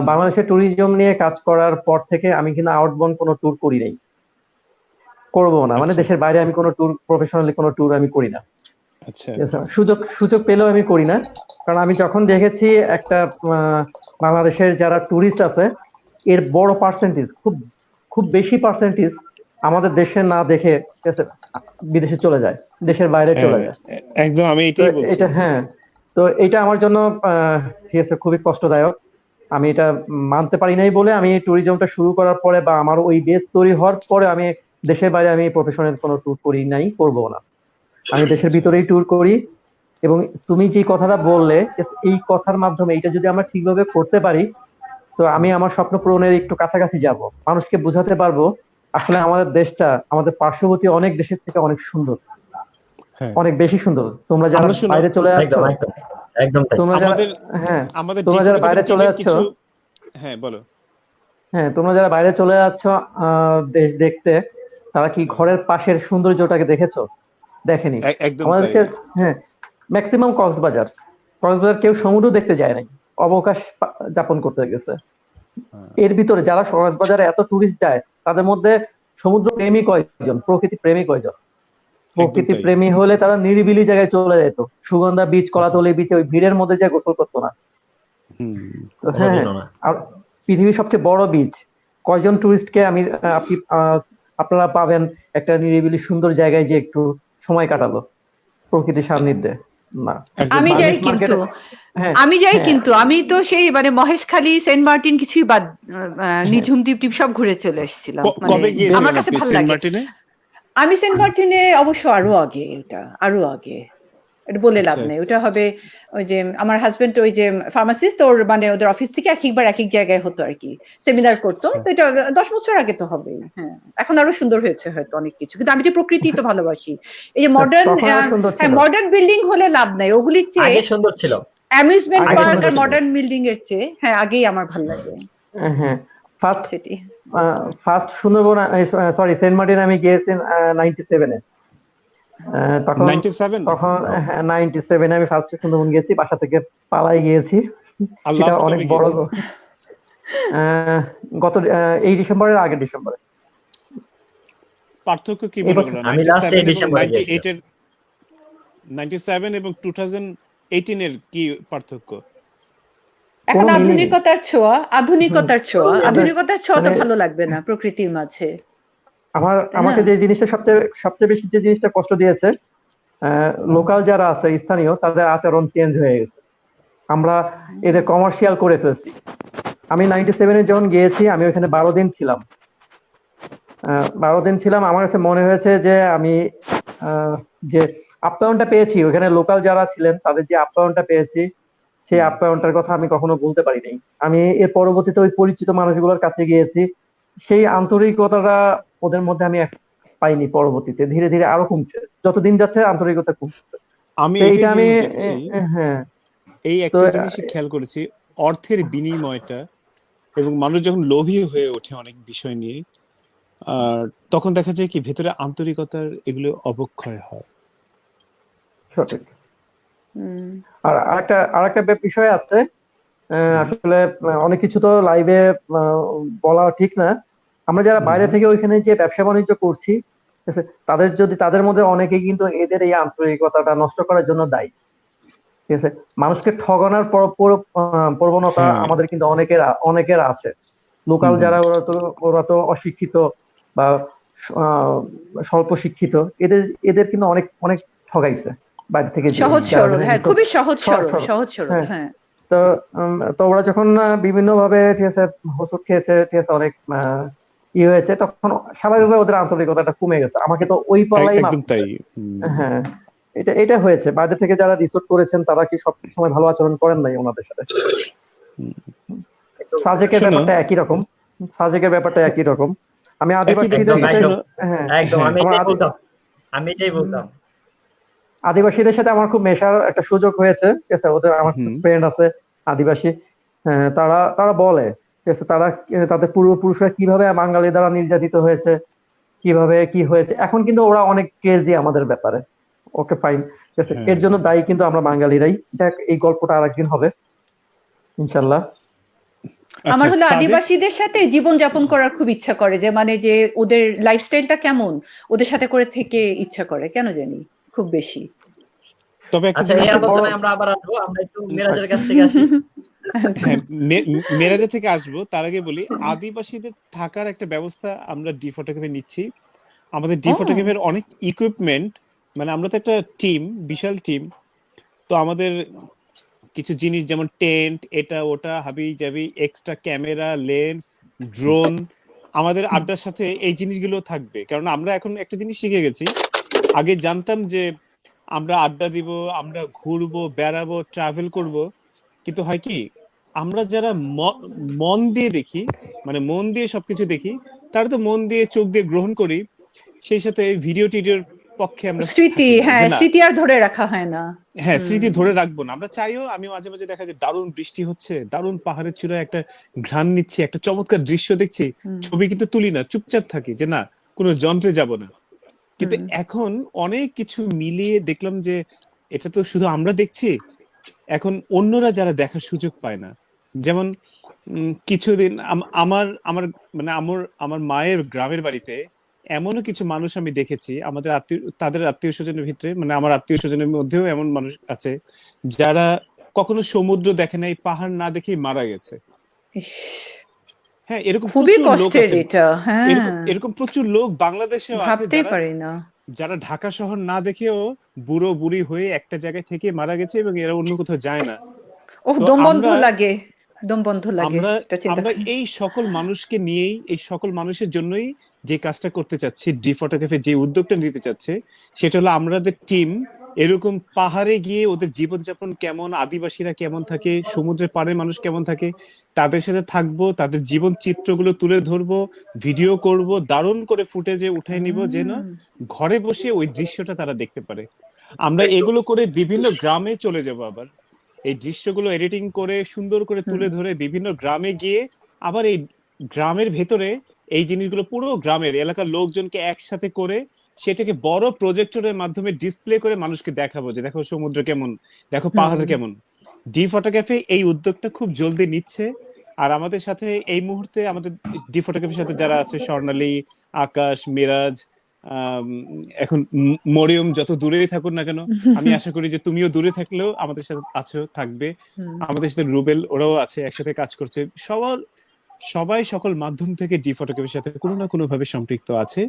S3: বাংলাদেশের ট্যুরিজম নিয়ে কাজ করার পর থেকে আমি কিন্তু আউটবাউন্ড কোনো ট্যুর করি নাই, করবো না। মানে দেশের বাইরে আমি কোনো ট্যুর, প্রফেশনালি কোনো ট্যুর আমি করি না। সুযোগ পেলেও আমি করি না, কারণ আমি যখন দেখেছি একটা বাংলাদেশের যারা ট্যুরিস্ট আছে, এর বড় পার্সেন্টেজ, খুব বেশি পার্সেন্টেজ আমাদের দেশে না দেখে বিদেশে চলে যায়, দেশের বাইরে চলে যায়।
S2: একদম, আমি এটাই বলছি।
S3: এটা তো এটা আমার জন্য ঠিক আছে, খুবই কষ্টদায়ক। আমি এটা মানতে পারি নাই বলে আমি ট্যুরিজমটা শুরু করার পরে বা আমার ওই বেস তৈরি হওয়ার পরে আমি দেশের বাইরে আমি প্রফেশনাল কোনো ট্যুর করি নাই, করবো না। আমি দেশের ভিতরেই ট্যুর করি। এবং তুমি যে কথাটা বললে, এই কথার মাধ্যমে এটা যদি আমরা ঠিকভাবে করতে পারি, তো আমি আমার স্বপ্ন পূরণের একটু কাছাকাছি যাব, মানুষকে বোঝাতে পারবো আসলে আমাদের দেশটা আমাদের পার্শ্ববর্তী অনেক দেশের থেকে অনেক সুন্দর, অনেক বেশি সুন্দর। তোমরা যারা বাইরে চলে যাচ্ছ, তোমরা যারা বাইরে চলে যাচ্ছ, তোমরা যারা বাইরে চলে যাচ্ছ দেশ দেখতে, তারা কি ঘরের পাশের সৌন্দর্যটাকে দেখেছো? দেখেনি। আমাদের দেশের ম্যাক্সিমাম কক্সবাজার কেউ সমুদ্র দেখতে যায় নাই, অবকাশ যাপন করতে গেছে। এর ভিতরে যারা কক্সবাজারে এত টুরিস্ট যায়, তাদের মধ্যে সমুদ্র প্রেমী কয়জন, প্রকৃতি প্রেমী কয়জন? প্রকৃতি প্রেমী হলে তারা নিরিবিলি জায়গায় চলে যেত, সুগন্ধা বিচ, কলাতলি বিচে ওই ভিড়ের মধ্যে যে গোসল করতো না। আর পৃথিবীর সবচেয়ে বড় বিচ, কয়জন টুরিস্টকে আপনারা পাবেন একটা নিরিবিলি সুন্দর জায়গায় যে একটু সময় কাটালো প্রকৃতির সান্নিধ্যে? না।
S5: আমি যাই কিন্তু আমি তো সেই মানে মহেশখালী, সেন্ট মার্টিন কিছুই বাদ, নিঝুম দ্বীপ সব ঘুরে চলে এসেছিলাম। আমার কাছে ভালো লাগে। আমি সেন্ট মার্টিনে অবশ্য আরো আগে এটা বলে লাভ
S2: আচ্ছা
S5: নেই, ওটা হবে ওই যে আমার হাজবেন্ড ওই যে ফার্মাসিস্ট, ওর মানে ওদের অফিস থেকে একবার এক এক জায়গায় হতো আর কি, সেমিনার করতো,
S2: আচ্ছা
S5: তো এটা 10 বছর আগে তো হবেই। হ্যাঁ, এখন আরো সুন্দর হয়েছে হয়তো অনেক কিছু, কিন্তু আমি তো প্রকৃতি তো ভালোবাসি। এই যে মডার্ন,
S3: তখন আরো সুন্দর
S5: হ্যাঁ
S3: ছিল,
S5: মডার্ন বিল্ডিং হলে লাভ নাই, ওগুলির চেয়ে
S7: আগে সুন্দর ছিল,
S5: অ্যামিউজমেন্ট
S3: আগে
S5: পার্ক
S3: সুন্দর
S5: আর
S3: ছিল।
S5: মডার্ন বিল্ডিং এর চেয়ে হ্যাঁ আগেই আমার ভালো লাগে
S3: হ্যাঁ, ফার্স্ট
S5: সেটি।
S3: First Sundarban, sorry Saint Martin আমি গিয়েছি 97-এ। তখন
S2: 97
S3: তখন 97-এ আমি ফার্স্ট সুন্দরবন গেছি, বাসা থেকে পালাই গিয়েছি।
S2: আর
S3: সেটা
S2: লাস্ট
S3: অনেক
S2: কবে
S3: বড়
S2: গিয়েছেন?
S3: গত এই ডিসেম্বরের আগের ডিসেম্বরে।
S2: পার্থক্য কি
S3: এই
S2: মনে
S3: বছর
S2: করেন
S7: আমি লাস্ট
S2: 97 এবং
S7: ডিসেম্বরে
S2: 98
S7: গিয়েছি।
S2: এর 97 এবং 2018 এর কি পার্থক্য?
S5: এখন
S3: কোনো মিলই নেই।
S5: আধুনিকতার ছোঁয়া, আধুনিকতার ছোঁয়া,
S3: মানে-
S5: আধুনিকতার ছোঁয়া তো
S3: মানে-
S5: ভালো লাগবে না প্রকৃতির মাঝে।
S3: আমাকে
S5: না।
S3: যে জিনিসটা সবচেয়ে বেশি যে জিনিসটা কষ্ট দিয়েছে, লোকাল যারা আছে স্থানীয়, তাদের আচরণ চেঞ্জ হয়ে গেছে। আমরা এদের কমার্শিয়াল করে ফেলছি। আমি 97-এ যখন গিয়েছি, আমি ওখানে 12 দিন ছিলাম। 12 দিন ছিলাম, আমার কাছে মনে হয়েছে যে আমি যে আপ্যায়নটা পেয়েছি ওখানে, লোকাল যারা ছিলেন তাদের যে আপ্যায়নটা পেয়েছি, সেই আপ্যায়নটার কথা আমি কখনো ভুলতে পারিনি। আমি এর পরবর্তীতে ওই পরিচিত মানুষগুলোর কাছে গিয়েছি, সেই আন্তরিকতাটা ওদের মধ্যে আমি পাইনি। পরবর্তীতে ধীরে ধীরে আরো কমছে, যতদিন যাচ্ছে আন্তরিকতা কমছে।
S2: আমি
S3: তো
S2: এটাই
S3: এইটা আমি
S2: জিনিস দেখছি,
S3: হ্যাঁ,
S2: এই
S3: তো
S2: একটা জিনিসই খেয়াল করেছি, অর্থের বিনিময়টা, এবং মানুষ যখন লোভী হয়ে ওঠে অনেক বিষয় নিয়ে, আর তখন দেখা যায় কি ভেতরে আন্তরিকতার এগুলো অবক্ষয় হয়।
S3: সঠিক।
S5: হুম।
S3: আর আরেকটা বিষয় আছে, আসলে অনেক কিছু তো লাইভে বলা ঠিক না। আমরা যারা বাইরে থেকে ওইখানে যে ব্যবসা বাণিজ্য করছি, ঠিক আছে, তাদের মধ্যে অনেকেই কিন্তু এদের এই আন্তরিকতাটা নষ্ট করার জন্য দায়ী। ঠিক আছে, মানুষকে ঠগানোর প্রবণতা
S2: হ্যাঁ।
S3: আমাদের কিন্তু অনেকের আছে। লোকাল যারা, ওরা তো অশিক্ষিত বা স্বল্প শিক্ষিত, এদের কিন্তু অনেক অনেক ঠগাইছে বাইরে থেকে
S5: সহজ
S3: যারা
S5: সরল, হ্যাঁ খুবই সহজ সরল, সহজ সরল,
S3: হ্যাঁ।
S5: হ্যাঁ।
S3: তো ওরা যখন বিভিন্ন ভাবে, ঠিক আছে, হোঁচট খেয়েছে, ঠিক আছে, অনেক হয়েছে, তখন স্বাভাবিকভাবে ওদের আন্তরিকতাটা কমে গেছে। আমাকে তো ওই পাল্লাই
S2: একদম
S3: মারতে
S2: তাই।
S3: হবে। হ্যাঁ, এটা হয়েছে। বাইরে থেকে যারা রিসোর্ট করেছেন তারা কি সব সময় ভালো আচরণ করেন নাই ওনাদের সাথে। সাজেকের
S2: শোনো,
S3: ব্যাপারটা একই রকম, আমি আদিবাসীদের
S7: একদম,
S3: সাথে,
S7: একদম।
S3: হ্যাঁ,
S7: একদম, আমি
S3: আমার
S7: এটাই বলতাম।
S3: আদিবাসীদের সাথে আমার খুব মেশার একটা সুযোগ হয়েছে, ঠিক আছে। ওদের আমার ফ্রেন্ড আছে আদিবাসী, তারা বলে, ঠিক আছে, তাদের পূর্বপুরুষরা কিভাবে বাঙালি দ্বারা নির্যাতিত হয়েছে, কিভাবে কি হয়েছে। এখন কিন্তু ওরা অনেক ক্রেজি আমাদের ব্যাপারে। ওকে, ফাইন, ঠিক আছে। এর জন্য দায়ী কিন্তু আমরা বাঙালিরাই। যাক, এই গল্পটা আরেকদিন হবে ইনশাল্লাহ।
S5: আমার হলো
S2: সাজেক,
S5: আদিবাসীদের সাথে জীবন যাপন করার খুব ইচ্ছা করে, যে মানে যে ওদের লাইফস্টাইলটা কেমন, ওদের সাথে করে থেকে ইচ্ছা করে, কেন জানি খুব বেশি।
S2: তবে একটা
S7: আচ্ছা, এই
S2: জিনিস,
S7: আলোচনায় আমরা আবার আসবো, আমরা একটু মেরাজের কাছ থেকে আসি।
S2: হ্যাঁ, মেরাজা থেকে আসবো, তার আগে বলি আদিবাসীদের থাকার একটা ব্যবস্থা আমরা ডি ফটোগ্রাফি নিচ্ছি। আমাদের ডি ফটোগ্রাফির অনেক ইকুইপমেন্ট, মানে আমরা তো একটা টিম, বিশাল টিম। তো আমাদের কিছু জিনিস যেমন টেন্ট, এটা ওটা হাবি জাবি, এক্সট্রা ক্যামেরা, লেন্স, ড্রোন, আমাদের আড্ডার সাথে এই জিনিসগুলো থাকবে। কারণ আমরা এখন একটা জিনিস শিখে গেছি, আগে জানতাম যে আমরা আড্ডা দিব, আমরা ঘুরবো, বেড়াবো, ট্রাভেল করব, কিন্তু হয় কি আমরা যারা মন দিয়ে দেখি, মানে মন দিয়ে সবকিছু দেখি, তারা তো মন দিয়ে চোখ দিয়ে গ্রহণ করি, সেই সাথে ভিডিও টিডিওর পক্ষে আমরা
S5: স্মৃতি,
S2: থাকি না,
S5: হ্যাঁ
S2: যে না,
S5: স্মৃতি আর ধরে রাখা হয় না।
S2: হ্যাঁ স্মৃতি ধরে রাখবো না। আমরা চাইও, আমি মাঝে মাঝে দেখা যায় দারুণ বৃষ্টি হচ্ছে, দারুণ পাহাড়ের চূড়ায় একটা ঘ্রাণ নিচ্ছি, একটা চমৎকার দৃশ্য দেখছি, ছবি কিন্তু তুলি না, চুপচাপ থাকি যে না, কোনো যন্ত্রে যাব না। কিন্তু এখন অনেক কিছু মিলিয়ে দেখলাম যে এটা তো শুধু আমরা দেখছি, এখন অন্যরা যারা দেখার সুযোগ পায় না। যেমন কিছুদিন আমার আমার মানে আমার মায়ের গ্রামের বাড়িতে এমনও কিছু মানুষ আমি দেখেছি, তাদের আত্মীয় স্বজনের ভিতরে, মানে আমার আত্মীয় স্বজনের মধ্যেও এমন মানুষ আছে যারা কখনো সমুদ্র দেখে নাই, পাহাড় না দেখেই মারা গেছে। হ্যাঁ, এরকম
S5: খুবই
S2: প্রচুর লোক
S5: কষ্টের
S2: আছে।
S5: এটা, হ্যাঁ,
S2: এরকম প্রচুর লোক বাংলাদেশেও আছে
S5: ভাবতেই পারি না।
S2: যারা ঢাকা শহর না দেখেও বুড়ো বুড়ি হয়ে একটা জায়গায় থেকে মারা গেছে, এবং এরা অন্য কোথাও যায় না।
S5: ওহ,
S2: তো
S5: দম বন্ধ লাগে, দম বন্ধ লাগে এটা চিন্তা
S2: আমরা এই সকল মানুষকে নিয়েই, এই সকল মানুষের জন্যই যে কাজটা করতে চাচ্ছি, ডি ফটোগ্রাফি যে উদ্যোগটা নিতে চাচ্ছে, সেটা হলো আমাদের টিম এরকম পাহাড়ে গিয়ে ওদের জীবনযাপন কেমন, আদিবাসীরা কেমন থাকে, সমুদ্রের পাড়ের মানুষ কেমন থাকে, তাদের সাথে থাকবো, তাদের জীবন চিত্রগুলো তুলে ধরবো, ভিডিও করব, দারুণ করে ফুটেজে উঠাই নিব, যেন ঘরে বসে ওই দৃশ্যটা তারা দেখতে পারে। আমরা এগুলো করে বিভিন্ন গ্রামে চলে যাব, আবার এই দৃশ্যগুলো এডিটিং করে সুন্দর করে তুলে ধরে বিভিন্ন গ্রামে গিয়ে আবার এই গ্রামের ভেতরে এই জিনিসগুলো পুরো গ্রামের এলাকার লোকজনকে একসাথে করে সেটাকে বড় প্রজেক্টরের মাধ্যমে ডিসপ্লে করে মানুষকে দেখাবো যে দেখো সমুদ্র কেমন, দেখো পাহাড় কেমন। ডি ফটোগ্রাফি এই উদ্যোগটা খুব জলদি নিচ্ছে। আর আমাদের সাথে এই মুহূর্তে আমাদের ডি ফটোগ্রাফির সাথে যারা আছে, স্বর্ণালী, আকাশ, মিরাজ, এখন মরিয়ম, যত দূরেই থাকুন না কেন, আমি আশা করি যে তুমিও দূরে থাকলেও আমাদের সাথে আছো, থাকবে। আমাদের সাথে রুবেল, ওরাও আছে, একসাথে কাজ করছে। সবাই সকল মাধ্যম থেকে ডি ফটোগ্রাফির সাথে কোনো না কোনো ভাবে সম্পৃক্ত আছে।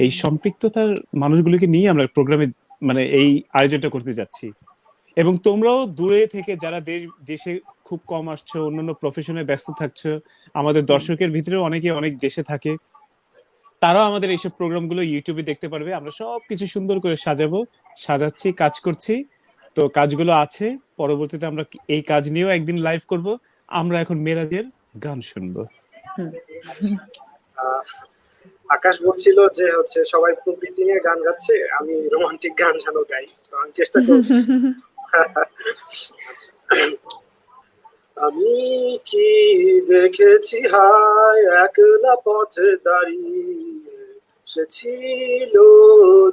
S2: এই সম্পৃক্ততার মানুষগুলোকে নিয়ে আমরা প্রোগ্রামে মানে এই আয়োজনটা করতে যাচ্ছি। এবং তোমরাও দূরে থেকে যারা দেশে খুব কম আসছো, অন্যান্য প্রফেশনে ব্যস্ত থাকছো, আমাদের দর্শকের ভিতরেও অনেকে অনেক দেশে থাকে, তারাও আমাদের এইসব প্রোগ্রামগুলো ইউটিউবে দেখতে পারবে। আমরা সবকিছু সুন্দর করে সাজাচ্ছি, কাজ করছি। তো কাজগুলো আছে, পরবর্তীতে আমরা এই কাজ নিয়েও একদিন লাইভ করব। আমরা এখন মেরাজের গান শুনবো।
S1: আকাশ বলছিল যে হচ্ছে সবাই প্রকৃতি নিয়ে গান গাচ্ছে, আমি রোমান্টিক গান যেন গাই, তো আমি চেষ্টা করব। আমি কি দেখেছি হায় একলা পথে দাঁড়িয়ে, সে ছিল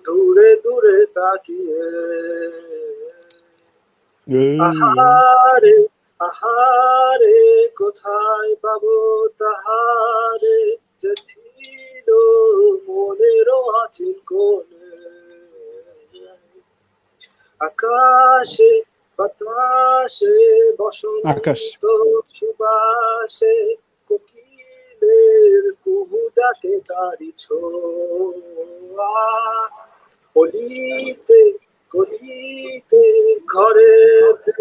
S1: দূরে দূরে তাকিয়ে, আহারে আহারে কোথায় পাবো তাহারে, যে ছিল মনেরও আচিল কোণে, আকাশে বাতাসে বসন্ত সুবাসে, কোকিলের কুহু ডাকে তারি ছোঁয়া, অলিতে গলিতে ঘরেতে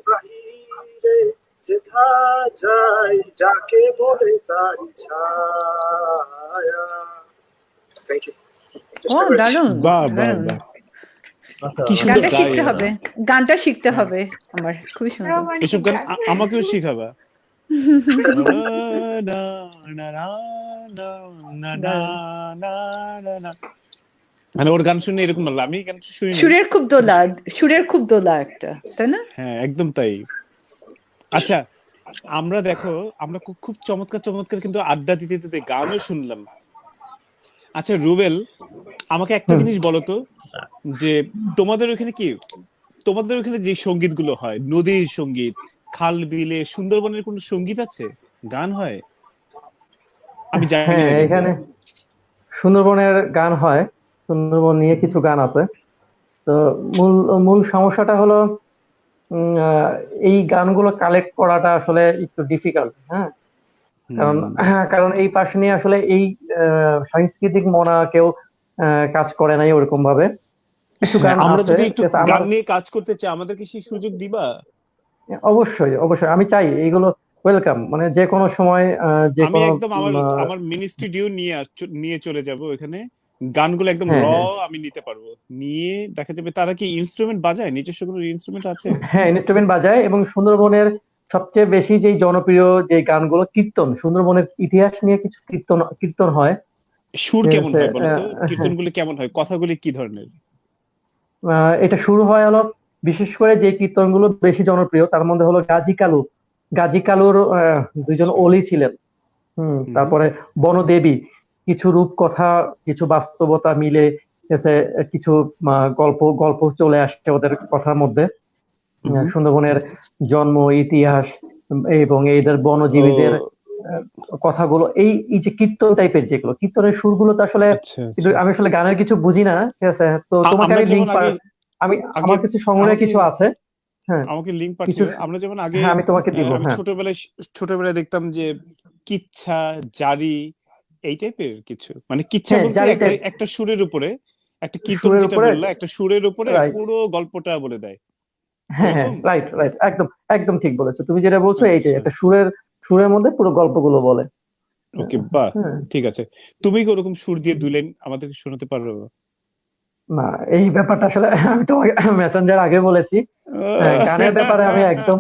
S1: বাহিরে, যেথা যায় যাকে বলে তারি ছায়া। Thank you.
S5: ও দারুণ,
S2: বাহ বাহ
S5: দারুণ।
S2: বাহ, কি সুন্দর
S5: গানটা
S2: গায়
S5: শিখতে
S2: এরা।
S5: হবে, গানটা শিখতে হবে আমার, খুবই সুন্দর।
S6: রোমান্টিক
S2: এসব গান
S6: গান।
S2: আমাকেও শিখাবা। না, না, না, না, না, না, না, না, না। মানে ওর গান শুনে এরকম লাগলো, আমি গান শুনি।
S5: সুরের খুব দোলা একটা, তাই না?
S2: হ্যাঁ, একদম তাই। আচ্ছা, আমরা দেখো, আমরা খুব চমৎকার চমৎকার কিন্তু আড্ডা দিতে দিতে গানও শুনলাম। আচ্ছা রুবেল, আমাকে একটা জিনিস বলো তো, যে তোমাদের ওখানে যে সঙ্গীতগুলো হয়, নদীর সঙ্গীত, খাল বিলে, সুন্দরবনের কোন সঙ্গীত আছে, গান হয়? আমি জানি না
S3: হ্যাঁ,
S2: কিন্তু।
S3: এখানে সুন্দরবনের গান হয়, সুন্দরবন নিয়ে কিছু গান আছে। তো মূল মূল সমস্যাটা হলো এই গানগুলো কালেক্ট করাটা আসলে একটু ডিফিকাল্ট। হ্যাঁ, কারণ এই পাশ নিয়ে আসলে এই সাংস্কৃতিক মনা কেউ কাজ করে নাই ওরকম ভাবে। কিছু গান
S2: আমরা
S3: আছে,
S2: যদি একটু
S3: ঠিক আছে,
S2: গান নিয়ে কাজ করতে চাই, আমাদেরকে সেই সুযোগ দিবা?
S3: অবশ্যই অবশ্যই আমি চাই এইগুলো ওয়েলকাম, মানে যে কোনো সময় যে
S2: আমি
S3: কোনো
S2: একদম আমার মিনিস্ট্রি ডিউ নিয়ে চলে যাব এখানে, গানগুলো একদম
S3: হ্যাঁ
S2: র
S3: হ্যাঁ
S2: আমি নিতে পারবো, নিয়ে দেখা যাবে তারা কি ইনস্ট্রুমেন্ট বাজায়, নিজস্ব কোনো ইনস্ট্রুমেন্ট আছে?
S3: হ্যাঁ, ইনস্ট্রুমেন্ট বাজায়। এবং সুন্দরবনের সবচেয়ে বেশি যে জনপ্রিয় যে গানগুলো কীর্তন, সুন্দরবনের ইতিহাস নিয়ে কিছু কীর্তন কীর্তন হয়।
S2: সুর
S3: ঠিক
S2: কেমন
S3: আছে,
S2: হয় বলতো,
S3: হ্যাঁ,
S2: কীর্তনগুলি কেমন হয়, কথাগুলি কি ধরনের?
S3: এটা শুরু হয় হলো, বিশেষ করে যে কীর্তনগুলো বেশি জনপ্রিয় তার মধ্যে হলো গাজী কালুর দুইজন
S2: আচ্ছা।
S3: অলি ছিলেন। তারপরে বনদেবী, কিছু রূপকথা কিছু বাস্তবতা মিলে এসে কিছু গল্প চলে আসছে ওদের কথার মধ্যে। সুন্দরবনের জন্ম ইতিহাস এবং এদের বনজীবীদের কথাগুলো, এই যে কীর্তন টাইপের যেগুলো, কীর্তনের সুরগুলো তো আসলে কিন্তু আমি আসলে গানের কিছু বুঝি না, ঠিক আছে। তো তোমাকে আমি লিঙ্ক আমি আমার কিছু সংগ্রহে কিছু আছে। হ্যাঁ,
S2: আমাকে লিংক
S3: কিছু,
S2: পাঠিও। আমরা যেমন আগে,
S3: হ্যাঁ আমি তোমাকে দিব।
S2: আমি
S3: হ্যাঁ
S2: ছোটবেলায় দেখতাম যে কিচ্ছা, জারি, এই টাইপের কিছু, মানে কিচ্ছা
S3: হ্যাঁ,
S2: বলতে
S3: জারি
S2: একটা
S3: টাইপ,
S2: একটা সুরের উপরে, একটা কীর্তন
S3: সুরের
S2: যেটা
S3: উপরে,
S2: বললা, একটা সুরের উপরে
S3: রাইট।
S2: পুরো গল্পটা বলে দেয়,
S3: হ্যাঁ হ্যাঁ,
S2: ওরকম।
S3: রাইট রাইট, একদম একদম ঠিক বলেছো তুমি যেটা বলছো, এইটাই
S2: আচ্ছা,
S3: একটা সুরের মধ্যে পুরো গল্পগুলো বলে।
S2: ওকে, বাহ,
S3: হ্যাঁ,
S2: ঠিক আছে। তুমি কি ওরকম সুর দিয়ে 2 লাইন আমাদেরকে শোনাতে পারো?
S3: না, এই ব্যাপারটা আসলে আমি তোমাকে মেসেঞ্জার আগে বলেছি। গানের ব্যাপারে আমি একদম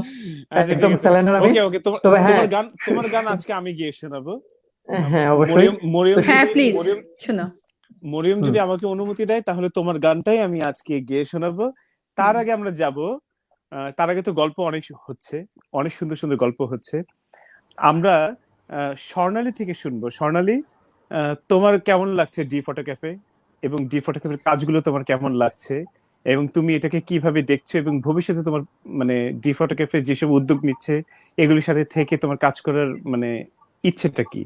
S2: আচ্ছা, ঠিক
S3: একদম
S2: আছে।
S3: স্যালেন্ডার আমি।
S2: ওকে, ওকে,
S3: তবে হ্যাঁ,
S2: তোমার গান আজকে আমি গিয়ে শোনাবো।
S3: হ্যাঁ অবশ্যই।
S2: মরিয়ম মরিয়ম
S3: তো
S5: হ্যাঁ
S2: যদি
S5: প্লিজ
S2: মরিয়ম
S5: শোনো।
S2: মরিয়ম
S3: হুম,
S2: যদি আমাকে অনুমতি দেয় তাহলে তোমার গানটাই আমি আজকে গেয়ে শোনাবো। তার আগে আমরা যাব, তার আগে তো গল্প অনেক হচ্ছে, অনেক সুন্দর সুন্দর গল্প হচ্ছে। আমরা স্বর্ণালী থেকে শুনবো। স্বর্ণালী, তোমার কেমন লাগছে ডি ফটো ক্যাফে, এবং ডি ফটো ক্যাফের কাজগুলো তোমার কেমন লাগছে, এবং তুমি এটাকে কিভাবে দেখছো, এবং ভবিষ্যতে তোমার মানে ডি ফটো ক্যাফে যেসব উদ্যোগ নিচ্ছে এগুলির সাথে থেকে তোমার কাজ করার মানে ইচ্ছেটা কি?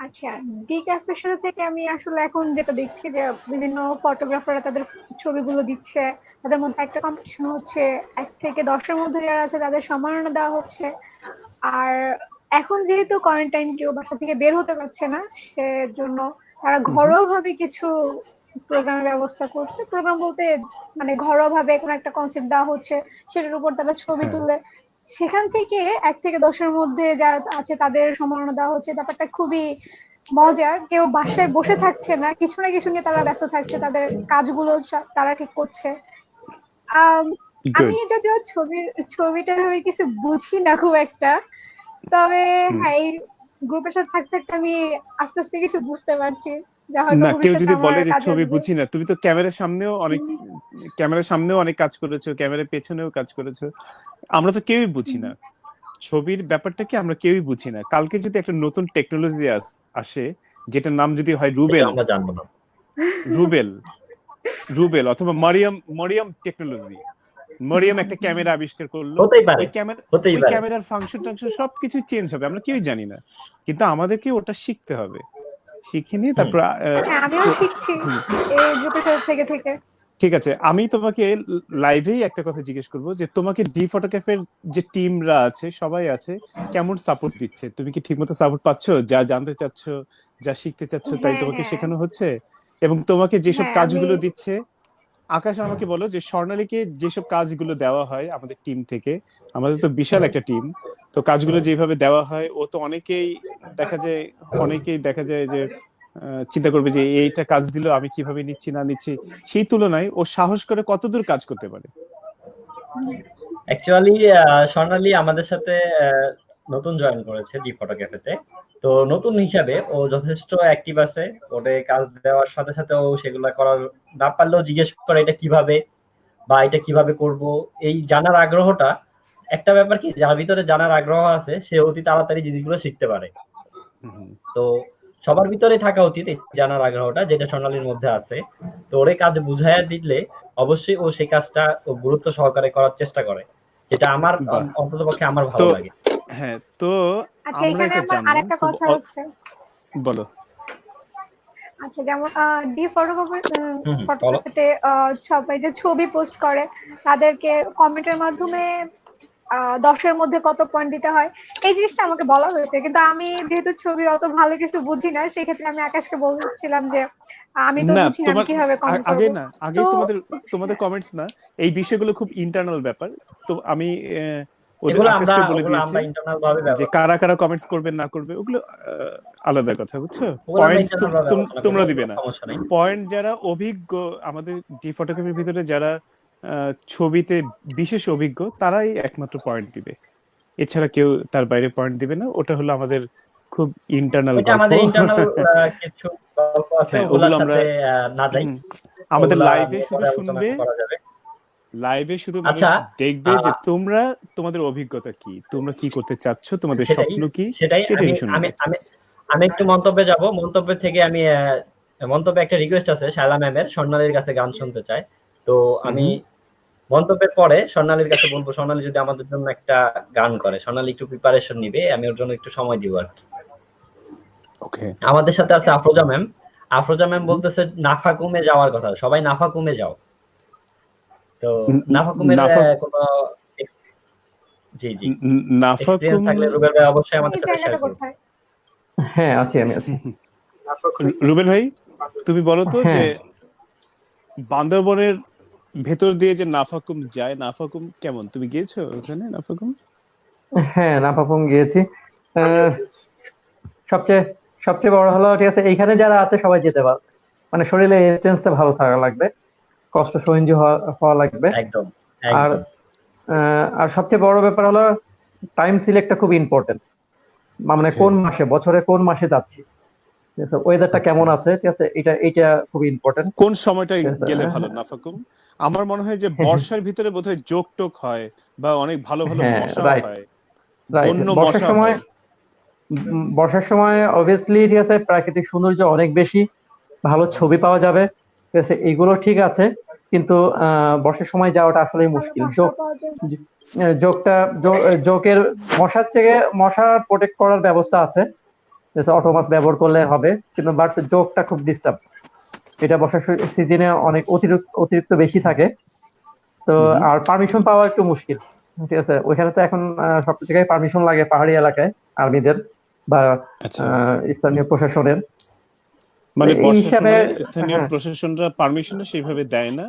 S6: আচ্ছা, ডি ক্যাফের সাথে থেকে আমি আসলে এখন যেটা দেখছি যে বিভিন্ন ফটোগ্রাফাররা তাদের ছবিগুলো দিচ্ছে, তাদের মধ্যে একটা কম্পিটিশন হচ্ছে, 1 থেকে 10-এর মধ্যে যারা আছে তাদের সম্মাননা দেওয়া হচ্ছে। আর এখন যেহেতু কোয়ারেন্টাইন, কেউ বাসা থেকে বের হতে পারছে না, সেজন্য তারা
S2: হুম, হুম।
S6: ঘরোয়াভাবে কিছু প্রোগ্রামের ব্যবস্থা করছে। প্রোগ্রাম বলতে মানে ঘরোয়াভাবে কোনো একটা কনসেপ্ট দেওয়া হচ্ছে, সেটার উপর তারা ছবি
S2: হ্যাঁ,
S6: তুলে সেখান থেকে 1 থেকে 10-এর মধ্যে যারা আছে তাদের সম্মাননা দেওয়া হচ্ছে। ব্যাপারটা খুবই মজার। কেউ বাসায় বসে থাকছে না, কিছু না কিছু নিয়ে তারা ব্যস্ত থাকছে, তাদের কাজগুলো তারা ঠিক করছে। আম, আমি
S2: গুড।
S6: যদিও ছবিটা আমি কিছু বুঝি না খুব একটা, তবে হ্যাঁ, এই গ্রুপের সাথে থাকতে থাকতে আমি আস্তে আস্তে কিছু বুঝতে পারছি, যা হয়তো
S2: না, কেউ
S6: ভবিষ্যতে
S2: যদি
S6: আমার
S2: বলে যে
S6: কাজে
S2: ছবি
S6: আসবে।
S2: বুঝি না, তুমি তো ক্যামেরার সামনেও অনেক কাজ করেছো, ক্যামেরার পেছনেও কাজ করেছো। আমরা তো কেউই বুঝি না ছবির ব্যাপারটা কি, আমরা কেউই বুঝি না। কালকে যদি একটা নতুন টেকনোলজি আসে, যেটার নাম যদি হয়
S7: সেটা
S2: রুবেল,
S7: আমরা জানবো না।
S2: রুবেল রুবেল অথবা মরিয়ম মরিয়ম টেকনোলজি, মরিয়ম একটা ক্যামেরা আবিষ্কার করলো,
S7: হতেই পারে, হতেই
S2: ওই
S7: পারে।
S2: ক্যামেরার ফাংশন টাংশন সবকিছু চেঞ্জ হবে, আমরা কেউই জানি না, কিন্তু আমাদেরকে ওটা শিখতে হবে। শিখে নিয়ে
S7: হুম।
S2: তারপর
S6: হ্যাঁ, আমিও শিখছি
S2: হুম,
S6: এই গ্রুপের সাথে থেকে থেকে।
S2: ঠিক আছে। আমি তোমাকে লাইভেই একটা কথা জিজ্ঞেস করবো যে তোমাকে ডি ফটোগ্রাফের যে টিমরা আছে, সবাই আছে, কেমন সাপোর্ট দিচ্ছে? তুমি কি ঠিকমতো সাপোর্ট পাচ্ছো? যা জানতে চাচ্ছ, যা শিখতে চাচ্ছ, তাই
S6: হ্যাঁ,
S2: তোমাকে
S6: হ্যাঁ,
S2: শেখানো হচ্ছে? এবং তোমাকে যেসব
S6: হ্যাঁ, আমি
S2: কাজগুলো দিচ্ছে, আকাশ আমাকে বলো যে স্বর্ণালীকে যেসব কাজগুলো দেওয়া হয় আমাদের টিম থেকে, আমাদের তো বিশাল একটা টিম, তো কাজগুলো যেভাবে দেওয়া হয় ও তো দেখা যায় অনেকেই দেখা যায় যে চিন্তা করবে যে এইটা কাজ দিল আমি কিভাবে নিচ্ছি না নিচ্ছি, সেই তুলনায় ও সাহস করে কতদূর কাজ করতে পারে।
S7: অ্যাকচুয়ালি স্বর্ণালী আমাদের সাথে আহ, নতুন জয়েন করেছে ডি ফটো ক্যাফেতে। তো নতুন হিসাবে ও যথেষ্ট অ্যাক্টিভ আছে। ওরে কাজ দেওয়ার সাথে সাথে ও সেগুলা করার না পারলেও জিজ্ঞেস করে এটা কিভাবে বা এটা কিভাবে করব, এই জানার আগ্রহটা। একটা ব্যাপার কি, যার ভিতরে জানার আগ্রহ আছে সে অতি তাড়াতাড়ি জিনিসগুলো শিখতে পারে।
S2: হুম,
S7: তো সবার ভিতরে থাকা উচিত এই জানার আগ্রহটা, যেটা সোনালীর মধ্যে আছে। তো ওরে কাজ বুঝাইয়া দিলে অবশ্যই ও সেই কাজটা ও গুরুত্ব সহকারে করার চেষ্টা করে, যেটা আমার
S2: বাহ।
S7: অন্ততপক্ষে আমার
S2: তো
S7: ভালো লাগে।
S2: হ্যাঁ, তো
S6: আচ্ছা,
S2: আমরা
S6: এখানে
S2: এটা
S6: আমার
S2: জানলাম
S6: আরেকটা
S2: খুব
S6: কথা আছে।
S2: বলো।
S6: আচ্ছা, যেমন ডি ফটোগ্রাফার
S7: হুম, হুম, বলো।
S6: ফটোগ্রাফিতে সবাই যে ছবি পোস্ট করে তাদেরকে কমেন্টের মাধ্যমে 10-এর মধ্যে কত পয়েন্ট দিতে হয়, এই জিনিসটা আমাকে বলা হয়েছে। কিন্তু আমি যেহেতু ছবির অত ভালো কিছু বুঝি না, সেক্ষেত্রে আমি আকাশকে বলছিলাম যে আমি তো
S2: না,
S6: বুঝি না, আমি
S2: তোমার
S6: কিভাবে কমেন্ট
S2: আগে
S6: করবো।
S2: না,
S6: তো
S2: আগেই তোমাদের তোমাদের কমেন্টস না, এই বিষয়গুলো খুব ইন্টারনাল ব্যাপার। তো আমি ওদের আকাশকে বলে
S7: ওগুলো
S2: দিয়েছি
S7: আমরা ইন্টারনাল ভাবে
S2: যে
S7: ব্যবহার
S2: কারা কারা কমেন্টস করবে না করবে, ওগুলো আলাদা কথা, বুঝছো?
S7: ওগুলো আমরা
S2: পয়েন্ট
S7: ইন্টারনাল ভাবে আলোচনা করবো,
S2: তোমরা দিবে
S7: ওগুলো
S2: না।
S7: সমস্যা নেই।
S2: পয়েন্ট যারা অভিজ্ঞ, আমাদের ডি ফটোগ্রাফির ভিতরে যারা ছবিতে বিশেষ অভিজ্ঞ, তারাই একমাত্র পয়েন্ট দিবে, এছাড়া কেউ তার বাইরে পয়েন্ট দিবে না। ওটা হলো আমাদের খুব ইন্টারনাল
S7: ওইটা
S2: গল্প।
S7: আমাদের ইন্টারনাল কিছু গল্প আছে,
S2: হ্যাঁ,
S7: ওগুলোর
S2: ওগুলো আমরা
S7: সাথে না যাই।
S2: আমাদের
S7: ওগুলা
S2: লাইভে
S7: নিয়ে
S2: শুধু
S7: পরে আলোচনা
S2: শুনবে,
S7: করা যাবে।
S2: লাইভে শুধু মানুষ
S7: আচ্ছা,
S2: দেখবে যে
S7: আহ,
S2: তোমাদের অভিজ্ঞতা কি, তোমরা কি করতে চাচ্ছ, তোমাদের
S7: সেটাই
S2: স্বপ্ন কি,
S7: সেটাই
S2: সেটাই
S7: আমি আমি
S2: শুনবে।
S7: আমি আমি একটু মন্তব্যে যাব। মন্তব্য থেকে আমি মন্তব্যে একটা রিকোয়েস্ট আছে, শায়লা ম্যামের স্বর্ণালীর কাছে গান শুনতে চায়। তো আমি
S2: হুম,
S7: মন্তব্যের পরে স্বর্ণালীর কাছে বলবো, স্বর্ণালী যদি আমাদের জন্য একটা গান করে, স্বর্ণালী একটু প্রিপারেশন নিবে, আমি ওর জন্য একটু সময় দিব আর কি।
S2: ওকে।
S7: আমাদের সাথে আছে আফরোজা ম্যাম। আফরোজা ম্যাম বলতেছে নাফা কমে যাওয়ার কথা, সবাই নাফা কমে যাও। তো নাফা কমের
S2: নাফা
S7: কোনো জি জি এক্সপিরিয়েন্স
S2: নাফাকুম।
S7: থাকলে রুবেল ভাই অবশ্যই আমাদের
S6: এই
S7: সাথে শেয়ার
S6: জায়গাটা
S7: করুন।
S6: কোথায়?
S3: হ্যাঁ আছি, আমি আছি।
S2: রুবেল ভাই, তুমি বলো তো যে
S3: হ্যাঁ,
S2: বান্দরবনের ভেতর দিয়ে যে নাফাকুম যায়, নাফাকুম কেমন? তুমি গিয়েছো ওখানে নাফাকুম?
S3: হ্যাঁ নাফাকুম গিয়েছি। আহ, সবচেয়ে সবচেয়ে বড় হলো, ঠিক আছে, এইখানে যারা আছে সবাই যেতে পারবে, মানে শরীরে রেজিস্ট্যান্সটা ভালো থাকা লাগবে, কষ্ট সহনীয় হওয়া লাগবে।
S7: একদম
S3: আর
S7: একদম
S3: আর সবচেয়ে বড় ব্যাপার হলো টাইম সিলেক্টটা খুব ইম্পর্টেন্ট। মানে
S2: Okay.
S3: কোন মাসে, বছরে কোন মাসে যাচ্ছি, ঠিক আছে, ওয়েদারটা
S2: আচ্ছা।
S3: কেমন আছে, ঠিক আছে, এটা খুব ইম্পর্টেন্ট।
S2: কোন সময়টা
S3: ঠিক আছে,
S2: গেলে ভালো নাফাকুম? আমার মনে হয় যে বর্ষার ভিতরে বোধহয় জোক টোক হয় বা অনেক ভালো ভালো
S3: হ্যাঁ,
S2: মশাও
S3: right,
S2: হয়,
S3: রাইট।
S2: বন্য
S3: বর্ষার
S2: মশা
S3: সময়
S2: হয়।
S3: বর্ষার সময় অবভিয়াসলি ঠিক আছে প্রাকৃতিক সৌন্দর্য অনেক বেশি, ভালো ছবি পাওয়া যাবে, ঠিক আছে, এগুলো ঠিক আছে, কিন্তু বর্ষার সময় যাওয়াটা আসলেই মুশকিল।
S6: মশা পাওয়া যায়।
S3: জোকের মশার থেকে মশা প্রোটেক্ট করার ব্যবস্থা আছে, অটোমাস ব্যবহার করলে হবে, কিন্তু বাট জোকটা খুব ডিস্টার্ব। এটা বর্ষার সিজনে অনেক অতিরিক্ত বেশি থাকে, তো আর পারমিশন পাওয়া একটু মুশকিল, ঠিক আছে। ওইখানে তো এখন সব জায়গায় পারমিশন লাগে পাহাড়ি এলাকায় আর্মিদের বা
S2: আচ্ছা,
S3: স্থানীয় প্রশাসনের।
S2: মানে
S3: এই
S2: বর্ষার
S3: হিসাবে
S2: সময় স্থানীয়
S3: হ্যাঁ,
S2: প্রশাসনরা পারমিশন সেইভাবে দেয় না।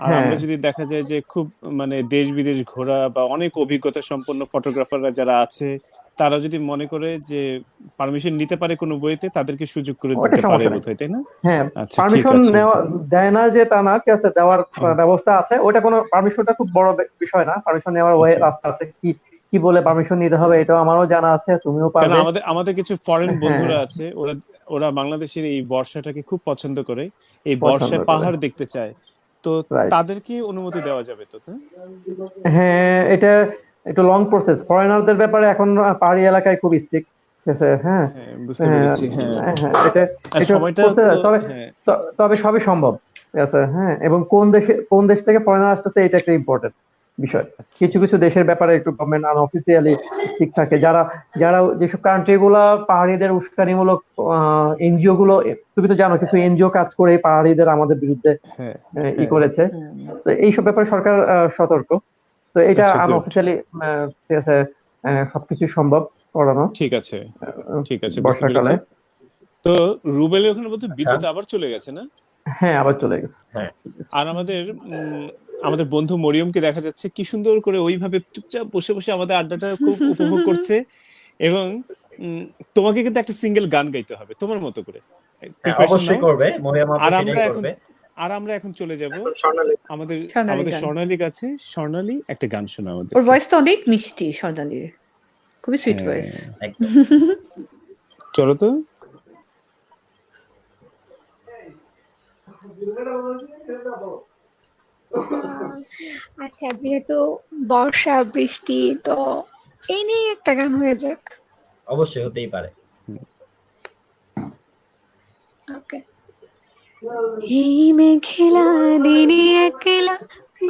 S2: আর
S3: হ্যাঁ,
S2: আমরা যদি দেখা যায় যে খুব মানে দেশ বিদেশ ঘোরা বা অনেক অভিজ্ঞতা সম্পন্ন ফটোগ্রাফাররা যারা আছে, তারা যদি মনে করে যে পারমিশন নিতে পারে কোনো বইতে, তাদেরকে সুযোগ করে
S3: ওটা
S2: দিতে পারে
S3: সমস্যা নেই।
S2: বোধহয়, তাই না?
S3: হ্যাঁ,
S2: আচ্ছা, ঠিক
S3: পারমিশন
S2: আছে।
S3: নেওয়া দেয় না যে তা না, ঠিক আছে, দেওয়ার
S2: হ্যাঁ,
S3: ব্যবস্থা আছে। ওটা কোনো পারমিশনটা খুব বড় বিষয় না, পারমিশন নেওয়ার ওয়ে
S2: okay.
S3: রাস্তা আছে। কি কি বলে পারমিশন নিতে হবে এটাও আমারও জানা আছে, তুমিও
S2: কেন
S3: পারবে।
S2: আমাদের আমাদের কিছু ফরেন
S3: হ্যাঁ,
S2: বন্ধুরা আছে, ওরা ওরা বাংলাদেশের এই বর্ষাটাকে খুব পছন্দ করে, এই
S3: পছন্দ
S2: বর্ষায়
S3: করে,
S2: পাহাড় দেখতে চায়, তো
S3: রাইট।
S2: তাদেরকে অনুমতি দেওয়া যাবে তো, তাই?
S3: হ্যাঁ, এটা একটু লং প্রসেস। ফরেনারদের ব্যাপারে এখন পাহাড়ি এলাকায় খুব স্ট্রিক্ট, ঠিক আছে। হ্যাঁ,
S2: হ্যাঁ, বুঝতে পেরেছি। হ্যাঁ,
S3: হ্যাঁ, এটা
S2: আর
S3: একটু
S2: সময়টা
S3: process,
S2: তো
S3: তবে
S2: হ্যাঁ,
S3: তবে সবই সম্ভব, ঠিক আছে। হ্যাঁ, এবং কোন দেশ থেকে ফরেনার আসতেছে এটা একটা ইম্পর্টেন্ট বিষয়।
S2: আচ্ছা,
S3: কিছু কিছু দেশের ব্যাপারে একটু গভর্নমেন্ট আনঅফিসিয়ালি স্ট্রিক্ট থাকে। যারা যেসব কান্ট্রি গুলা পাহাড়িদের উস্কানিমূলক এনজিও গুলো, তুমি তো জানো কিছু এনজিও কাজ করে পাহাড়িদের আমাদের বিরুদ্ধে
S2: হ্যাঁ,
S3: ই করেছে। তো এইসব ব্যাপারে সরকার সতর্ক। তো এটা
S2: আচ্ছা, গুড,
S3: আনঅফিসিয়ালি ঠিক আছে, সবকিছু সম্ভব করানো
S2: ঠিক আছে, ঠিক আছে, বুঝতে
S3: বর্ষাকালে।
S2: পেরেছি। তো রুবেলের ওখানে বলতে
S7: আচ্ছা
S2: বিদ্যুৎ আবার চলে গেছে না?
S3: হ্যাঁ, আবার চলে গেছে।
S7: হ্যাঁ
S2: আর আমাদের বন্ধু মরিয়মকে দেখা যাচ্ছে কি সুন্দর করে ওইভাবে চুপচাপ বসে বসে আমাদের আড্ডাটা খুব উপভোগ করছে, এবং তোমাকে কিন্তু একটা সিঙ্গেল গান গাইতে হবে তোমার মতো করে, প্রিপারেশন
S7: অবশ্যই
S2: নাও।
S7: করবে, মরিয়ম আপু
S2: আর
S7: সেটাই করবে।
S2: আমরা এখন চলে যাব
S1: এখন স্বর্ণালী
S2: আমাদের
S5: স্বর্ণালী গান।
S2: স্বর্ণালী কাছে। স্বর্ণালী একটা গান শোনা আমাদের।
S5: ওর ভয়েস তো অনেক মিষ্টি, স্বর্ণালীর খুবই সুইট ভয়েস।
S7: একদম
S2: চলো তো।
S6: আচ্ছা, যেহেতু বর্ষা বৃষ্টি, তো এই নিয়ে একটা গান হয়ে যাক।
S7: অবশ্যই হতেই পারে।
S6: ওকে। এই মেঘলা দিনে একলা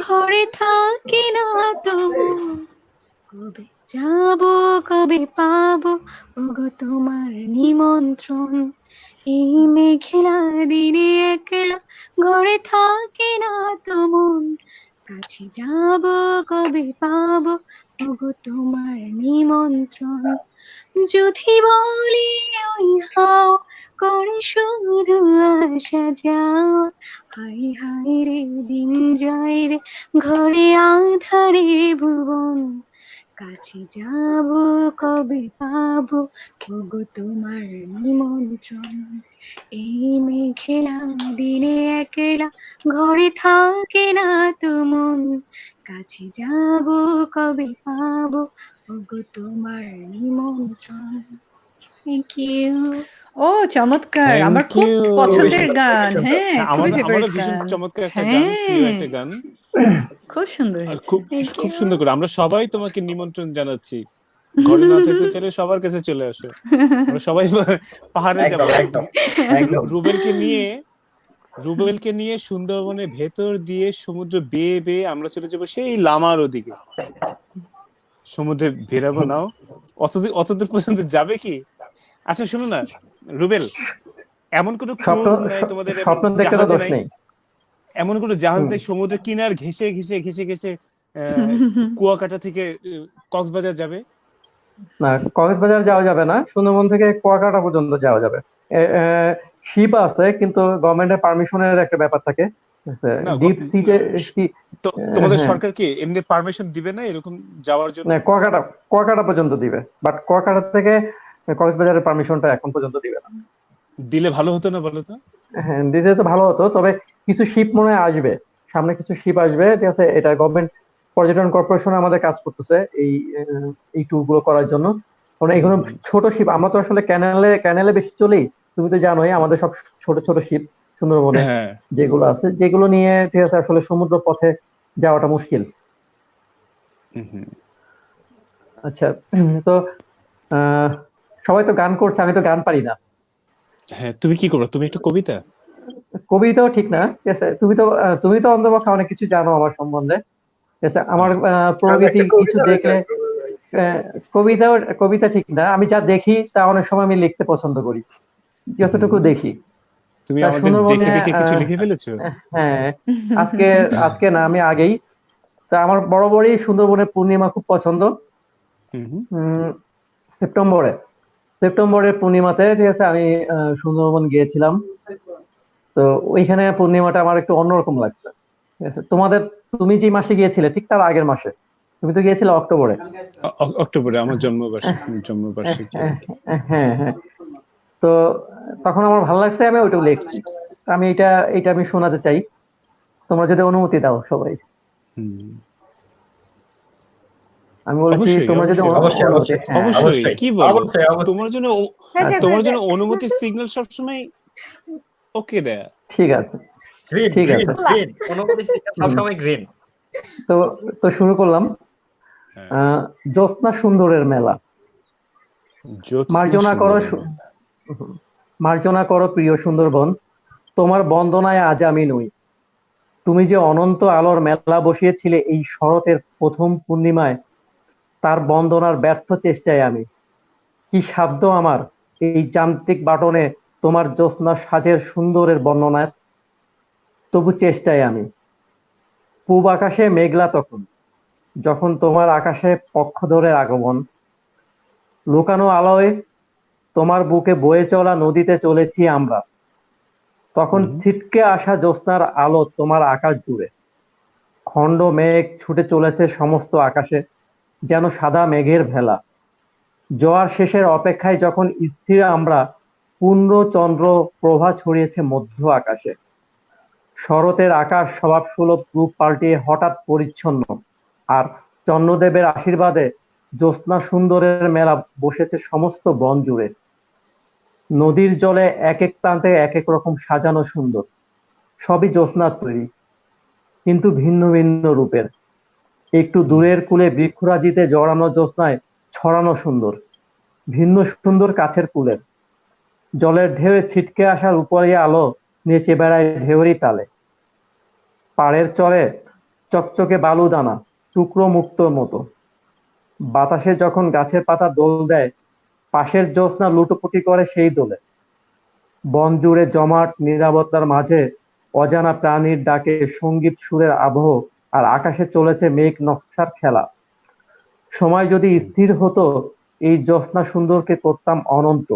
S6: ঘরে থাকি না তবু, কবে যাব কবে পাবো ওগো তোমার নিমন্ত্রণ। এই মেঘলা দিনে একলা ঘরে থাকি না তুমন, কাছে যাব কবে পাবো ওগো তোমার নিমন্ত্রণ। যদি বলি ওই হাও করে শুধু আসা যাওয়া, হাই হাই রে দিন যায় রে ঘরে আধারে ভুবন, কাছে যাব কবে পাবো ওগো তোমার নিমন্ত্রণ। এই মেঘলা দিনে একলা ঘরে থাকে না তুমন, কাছে যাব কবে পাবো ওগো তোমার নিমন্ত্রণ। Thank you.
S5: ও চমৎকার,
S2: Thank
S5: আমার খুব
S2: you.
S5: পছন্দের
S7: খুবই
S5: গান।
S7: সুন্দর।
S5: হ্যাঁ, খুবই
S2: আমারও
S5: ফেভারিট
S2: ভীষণ
S5: গান।
S2: চমৎকার একটা গান, প্রিয় একটা গান,
S5: খুব সুন্দর
S2: আর
S5: হয়েছে।
S2: খুব
S6: থ্যাংক
S2: খুব
S6: ইউ।
S2: সুন্দর করে আমরা সবাই তোমাকে নিমন্ত্রণ জানাচ্ছি। ঘরে না থাকতে চাইলে সবার কাছে চলে আসো, আমরা সবাই পাহাড়ে যাব।
S7: একদম একদম একদম
S2: রুবেলকে নিয়ে সুন্দরবনের ভেতর দিয়ে সমুদ্র বেয়ে বেয়ে আমরা চলে যাবো সেই লামার ওদিকে, সমুদ্রে ভেরাবো নাও। অতদূর পর্যন্ত যাবে কি? আচ্ছা শোনো না রুবেল, এমন কোনো
S3: স্বপ্ন
S2: ক্রুজ নাই তোমাদের,
S3: স্বপ্ন দেখতে তো
S2: জাহাজে
S3: দোষ
S2: নাই?
S3: নেই।
S2: এমন কোনো জাহাজ নেই সমুদ্রের কিনার ঘেঁষে ঘেঁষে ঘেঁষে ঘেঁষে কুয়াকাটা থেকে কক্সবাজার যাবে?
S3: না, কক্সবাজার যাওয়া যাবে না, সুন্দরবন থেকে কুয়াকাটা পর্যন্ত যাওয়া যাবে। শিপ আছে, কিন্তু গভর্নমেন্টের পারমিশনের একটা ব্যাপার থাকে,
S2: না,
S3: ডিপ সিতে।
S2: তো তোমাদের
S3: হ্যাঁ,
S2: সরকার কি এমনি পারমিশন দিবে না এরকম যাওয়ার জন্য?
S3: না, কুয়াকাটা পর্যন্ত দিবে, বাট কুয়াকাটা থেকে কক্সবাজারের পারমিশনটা এখন পর্যন্ত দিবে না।
S2: দিলে ভালো হতো না বলো তো?
S3: হ্যাঁ দিতে তো ভালো হতো, তবে কিছু শিপ মনে হয় আসবে, সামনে কিছু শিপ আসবে, ঠিক আছে। এটা গভর্নমেন্ট পর্যটন কর্পোরেশন আমাদের কাজ করতেছে এই ট্যুর গুলো করার জন্য। কারণ এগুলো ছোট শিপ, আমরা তো আসলে ক্যানেলে বেশি চলি, তুমি তো জানোই আমাদের সব ছোট ছোট শিপ সুন্দরবনে
S2: হ্যাঁ।
S3: যেগুলো আছে, যেগুলো নিয়ে ঠিক আছে আসলে সমুদ্র পথে যাওয়াটা মুশকিল।
S2: হুম।
S3: আচ্ছা, তো আহ সবাই তো গান করছে, আমি তো গান পারি না।
S2: হ্যাঁ, তুমি কি করো? তুমি একটা কবিতা?
S3: কবিতাও ঠিক না, ঠিক আছে। তুমি তো অন্তপক্ষে অনেক কিছু জানো আমার সম্বন্ধে, ঠিক আছে। আমার
S1: তাহলে
S3: প্রকৃতি
S1: একটা
S3: কিছু
S1: কবিতা হয়ে
S3: দেখলে
S1: যাক।
S3: আহ, কবিতা ঠিক না, আমি যা দেখি তা অনেক সময় আমি লিখতে পছন্দ করি, যতটুকু
S2: হুম।
S3: দেখি।
S2: তুমি
S3: তা
S2: আমাদের
S3: সুন্দরবনে
S2: দেখে দেখে কিছু লিখে ফেলেছো?
S3: হ্যাঁ, আজকে আজকে না, আমি আগেই। তা আমার বরাবরই সুন্দরবনের পূর্ণিমা খুব পছন্দ।
S2: হুম।
S3: উম সেপ্টেম্বরের পূর্ণিমাতে, ঠিক আছে, আমি সুন্দরবন গিয়েছিলাম। তো ওইখানে পূর্ণিমাটা আমার একটু অন্যরকম লাগছে, ঠিক আছে। তুমি যে মাসে গিয়েছিলে ঠিক তার আগের মাসে, তুমি তো গিয়েছিলে অক্টোবরে।
S2: অক্টোবরে আমার
S3: হ্যাঁ,
S2: জন্মবার্ষিকী আর কি।
S3: হ্যাঁ, হ্যাঁ। তো তখন আমার ভালো লাগছে, আমি ওইটা লিখছি। আমি এটা আমি শোনাতে চাই, তোমরা যদি অনুমতি দাও সবাই।
S2: হুম।
S3: আমি বলেছি
S2: অবশ্যই,
S3: তোমরা যদি
S2: অবশ্যই,
S7: অবশ্যই
S3: অনুমতি,
S7: অবশ্যই
S3: হ্যাঁ।
S2: অবশ্যই।
S7: অবশ্যই
S2: কি বলো?
S7: অবশ্যই অবশ্যই।
S2: তোমার জন্য
S6: হয়েছে
S3: আচ্ছা,
S2: তোমার
S6: হয়েছে।
S2: জন্য অনুমতির সিগন্যাল সবসময় ওকে দেয়া।
S3: ঠিক আছে,
S7: গ্রিন
S3: ঠিক
S7: গ্রিন
S3: আছে।
S7: গ্রিন, অনুমতি সিগন্যাল
S3: হুম,
S7: সবসময় গ্রিন।
S3: তো তো শুরু করলাম।
S2: হ্যাঁ।
S3: আহ জ্যোৎস্না সুন্দরের মেলা,
S2: জ্যোৎস্না
S3: মার্জনা করো
S2: সুন্দরের মেলা।
S3: মার্জনা করো প্রিয় সুন্দরবন, তোমার বন্দনায় আজ আমি নই। তুমি যে অনন্ত আলোর মেলা বসিয়েছিলে এই শরতের প্রথম পূর্ণিমায়, তার বন্দনার ব্যর্থ চেষ্টায় আমি। কি সাধ্য আমার এই যান্ত্রিক বাটনে তোমার জ্যোৎস্না সাজের সুন্দরের বর্ণনার, তবু চেষ্টায় আমি। পূব আকাশে মেঘলা তখন, যখন তোমার আকাশে পক্ষধরের আগমন। লুকানো আলোয় তোমার বুকে বয়ে চলা নদীতে চলেছি আমরা, তখন
S2: হুম।
S3: ছিটকে আসা জ্যোৎস্নার আলো তোমার আকাশ জুড়ে। খণ্ড মেঘ ছুটে চলেছে সমস্ত আকাশে, যেন সাদা মেঘের ভেলা। জোয়ার শেষের অপেক্ষায় যখন স্থির আমরা, পূর্ণ চন্দ্র প্রভা ছড়িয়েছে মধ্য আকাশে। শরতের আকাশ স্বভাবসুলভ রূপ পাল্টিয়ে হঠাৎ পরিচ্ছন্ন, আর চন্দ্রদেবের আশীর্বাদে জ্যোৎস্না সুন্দরের মেলা বসেছে সমস্ত বন জুড়ে। নদীর জলে এক এক প্রান্তে এক এক রকম সাজানো সুন্দর, সবই জ্যোৎস্নার তৈরি, কিন্তু ভিন্ন ভিন্ন রূপের। একটু দূরের কূলে বৃক্ষরাজিতে জড়ানো জ্যোৎস্নায় ছড়ানো সুন্দর, ভিন্ন সুন্দর কাছের কূলের। জলের ঢেউয়ে ছিটকে আসা রূপালি আলো নেচে বেড়ায় ঢেউয়েরই তালে। পাড়ের চরে চকচকে বালুদানা টুকরো মুক্তোর মতো। বাতাসে যখন গাছের পাতা দোল দেয়, পাশের জ্যোৎস্না লুটোপুটি করে সেই দোলে। বন জুড়ে জমাট নীরবতার মাঝে অজানা প্রাণীর ডাকে সঙ্গীত সুরের আবহ, আর আকাশে চলেছে মেঘ নকশার খেলা। সময় যদি স্থির হতো, এই জ্যোৎস্না সুন্দরকে করতাম অনন্ত।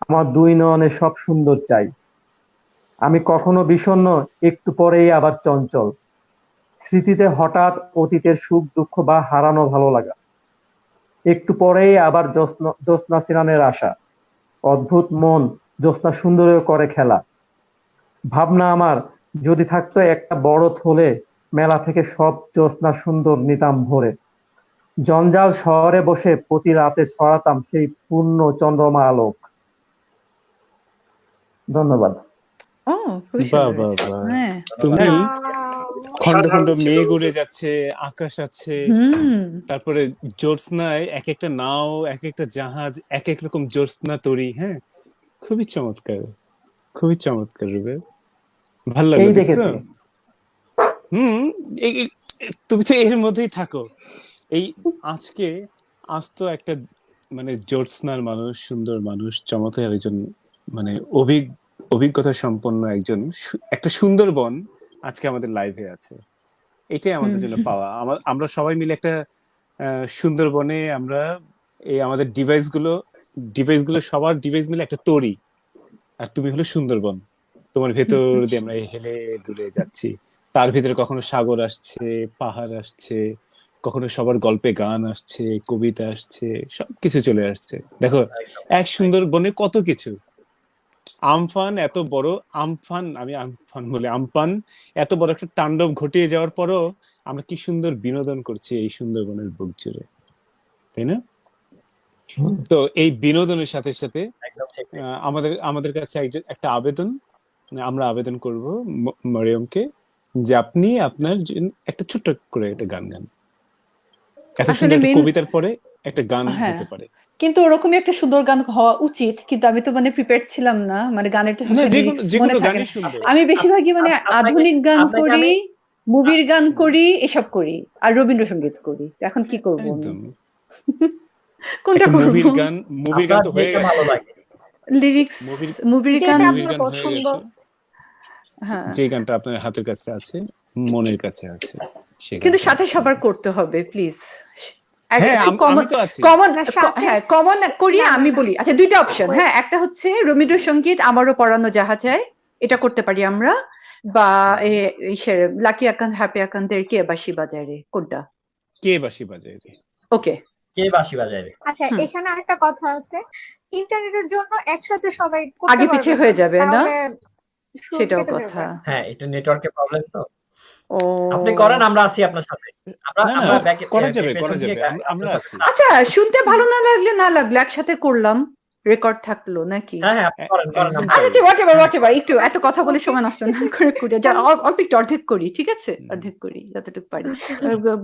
S3: আমার দুই নয়নে সব সুন্দর চাই। আমি কখনো বিষণ্ণ, একটু পরেই আবার চঞ্চল। স্মৃতিতে হঠাৎ অতীতের সুখ দুঃখ বা হারানো ভালো লাগা, একটু পরেই আবার জ্যোৎস্না স্নানের আশা। অদ্ভুত মন জ্যোৎস্না সুন্দরেও করে খেলা। ভাবনা আমার, যদি থাকতো একটা বড় থলে, মেলা থেকে সব জ্যোৎস্না সুন্দর নিতাম ভরে। জঞ্জাল শহরে বসে প্রতি রাতে ছড়াতাম সেই পূর্ণ চন্দ্রমা আলোক। ধন্যবাদ।
S5: ও, খুবই
S2: বাহ,
S5: সুন্দর
S2: বাহ,
S5: হয়েছে।
S2: বাহ।
S5: হ্যাঁ।
S2: তুমি খন্ড খন্ড
S1: সাধারণ ছিল।
S2: মেঘ উড়ে যাচ্ছে, আকাশ আছে,
S5: হুম।
S2: তারপরে জ্যোৎস্নায় এক একটা নাও, এক একটা জাহাজ, এক এক রকম জ্যোৎস্না তৈরি। হ্যাঁ, খুবই চমৎকার, খুবই চমৎকার রূপে। ভাল লাগলো,
S3: এই
S2: দেখছো?
S3: দেখেছি।
S2: হুম। তুমি তো এর মধ্যেই থাকো। এই আজকে আজ তো একটা মানে জ্যোৎস্নার মানুষ, সুন্দর মানুষ, চমৎকার একজন মানে অভিজ্ঞতা সম্পন্ন একজন একটা সুন্দরবন আজকে আমাদের লাইভে আছে। এটাই আমাদের জন্য
S5: হুম।
S2: পাওয়া। আমরা সবাই মিলে একটা সুন্দরবনে আমরা এই আমাদের ডিভাইস গুলো সবার ডিভাইস মিলে একটা তৈরি। আর তুমি হলো সুন্দরবন, তোমার ভেতর দিয়ে আমরা হেলে দুলে যাচ্ছি। তার ভিতরে কখনো সাগর আসছে, পাহাড় আসছে, কখনো সবার গল্পে গান আসছে, কবিতা আসছে, সবকিছু চলে আসছে। দেখো, এক সুন্দরবনে কত কিছু। আমফান এত বড় আমি আমফান বলি আমপান এত বড় একটা তাণ্ডব ঘটিয়ে যাওয়ার পরও আমরা কি সুন্দর বিনোদন করছি এই সুন্দরবনের বুক জুড়ে, তাই না? তো এই বিনোদনের সাথে সাথে
S7: একদম ঠিক।
S2: আমাদের কাছে একটা আবেদন, আমরা আবেদন করব মরিয়মকে যে আপনি আপনার একটা ছোট্ট করে একটা গান গান। এত
S5: আসলে
S2: সুন্দর একটা
S5: main-
S2: কবিতার পরে একটা গান
S5: হ্যাঁ।
S2: হতে পারে।
S5: কিন্তু ওরকমই একটা সুন্দর গান হওয়া উচিত, কিন্তু আমি তো মানে প্রিপেয়ার ছিলাম না, মানে গানের তো
S2: না,
S5: সবসময়
S2: যেকোনো
S5: lyrics
S2: যেকোনো
S5: মনে থাকে
S2: গানই
S5: না।
S2: সুন্দর।
S5: আমি বেশিরভাগই মানে আধুনিক গান
S7: আপনাকে
S5: করি,
S7: আমি-
S5: মুভির গান করি, এসব করি, আর রবীন্দ্রসঙ্গীত করি। এখন কি করব আমি?
S2: একদম
S5: কোনটা
S2: একটা
S5: করব?
S2: মুভির গান
S7: আপনার
S2: তো হয়ে
S7: যেটা
S2: গেছে।
S7: ভালো লাগে।
S5: লিরিক্স মুভির
S6: যেটা
S5: গান,
S2: মুভির
S6: আপনার
S2: গান হয়ে
S6: পছন্দ।
S2: গেছে।
S5: হ্যাঁ,
S2: যে গানটা আপনার হাতের কাছে আছে, মনের কাছে আছে, সে
S5: কিন্তু
S2: গানটা
S5: সাথে
S2: শুনুন।
S5: সবার করতে হবে প্লিজ।
S2: হ্যাঁ, আমি তো আছি।
S5: কমন,
S6: না, সাথে-
S5: হ্যাঁ কমন করি।
S6: না, না,
S5: আমি
S6: না।
S5: বলি আচ্ছা দুইটা অপশন।
S6: Wait.
S5: হ্যাঁ, একটা হচ্ছে রবীন্দ্রসঙ্গীত আমারও পড়ানো যাহা চায়, এটা করতে পারি আমরা, বা লাকি আকান হ্যাপি আকান্তের কে বাঁশি বাজায় রে, কোনটা?
S2: কে বাঁশি বাজায় রে?
S5: ওকে,
S7: কে বাঁশি বাজায় রে?
S6: আচ্ছা,
S5: হুম।
S6: এখানে আরেকটা কথা আছে, ইন্টারনেটের জন্য একসাথে সবাই করতে
S5: আগে পিছে
S6: পারবে
S5: হয়ে
S6: না,
S5: যাবে না?
S6: তাহলে সুর
S5: সেটাও
S6: কেটে
S5: কথা।
S6: যাবে।
S7: হ্যাঁ, এটা নেটওয়ার্কের প্রবলেম তো।
S5: ও
S7: আপনি করেন, আমরা আছি আপনার সাথে।
S2: না,
S7: আমরা
S2: করা যাবে,
S7: পেছন
S2: করা
S7: থেকে
S2: যাবে। আমরা আছি।
S5: আচ্ছা, শুনতে ভালো না লাগলে না লাগলো, একসাথে করলাম, রেকর্ড থাকলো নাকি?
S7: হ্যাঁ, হ্যাঁ, আপনি করেন,
S2: একদম
S7: আমরা-
S5: আচ্ছা, হোয়াটএভার একটু এত কথা বলে সময় নষ্ট না করে করি, অল্প একটু অর্ধেক করি, ঠিক আছে? অর্ধেক করি যতটুকু পারি।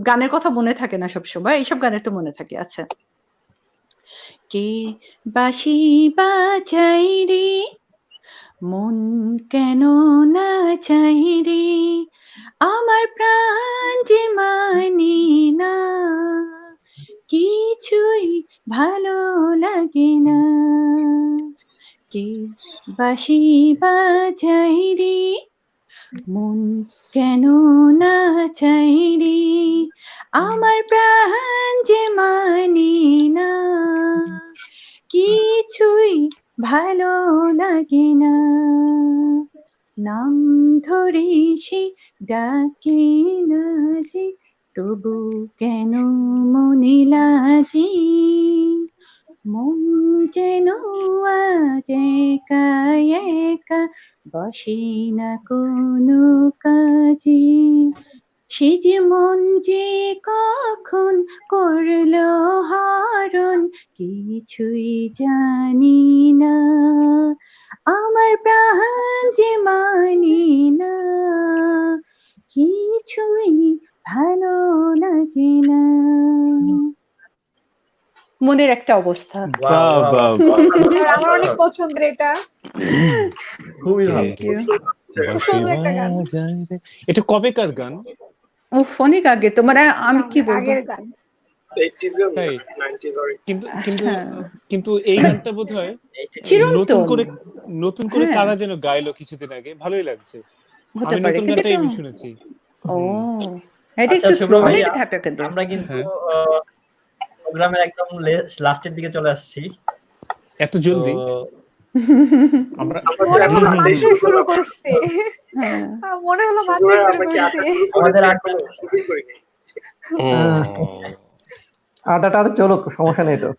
S5: গানের কথা মনে থাকে না সব সময়, এইসব গানের তো মনে থাকে। আচ্ছা, কে বাঁশি বাজাই রে, মন কেন না চাই রে, আমার প্রাণ যে মানে না, কিছুই ভালো লাগে না, কে বাঁশি বাজাই রে, মন কেন না চাই রে, আমার প্রাণ যে মানে না, কিছুই ভালো লাগে না, নাম ধরে সে ডাকে না যে, তবু কেন মনে লাজে, মন যেন আজ একা একা বসে না কোনো কাজে, সে যে মন যে কখন করলো হরণ, কিছুই জানি না, আমার প্রাণ যে মানি না, কিছুই ভালো লাগে না। মনের একটা অবস্থা।
S2: বাহ, বাহ, বাহ।
S6: আমার অনেক পছন্দের এটা।
S7: খুবই ভালো।
S5: Thank you.
S2: বাঁশি
S6: সুন্দর একটা গান।
S2: বাজায় রে। এটা কবেকার গান?
S5: উফ, অনেক আগে তো, মানে আমি কি বলবো,
S6: আগের গান।
S1: 80s or
S2: তাই?
S1: 90s or
S2: কিন্তু কিন্তু
S5: হ্যাঁ।
S2: কিন্তু এই গানটা বোধহয়
S5: চিরন্তন।
S2: নতুন করে
S5: হ্যাঁ।
S2: কারা যেন গাইলো কিছুদিন আগে, ভালোই লাগছে।
S5: হতে
S2: আমি
S5: পারে,
S2: নতুন
S5: কিন্তু
S2: গানটাই
S5: এটা-
S2: আমি শুনেছি।
S5: ও, এটা
S7: আচ্ছা,
S5: একটু
S7: শুভ্র
S5: স্লো,
S7: ভাই,
S5: অনেক হ্যাপি কিন্তু।
S7: আমরা কিন্তু
S2: হ্যাঁ।
S7: প্রোগ্রামের একদম লাস্টের দিকে চলে আসছি।
S2: এত জলদি?
S7: তো
S2: আমরা
S6: মনে হলো
S2: হুম,
S6: মাত্র শুরু করছে,
S5: হ্যাঁ।
S6: মনে হলো মাত্র
S1: শুরু
S6: শুরু
S1: আমরা কি
S6: করছে।
S7: আমাদের
S1: শুরু করিনি।
S3: আড্ডাটা আর চলুক, সমস্যা নেই তো।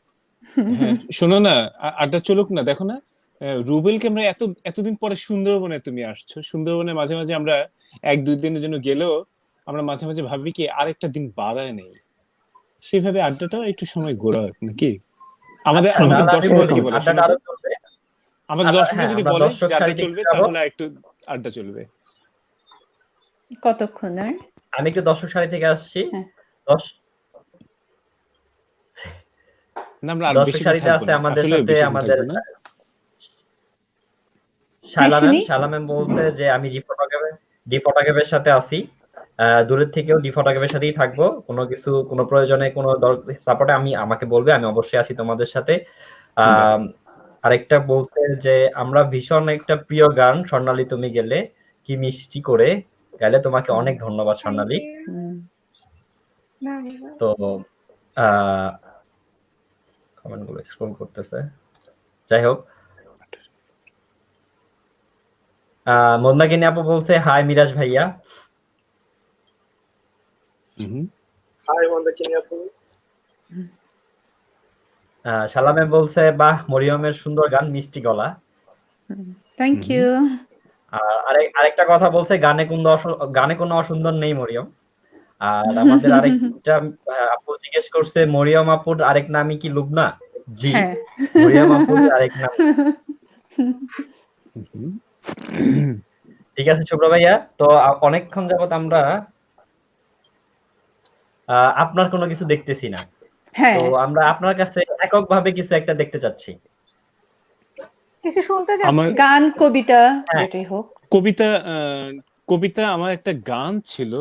S2: হ্যাঁ, শোনো না, আড্ডা চলুক না, দেখো না, রুবেলকে আমরা এতদিন পরে সুন্দরবনে তুমি আসছো, সুন্দরবনে মাঝে মাঝে আমরা 1-2 দিনের জন্য গেলেও আমরা মাঝে মাঝে ভাবি কি আরেকটা দিন বাড়ায় নেই, সেভাবে আড্ডাটাও একটু সময় ঘোরা হোক নাকি? আমাদের
S7: আচ্ছা,
S2: আমাদের
S7: তাহলে আমি
S2: দর্শকরা
S7: বলি,
S2: কি বলে,
S7: আড্ডাটা আরো চলবে।
S2: আমাদের দর্শকরা যদি
S7: আমরা
S2: বলে
S7: দর্শক
S2: যে আড্ডা
S7: সারিতে
S2: চলবে,
S7: যাবো।
S2: তাহলে একটু আড্ডা চলবে।
S5: কতক্ষণ আর?
S7: আমি একটু দর্শক সারি থেকে আসছি।
S5: হ্যাঁ।
S2: না, আমরা আর
S7: দর্শক
S2: বেশি
S7: সারিতে
S2: থাকবো
S7: আছে
S2: না,
S7: আমাদের
S2: আসলে
S7: সাথে
S2: বেশি
S7: আমাদের
S2: থাকবো না।
S5: শুনি।
S7: শালা ম্যাম বলছে যে আমি ডি ফটোগ্রাফের সাথে আছি, দূরের থেকেও ডি ফটোগ্রাফের সাথেই থাকবো, কোনো প্রয়োজনে কোনো সাপোর্টে আমাকে বলবে, আমি অবশ্যই আছি তোমাদের সাথে। আরেকটা বলছে যে আমরা ভীষণ একটা প্রিয় গান স্বর্ণালী তুমি গেলে, কি মিষ্টি করে গাইলে, তোমাকে অনেক ধন্যবাদ স্বর্ণালী। তো কমেন্ট গুলো স্ক্রল করতেছে, যাই হোক। মন্দাকিনী আপু বলছে হাই মিরাজ ভাইয়া।
S1: হাই মন্দাকিনী আপু।
S7: শালা ম্যাম বলছে বাহ, মরিয়মের সুন্দর গান, মিষ্টি গলা।
S5: Thank
S2: hmm.
S5: ইউ।
S7: আর আরেকটা কথা বলছে, গানে কোনো অসুন্দর নেই মরিয়ম। আর আমাদের আরেকটা আপু জিজ্ঞেস করছে, মরিয়ম আপুর আরেক নামই কি লুবনা? জি,
S5: হ্যাঁ।
S7: মরিয়ম আপুর আরেক নাম।
S2: হুম।
S7: ঠিক আছে শুভ্র ভাইয়া, তো অনেকক্ষণ যাবত আমরা আপনার কোনো কিছু দেখতেছি না,
S5: হ্যাঁ,
S7: তো আমরা আপনার কাছে এককভাবে কিছু একটা দেখতে চাচ্ছি।
S6: কিছু শুনতে
S2: আমার
S6: চাচ্ছি।
S5: গান, কবিতা,
S7: হ্যাঁ।
S5: যেটাই হোক।
S2: কবিতা কবিতা আমার একটা গান ছিল,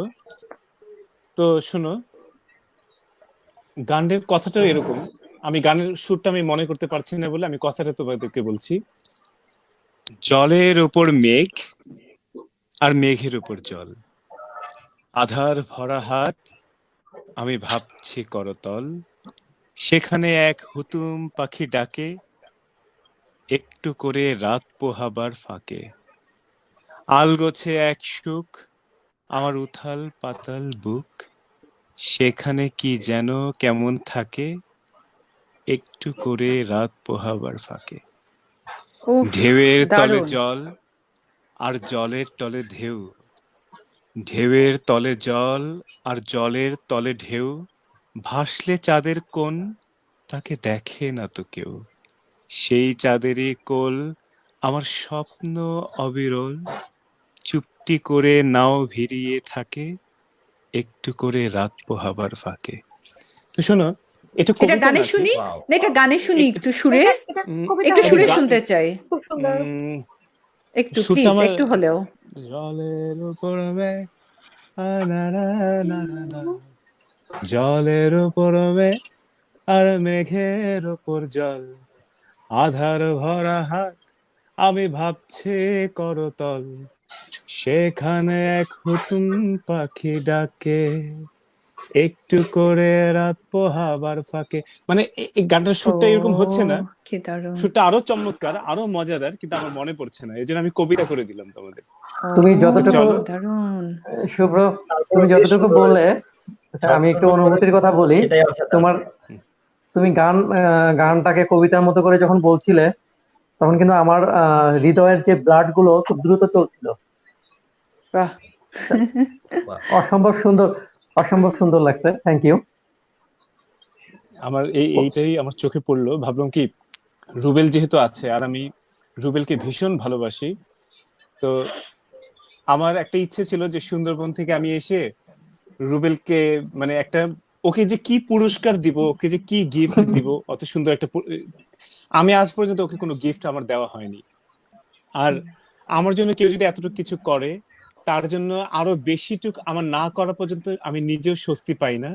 S2: তো শোনো, গানের কথাটাও এরকম। আমি গানের সুরটা আমি মনে করতে পারছি না বলে আমি কথাটা তোমাদেরকে বলছি। জলের ওপর মেঘ আর মেঘের ওপর জল, আধার ভরা হাত, আমি ভাবছি করতল, সেখানে এক হুতুম পাখি ডাকে, একটু করে রাত পোহাবার ফাঁকে, আলগোছে এক সুখ, আমার উথাল পাতাল বুক, সেখানে কি যেন কেমন থাকে, একটু করে রাত পোহাবার ফাঁকে।
S5: উফ,
S2: ঢেউয়ের তলে
S5: দারুণ।
S2: জল আর জলের তলে ঢেউ, ঢেউয়ের তলে জল আর জলের তলে ঢেউ, ভাসলে চাঁদের কোণ, তাকে দেখে না তো কেউ, সেই চাঁদেরই কোল আমার স্বপ্ন অবিরল, চুপটি করে নাও ভিড়িয়ে থাকে, একটু করে রাত পোহাবার ফাঁকে। তো শোনো, এটা
S5: এটা
S2: কবিতা
S5: গানে
S2: না ঠিক।
S5: শুনি,
S7: ওয়াও,
S5: না এটা গানে শুনি একটু সুরে,
S6: এটা
S2: উম,
S6: কবিতা
S5: একটু
S6: হলে
S5: সুরে
S2: এটা
S5: শুনতে চাই,
S6: খুব সুন্দর।
S5: একটু
S2: সুরটা
S5: প্লিজ,
S2: আমার
S5: একটু হলেও।
S2: জলের উপর মেঘ, না না না না, জলের উপর মেঘ আর মেঘের উপর জল, আধার ভরা হাত, আমি ভাবছি করতল, সেখানে এক হুতুম পাখি ডাকে, একটু করে রাত পোহাবার ফাঁকে। মানে এই গানটার
S5: ও,
S2: সুরটা এরকম হচ্ছে না,
S5: কি দারুণ।
S2: সুরটা আরো চমৎকার, আরো মজাদার, কিন্তু আমার মনে পড়ছে না, এই জন্য আমি কবিতা করে দিলাম তোমাদের।
S3: তুমি
S5: ও,
S3: যতটুকু
S2: চলো।
S5: দারুণ।
S3: শুভ্র,
S1: তারপর
S3: তুমি
S1: বেশ
S3: যতটুকু
S1: সুন্দর
S3: বললে,
S1: হয়েছে।
S3: আচ্ছা, আমি একটু
S7: যতটুকু
S3: অনুভূতির কথা বলি।
S7: সেটাই অসাধারণ।
S3: তোমার তুমি গানটাকে কবিতার মতো করে যখন বলছিলে, তখন কিন্তু আমার হৃদয়ের যে ব্লাড গুলো খুব দ্রুত চলছিল।
S5: বাহ।
S7: বাহ,
S3: অসম্ভব সুন্দর, অসম্ভব সুন্দর লাগছে, থ্যাংক ইউ।
S2: আমার এইটাই আমার চোখে পড়লো, ভাবলাম কি রুবেল যেহেতু আছে আর আমি রুবেলকে ভীষণ ভালোবাসি, তো আমার একটা ইচ্ছে ছিল যে সুন্দরবন থেকে আমি এসে রুবেলকে মানে একটা, ওকে যে কি পুরস্কার দিব, ওকে যে কি গিফট দিব, অত সুন্দর একটা আমি আজ পর্যন্ত ওকে কোনো গিফট আমার দেওয়া হয়নি। আর আমার জন্য কেউ যদি এতটুকু কিছু করে, তার জন্য আরো বেশিটুক আমার না করা পর্যন্ত আমি নিজেও স্বস্তি পাই না।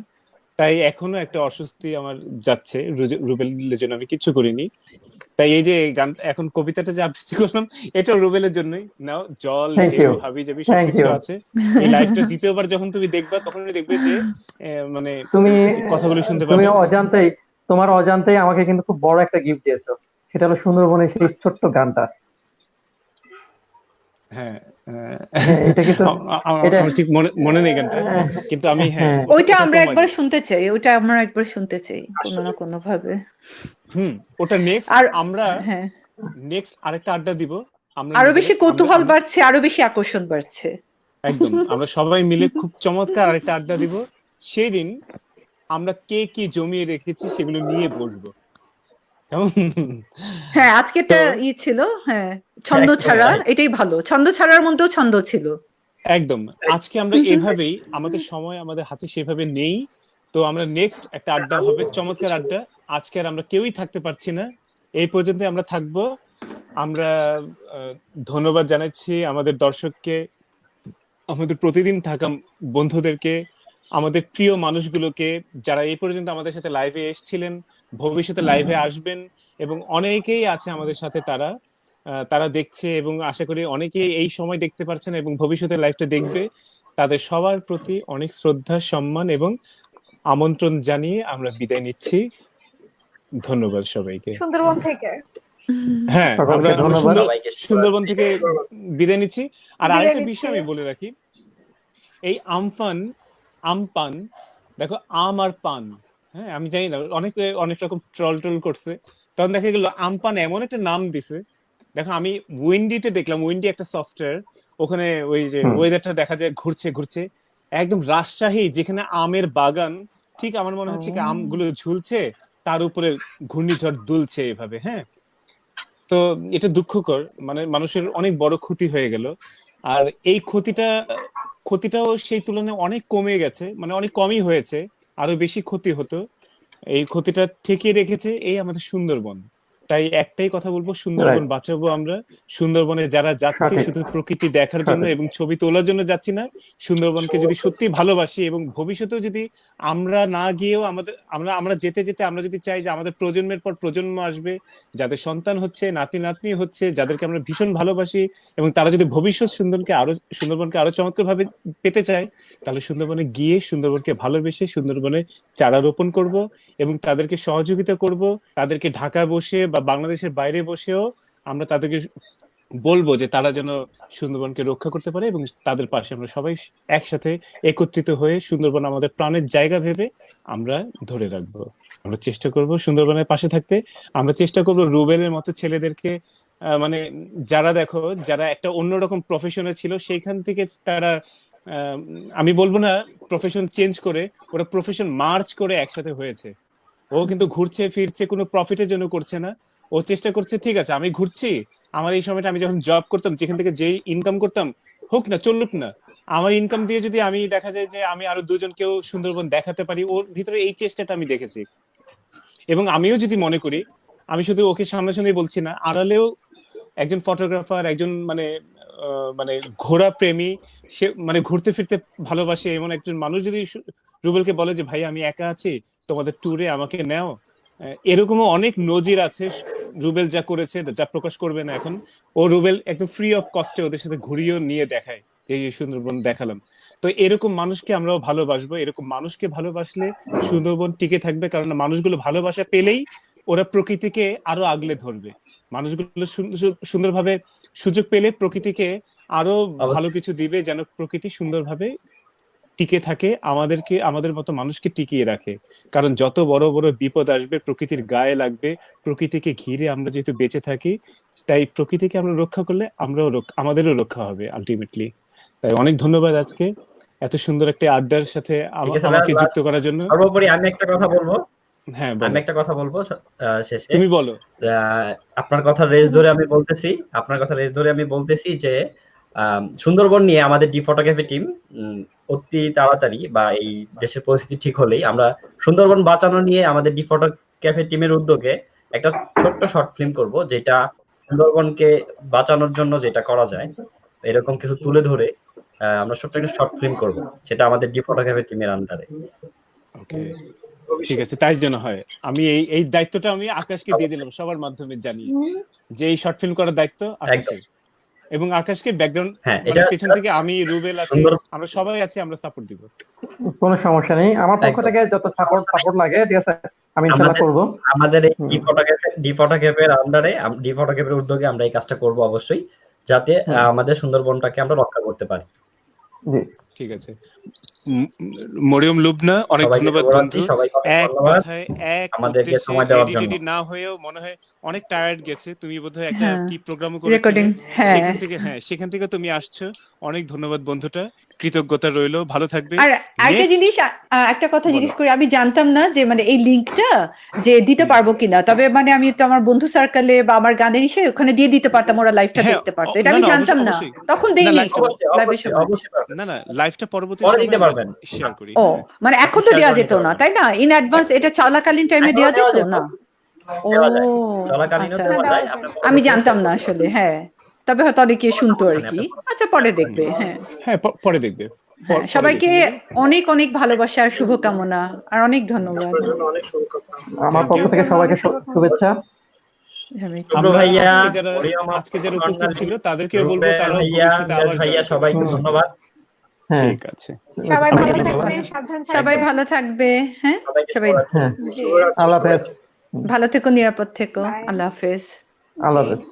S2: তাই এখনো একটা অস্বস্তি আমার যাচ্ছে, রুবেলের জন্য আমি কিছু করিনি। তাই এই যে গান, এখন কবিতাটা যে আবৃত্তি করলাম, এটা রুবেলের জন্যই। নাও, জল,
S3: থ্যাংক
S2: ঢেউ,
S3: ইউ,
S2: হাবি জাবি
S3: থ্যাংক
S2: সবকিছু
S3: ইউ।
S2: আছে। এই লাইফটা দ্বিতীয়বার যখন তুমি দেখবা, তখনই দেখবে যে মানে
S3: তুমি
S2: কথাগুলো শুনতে
S3: তুমি
S2: পাবে।
S3: অজান্তেই, তোমার অজান্তেই আমাকে কিন্তু খুব বড় একটা গিফট দিয়েছো, সেটা হলো সুন্দরবনের সেই ছোট্ট গানটা।
S2: হ্যাঁ,
S3: হ্যাঁ, এটা কিন্তু, এটা,
S2: আমার ঠিক মনে নেই গানটা, কিন্তু আমি, হ্যাঁ,
S3: হ্যাঁ,
S5: ওইটা
S2: ওটা
S5: আমরা একবার
S2: তোমারই।
S5: শুনতে চাই, ওইটা আমরা একবার শুনতে চাই কোনো না
S1: আসলে
S5: কোনো ভাবে।
S2: ওটা নেক্সট
S5: আর
S2: আমরা
S5: হ্যাঁ,
S2: আরেকটা আড্ডা দিব, আমরা
S5: আরো বেশি
S2: নিজেরা, আমরা
S5: কৌতূহল
S2: আমরা
S5: বাড়ছে, আরো বেশি আকর্ষণ বাড়ছে।
S2: একদম আমরা সবাই মিলে খুব চমৎকার আরেকটা আড্ডা দিব। সেই দিন আমরা কে কি জমিয়ে রেখেছি সেগুলো নিয়ে বসবো, কেমন?
S5: হ্যাঁ, আজকে
S2: তো
S5: একটা ছিল, হ্যাঁ, ছন্দ
S7: একদম
S5: ছাড়া,
S7: তাই।
S5: এটাই ভালো, ছন্দ ছাড়ার মধ্যেও ছন্দ ছিল।
S2: একদম, আজকে আমরা এভাবেই, আমাদের সময় আমাদের হাতে সেভাবে নেই, তো আমরা নেক্সট একটা আড্ডা হবে, চমৎকার আড্ডা। আজকে আর আমরা কেউই থাকতে পারছি না, এই পর্যন্ত আমরা থাকবো। আমরা ধন্যবাদ জানাচ্ছি আমাদের দর্শককে, আমাদের প্রতিদিন থাকা বন্ধুদেরকে, আমাদের প্রিয় মানুষগুলোকে, যারা এই পর্যন্ত আমাদের সাথে লাইভে এসেছিলেন, ভবিষ্যতে লাইভে আসবেন, এবং অনেকেই আছে আমাদের সাথে, তারা দেখছে, এবং আশা করি অনেকেই এই সময় দেখতে পারছেন এবং ভবিষ্যতে লাইভটা দেখবে। তাদের সবার প্রতি অনেক শ্রদ্ধা, সম্মান এবং আমন্ত্রণ জানিয়ে আমরা বিদায় নিচ্ছি। ধন্যবাদ সবাইকে।
S6: সুন্দরবন থেকে
S2: হ্যাঁ,
S3: সকলকে
S2: আমরা
S3: ধন্যবাদ।
S7: সবাইকে
S2: সুন্দরবন থেকে বিদায় নিচ্ছি। আর
S6: বিদায়
S2: আরেকটা
S6: নিচ্ছি।
S2: বিষয় আমি বলে রাখি, এই আমপান, দেখো, আম আর পান, হ্যাঁ, আমি জানি না, অনেক অনেক রকম ট্রল করছে, তখন দেখা গেল আমপান এমন একটা নাম দিছে, দেখো আমি উইন্ডিতে দেখলাম, উইন্ডি একটা সফটওয়্যার, ওখানে ওই যে
S3: হুম।
S2: ওয়েদারটা দেখা যায় ঘুরছে ঘুরছে, একদম রাজশাহী যেখানে আমের বাগান, ঠিক আমার মনে হচ্ছে কি আমগুলো ঝুলছে, তার উপরে ঘূর্ণিঝড় দুলছে এভাবে। হ্যাঁ, তো এটা দুঃখকর, মানে মানুষের অনেক বড় ক্ষতি হয়ে গেল। আর এই ক্ষতিটাও সেই তুলনায় অনেক কমে গেছে, মানে অনেক কমই হয়েছে, আরো বেশি ক্ষতি হতো। এই ক্ষতিটা ঠেকিয়ে রেখেছে এই আমাদের সুন্দরবন। তাই একটাই কথা বলবো, সুন্দরবন
S3: রাইট,
S2: বাঁচাবো আমরা। সুন্দরবনে যারা যাচ্ছি
S3: সঠিক
S2: শুধু প্রকৃতি দেখার জন্য
S3: সঠিক।
S2: এবং ছবি তোলার জন্য যাচ্ছি না, সুন্দরবনকে যদি সত্যি ভালোবাসি এবং ভবিষ্যতেও যদি আমরা না গিয়েও আমাদের আমরা আমরা যেতে যেতে আমরা যদি চাই যে আমাদের প্রজন্মের পর প্রজন্ম আসবে, যাদের সন্তান হচ্ছে, নাতি নাতনি হচ্ছে, যাদেরকে আমরা ভীষণ ভালোবাসি, এবং তারা যদি ভবিষ্যৎ সুন্দরবনকে আরো চমৎকার ভাবে পেতে চায়, তাহলে সুন্দরবনে গিয়ে সুন্দরবনকে ভালোবেসে সুন্দরবনে চারা রোপণ করব এবং তাদেরকে সহযোগিতা করব। তাদেরকে ঢাকায় বসে বা বাংলাদেশের বাইরে বসেও আমরা তাদেরকে বলবো যে তারা যেন সুন্দরবনকে রক্ষা করতে পারে, এবং তাদের পাশে আমরা সবাই একসাথে একত্রিত হয়ে সুন্দরবন আমাদের প্রাণের জায়গা ভেবে আমরা ধরে রাখবো। আমরা চেষ্টা করব সুন্দরবনের পাশে থাকতে। আমরা চেষ্টা করব রুবেলের মতো ছেলেদেরকে, মানে যারা একটা অন্যরকম প্রফেশনে ছিল, সেইখান থেকে তারা, আমি বলবো না প্রফেশন চেঞ্জ করে, ওরা প্রফেশন মার্চ করে একসাথে হয়েছে। ও কিন্তু ঘুরছে ফিরছে কোনো প্রফিটের জন্য করছে না। ও চেষ্টা করছে, ঠিক আছে আমি ঘুরছি, আমার এই সময়টা আমি যখন জব করতাম, যেখান থেকে যেই ইনকাম করতাম হোক না, চলুক না, আমার ইনকাম দিয়ে যদি আমি দেখা যায় যে আমি আরো দুজনকেও সুন্দরবন দেখাতে পারি, ওর ভিতরে এই চেষ্টাটা আমি দেখেছি। এবং আমিও যদি মনে করি, আমি শুধু ওকে সামনাসামনি বলছি না, আড়ালেও একজন ফটোগ্রাফার, একজন মানে ঘোরা প্রেমী, সে মানে ঘুরতে ফিরতে ভালোবাসে এমন একজন মানুষ যদি রুবেলকে বলে যে ভাই আমি একা আছি, তোমাদের ট্যুরে আমাকে নেও, এরকমও অনেক নজির আছে। রুবেল যা করেছে, যা প্রকাশ করবে না এখন, ও রুবেল একদম ফ্রি অফ কস্টে ওদের সাথে ঘুরিয়েও নিয়ে দেখায়, এই যে সুন্দরবন দেখালাম। তো এরকম মানুষকে আমরাও ভালোবাসবো, এরকম মানুষকে ভালোবাসলে সুন্দরবন টিকে থাকবে, কারণ মানুষগুলো ভালোবাসা পেলেই ওরা প্রকৃতিকে আরো আগলে ধরবে। মানুষগুলো সুন্দরভাবে সুযোগ পেলে প্রকৃতিকে আরো ভালো কিছু দিবে, যেন প্রকৃতি সুন্দরভাবে টিকে থাকে, আমাদের মতো মানুষকে টিকিয়ে রাখে। কারণ যত বড় বড় বিপদ আসবে প্রকৃতির গায়ে লাগবে, প্রকৃতিকে ঘিরে আমরা যেহেতু বেঁচে থাকি, তাই প্রকৃতিকে আমরা রক্ষা করলে আমাদেরও রক্ষা হবে আলটিমেটলি। তাই অনেক ধন্যবাদ আজকে এত সুন্দর একটা আড্ডার সাথে আমাকে যুক্ত করার জন্য।
S7: সর্বোপরি আমি একটা কথা বলবো,
S2: হ্যাঁ
S7: শেষে
S2: তুমি বলো।
S7: আপনার কথা রেস ধরে আমি বলতেছি যে সুন্দরবন নিয়ে আমাদের ডি ফটোগ্রাফি টিম অতি তাড়াতাড়ি বা এই দেশের পরিস্থিতি ঠিক হলেই আমরা সুন্দরবন বাঁচানো নিয়ে আমাদের ডি ফটোগ্রাফি টিমের উদ্যোগে একটা ছোট্ট শর্ট ফিল্ম করব, যেটা সুন্দরবনকে বাঁচানোর জন্য যেটা করা যায় এরকম কিছু তুলে ধরে আমরা ছোট্ট একটা শর্ট ফিল্ম করব, সেটা আমাদের ডি ফটোগ্রাফি টিমের আন্ডারে।
S2: ওকে, ঠিক আছে, তাই জন্য হয় আমি এই দায়িত্বটা আমি আকাশকে দিয়ে দিলাম সবার মাধ্যমে জানিয়ে, যে এই শর্ট ফিল্ম করার দায়িত্ব আকাশের, এবং আকাশকে ব্যাকগ্রাউন্ড পেছন থেকে আমি, রুবেল আছে, আমরা সবাই আছি, আমরা সাপোর্ট দিব।
S3: কোনো সমস্যা নেই, আমার পক্ষ থেকে যত সাপোর্ট লাগে, ঠিক আছে, আমি ইনশাআল্লাহ করব।
S7: আমাদের এই ডি ফটোগ্রাফির আন্ডারে, ডি ফটোগ্রাফির উদ্যোগে আমরা এই কাজটা করব অবশ্যই, যাতে আমাদের সুন্দরবনটাকে আমরা রক্ষা করতে পারি।
S3: জি,
S2: ঠিক আছে। মরিয়ম লুবনা, অনেক ধন্যবাদ বন্ধু। এক কথায়
S7: আমাদেরকে সময় দেওয়ার জন্য।
S2: না হয়েও মনে হয় অনেক টায়ার্ড গেছে। তুমি বোধহয় একটা কি প্রোগ্রামও করেছিলে, সেখান থেকে তুমি আসছো। অনেক ধন্যবাদ বন্ধুটা, কৃতজ্ঞতা রইলো, ভালো থাকবে।
S5: আর একটা কথা জিজ্ঞেস করি, আমি জানতাম না যে মানে এই লিংকটা যে দিতে পারবো কিনা, তবে মানে আমি তো আমার বন্ধু সার্কেলে বা আমার গানের ইসে ওখানে দিয়ে দিতে পারতাম, ওরা লাইভটা দেখতে পারতো, এটা আমি জানতাম না, তখন দেইনি লাইভের সময়।
S2: না লাইভটা পরবর্তী
S7: দিতে পারবেন,
S2: শেয়ার করি।
S5: ও মানে এখন তো দেওয়া যেত না, তাই না? ইন অ্যাডভান্স এটা চলাকালীন টাইমে দেওয়া যেত না? ও আমি জানতাম না আসলে। হ্যাঁ, তবে হয়তো অনেকে শুনতো আর কি। আচ্ছা, পরে দেখবে। হ্যাঁ,
S2: পরে দেখবে।
S5: সবাইকে অনেক অনেক ভালোবাসা আর শুভকামনা, আর অনেক ধন্যবাদ।
S3: আমার পক্ষ থেকে সবাইকে শুভেচ্ছা।
S2: আজকে যারা উপস্থিত ছিল তাদেরকেও বলবো, তারা
S7: সবাইকে ধন্যবাদ।
S2: ঠিক আছে,
S5: সবাই ভালো থাকবে। হ্যাঁ, সবাই
S3: আল্লাহ হাফেজ,
S5: ভালো থেকো, নিরাপদ থেকো। আল্লাহ হাফেজ।
S3: আল্লাহ হাফেজ।